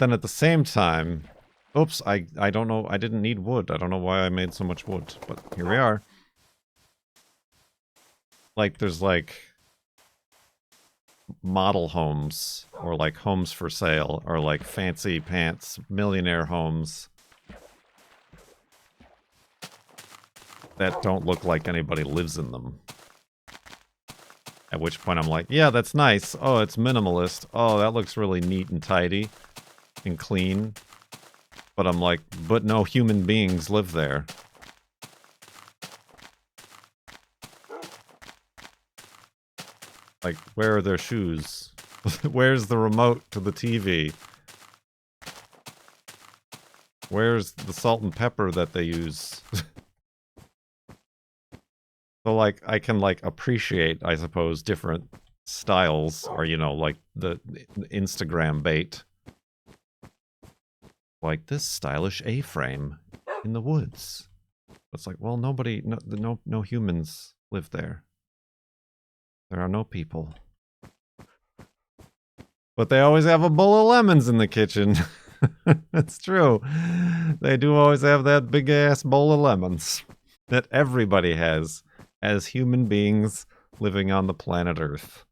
then at the same time, oops, I don't know, I didn't need wood. I don't know why I made so much wood, but here we are. Like, there's like model homes, or like homes for sale, or like fancy pants millionaire homes that don't look like anybody lives in them. At which point I'm like, yeah, that's nice. Oh, it's minimalist. Oh, that looks really neat and tidy and clean. But I'm like, but no human beings live there. Like, where are their shoes? Where's the remote to the TV? Where's the salt and pepper that they use? So, like, I can, like, appreciate, I suppose, different styles, or, you know, like, the Instagram bait. Like, this stylish A-frame in the woods. It's like, well, nobody, no humans live there. There are no people. But they always have a bowl of lemons in the kitchen. It's true. They do always have that big-ass bowl of lemons that everybody has as human beings living on the planet Earth.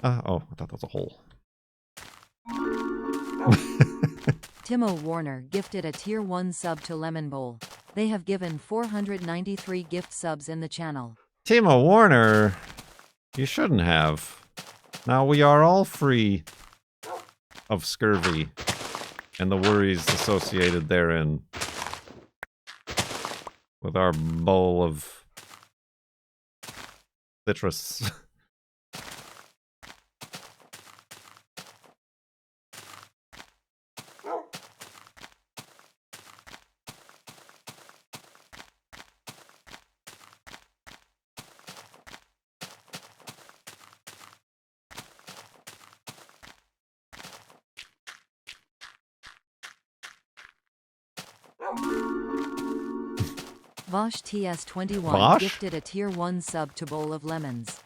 Oh, I thought that was a hole. Timo Warner gifted a Tier 1 sub to Lemon Bowl. They have given 493 gift subs in the channel. Timo Warner, you shouldn't have. Now we are all free of scurvy and the worries associated therein. With our bowl of citrus. Vosh TS21 Vosh? gifted a Tier 1 sub to Bowl of Lemons.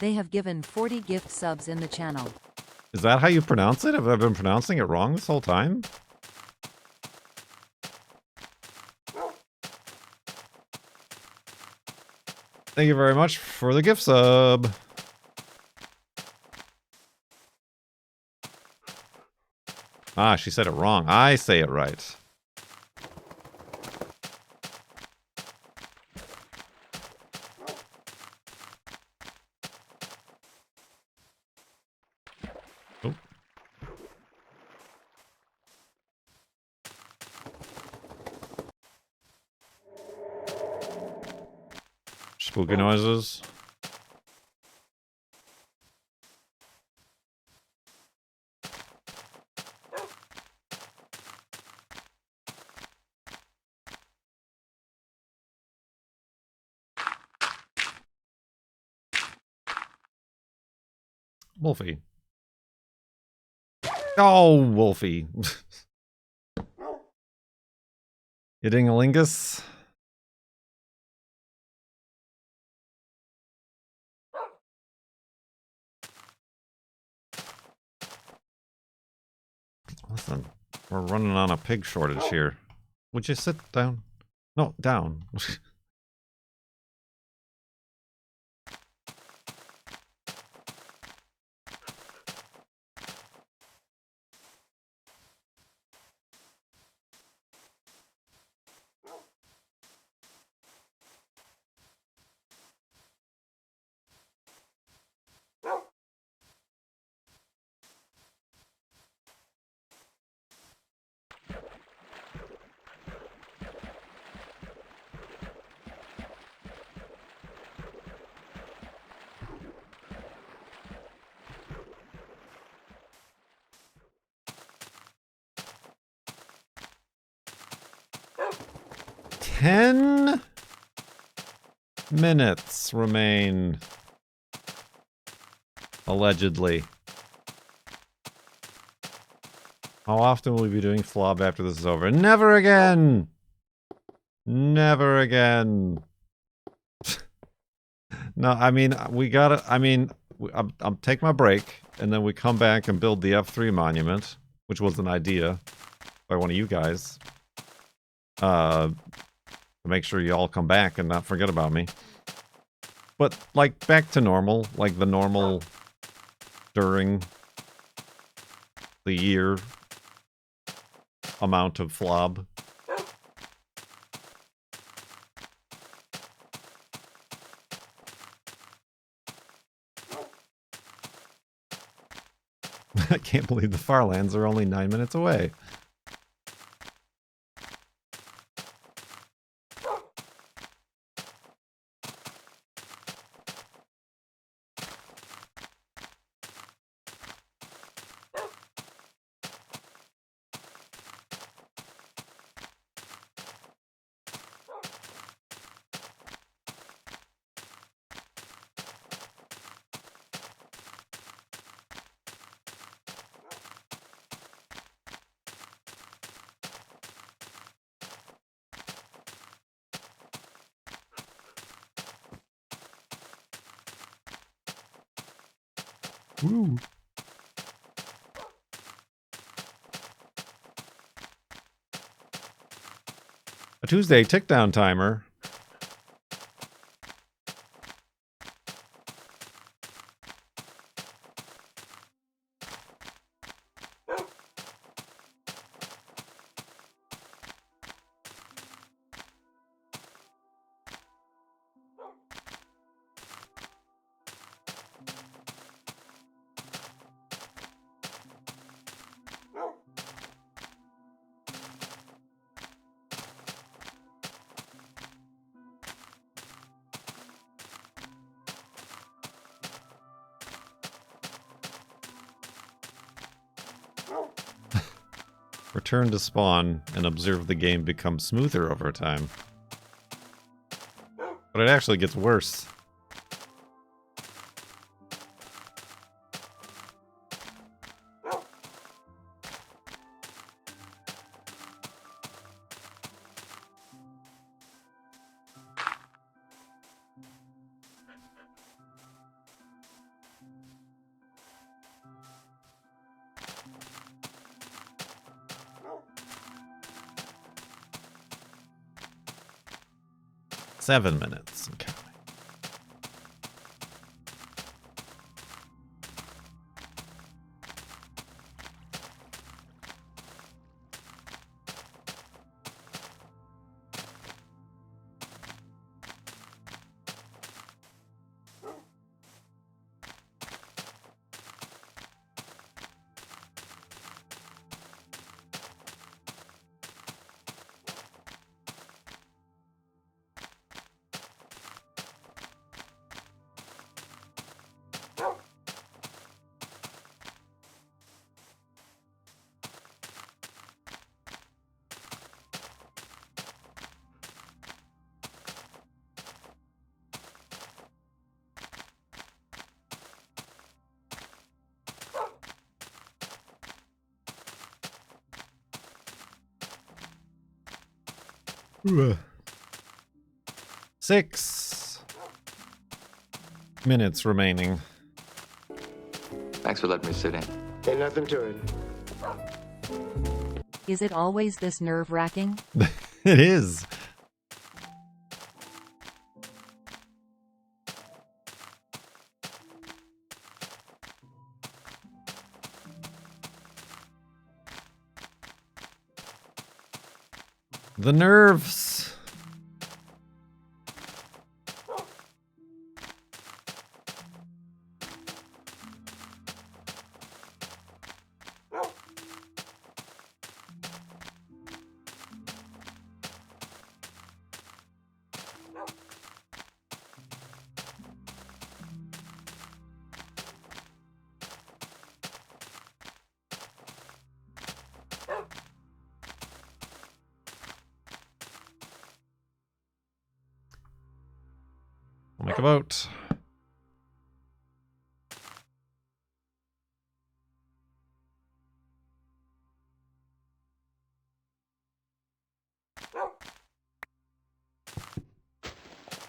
They have given 40 gift subs in the channel. Is that how you pronounce it? Have I been pronouncing it wrong this whole time? Thank you very much for the gift sub. Ah, she said it wrong. I say it right. Oh. Spooky noises. Wolfy. Oh, Wolfy. You dingalingus? Listen, we're running on a pig shortage here. Would you sit down? No, down. Ten minutes remain. Allegedly. How often will we be doing FLoB after this is over? Never again! Never again. No, I mean, we gotta, I mean, I'm take my break, and then we come back and build the F3 monument, which was an idea by one of you guys. To make sure you all come back and not forget about me. But, like, back to normal, like the normal during the year amount of FLoB. I can't believe the FARLANDS are only 9 minutes away. Woo. A Tuesday tick down timer. Return to spawn and observe the game become smoother over time. But it actually gets worse. Seven minutes. Okay. Ooh. 6 minutes remaining. Thanks for letting me sit in. Ain't nothing to it. Is it always this nerve-wracking? It is. The nerves. We'll make a vote.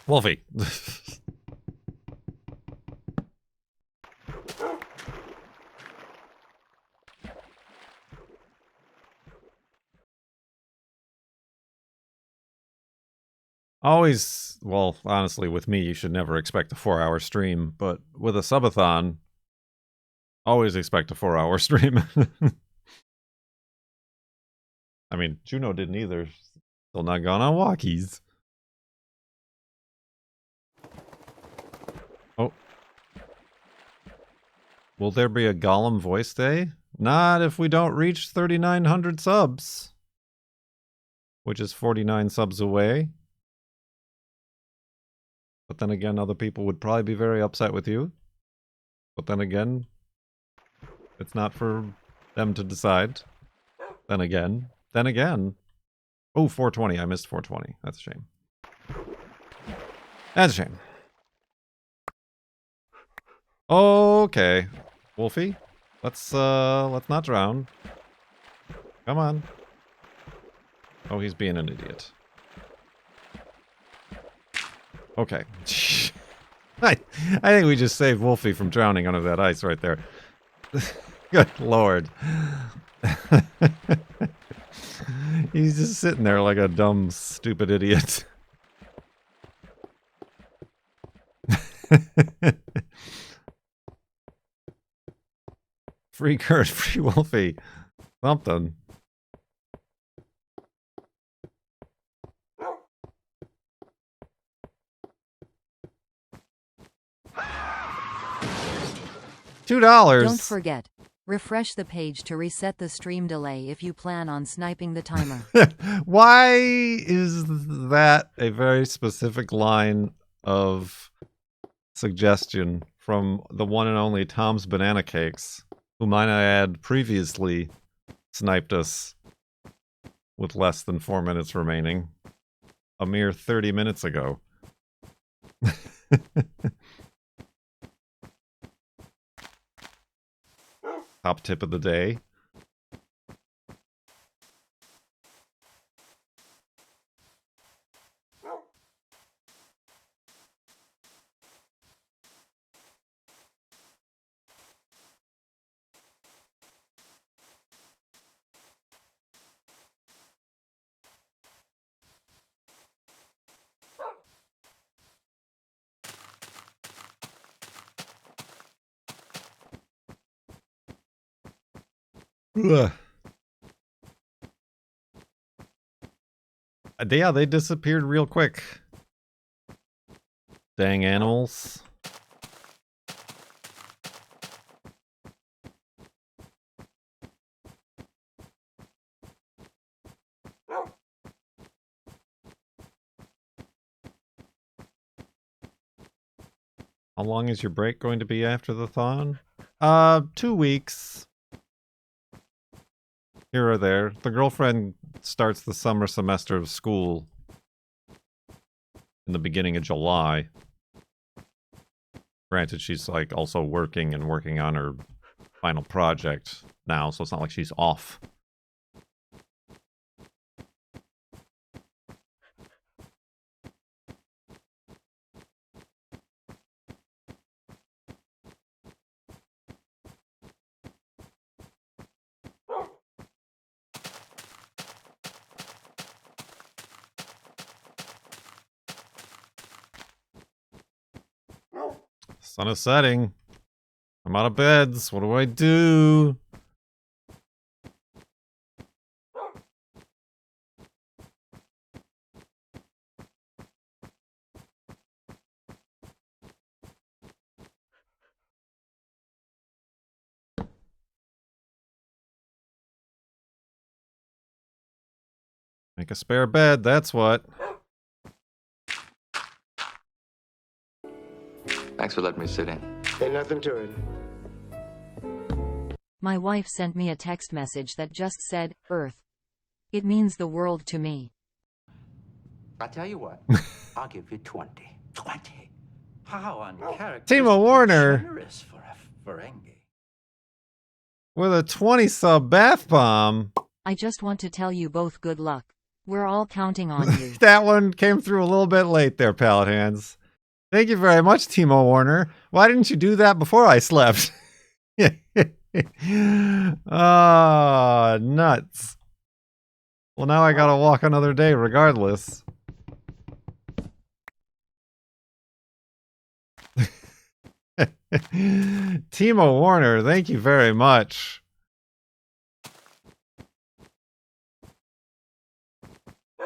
Wolfy. Always, well, honestly, with me, you should never expect a 4-hour stream, but with a subathon, always expect a 4-hour stream. I mean, Juno didn't either. Still not gone on walkies. Oh. Will there be a Gollum voice day? Not if we don't reach 3,900 subs. Which is 49 subs away. But then again, other people would probably be very upset with you. But then again, it's not for them to decide. Then again. Oh, 420. I missed 420. That's a shame. That's a shame. Okay. Wolfy, let's not drown. Come on. Oh, he's being an idiot. Okay. I think we just saved Wolfy from drowning under that ice right there. Good lord. He's just sitting there like a dumb, stupid idiot. Free Kurt, free Wolfy. Something. $2. Don't forget. Refresh the page to reset the stream delay if you plan on sniping the timer. Why is that a very specific line of suggestion from the one and only Tom's Banana Cakes, who might I add previously sniped us with less than 4 minutes remaining a mere 30 minutes ago? Top tip of the day. Ugh. Yeah, they disappeared real quick. Dang animals. How long is your break going to be after the thon? 2 weeks. Here or there. The girlfriend starts the summer semester of school in the beginning of July. Granted, she's like also working and working on her final project now, so it's not like she's off. Sun is setting. I'm out of beds. What do I do? Make a spare bed, that's what. Thanks for letting me sit in. Ain't nothing to it. My wife sent me a text message that just said, Earth. It means the world to me. I tell you what, I'll give you 20. 20? How uncharacteristic. Timo Warner. Generous for a Ferengi. With a 20 sub bath bomb. I just want to tell you both good luck. We're all counting on you. That one came through a little bit late there, Pallet Hands. Thank you very much, Timo Warner. Why didn't you do that before I slept? Ah, nuts. Well, now I gotta walk another day regardless. Timo Warner, thank you very much.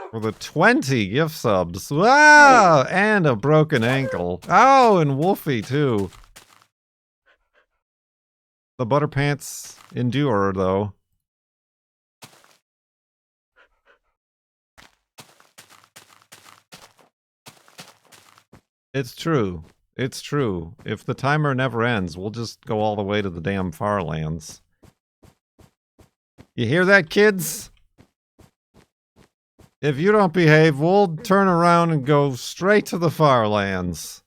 For the 20 gift subs. Wow! And a broken ankle. Oh, and Wolfy, too. The butter pants endure, though. It's true. It's true. If the timer never ends, we'll just go all the way to the damn FARLANDS. You hear that, kids? If you don't behave, we'll turn around and go straight to the FARLANDS.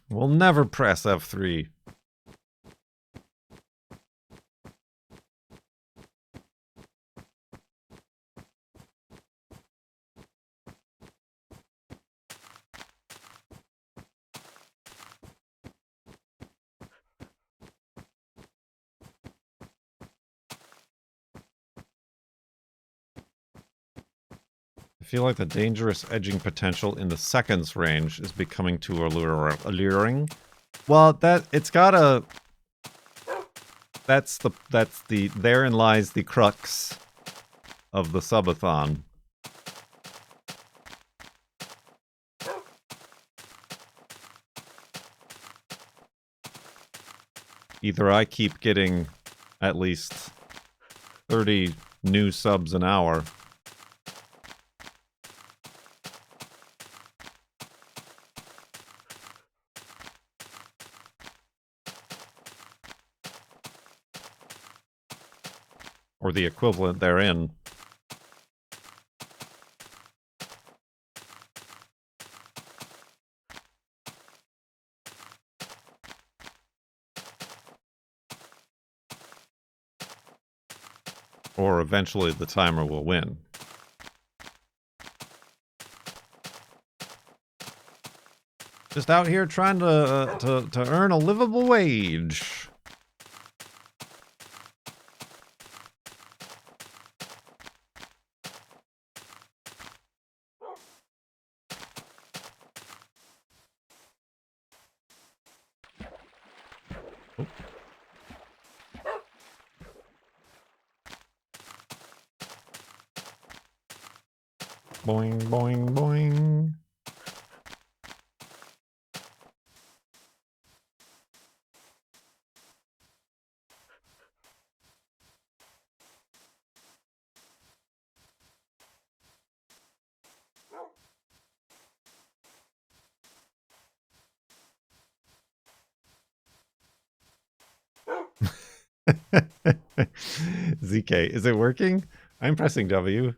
We'll never press F3. I feel like the dangerous edging potential in the seconds range is becoming too alluring. Well, therein lies the crux of the subathon. Either I keep getting at least 30 new subs an hour, or the equivalent therein. Or eventually the timer will win. Just out here trying to earn a livable wage. Boing, boing, boing. ZK, is it working? I'm pressing W.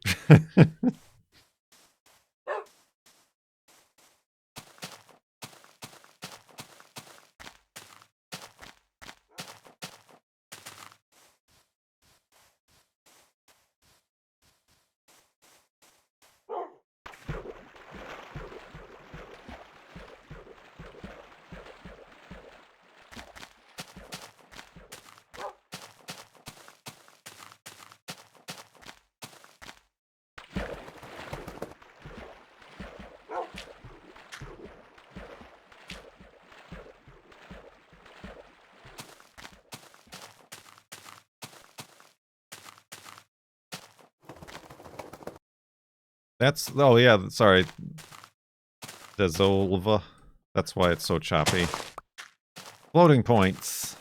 That's, oh yeah, sorry. Dezolva. That's why it's so choppy. Floating points.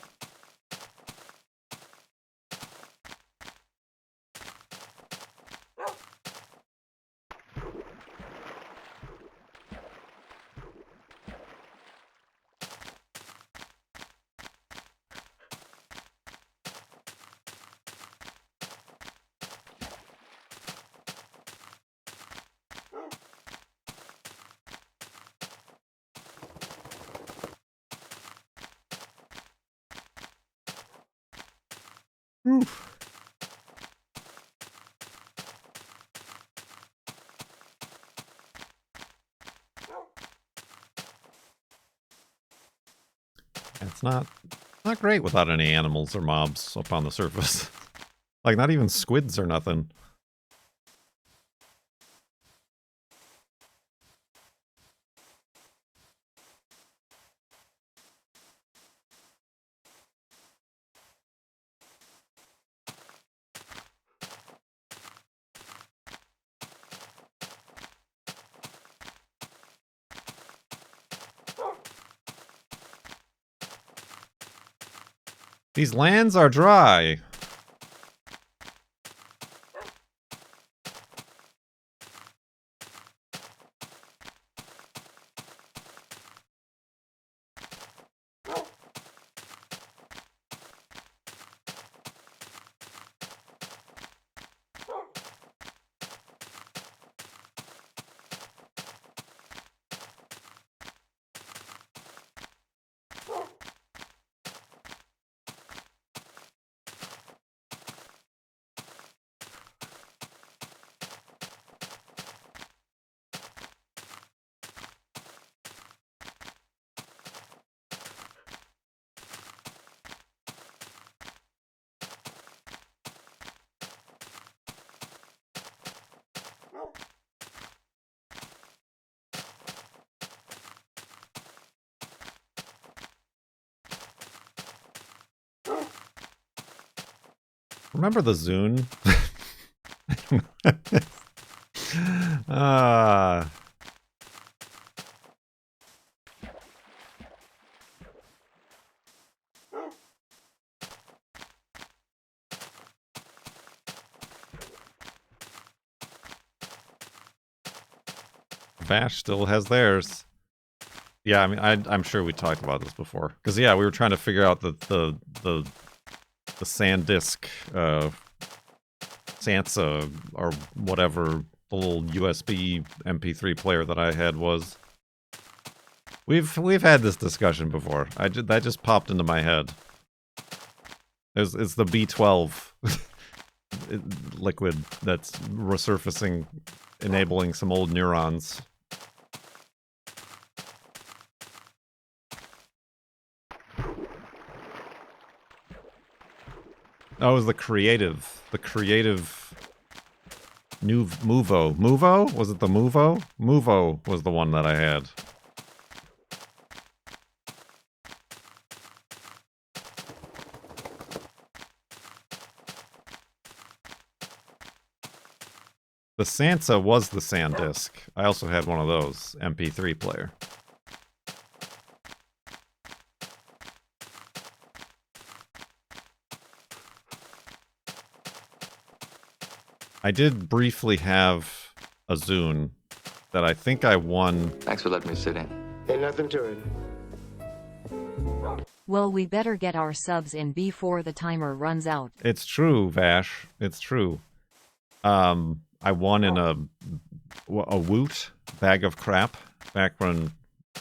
Oof. It's not great without any animals or mobs up on the surface. Like, not even squids or nothing. These lands are dry. Remember the Zune? Ah. Vash still has theirs. Yeah, I mean, I'm sure we talked about this before. Because, yeah, we were trying to figure out the SanDisk, Sansa, or whatever the little USB MP3 player that I had was. We've had this discussion before. That just popped into my head. It's the B12 liquid that's resurfacing, enabling some old neurons. That was the creative new Movo. Movo? Was it the Movo? Movo was the one that I had. The Sansa was the SanDisk. I also had one of those, MP3 player. I did briefly have a Zune that I think I won. Thanks for letting me sit in. Ain't nothing to it. Well, we better get our subs in before the timer runs out. It's true, Vash. It's true. I won in a Woot bag of crap back when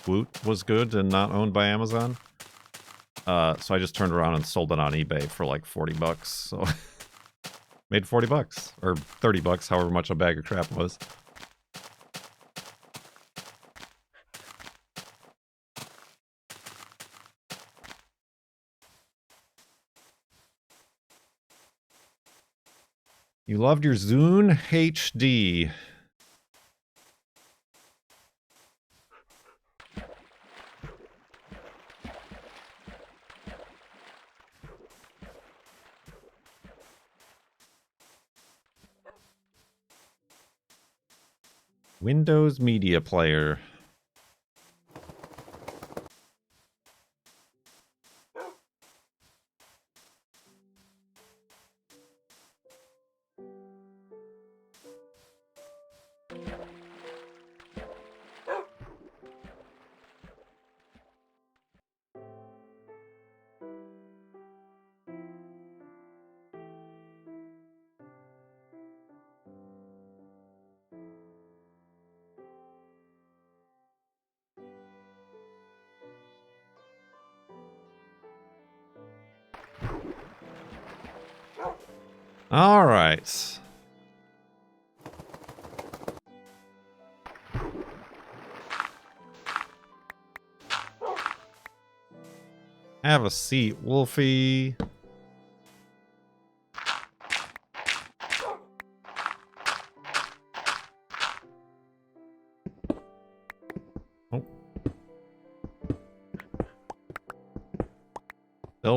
Woot was good and not owned by Amazon. So I just turned around and sold it on eBay for like $40. So made $40 or $30, however much a bag of crap was. You loved your Zune HD. Windows Media Player. All right. Have a seat, Wolfie.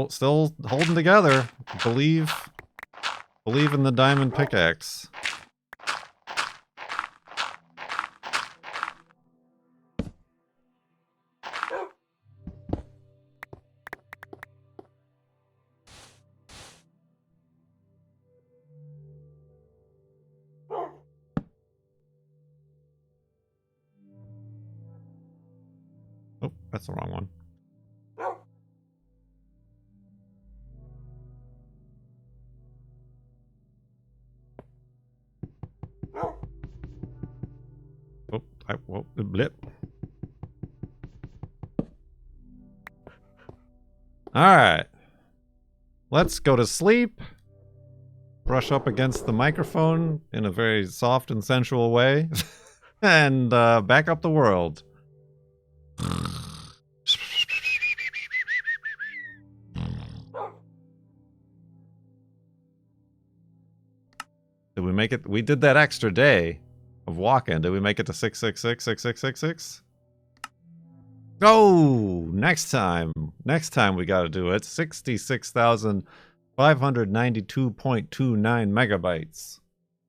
Still holding together. Believe in the diamond pickaxe. Oh, that's the wrong one. Oh, blip. Alright. Let's go to sleep. Brush up against the microphone in a very soft and sensual way. And back up the world. Did we make it? We did that extra day of walking. Did we make it to 666, 6666? Oh, next time. Next time we got to do it. 66,592.29 megabytes.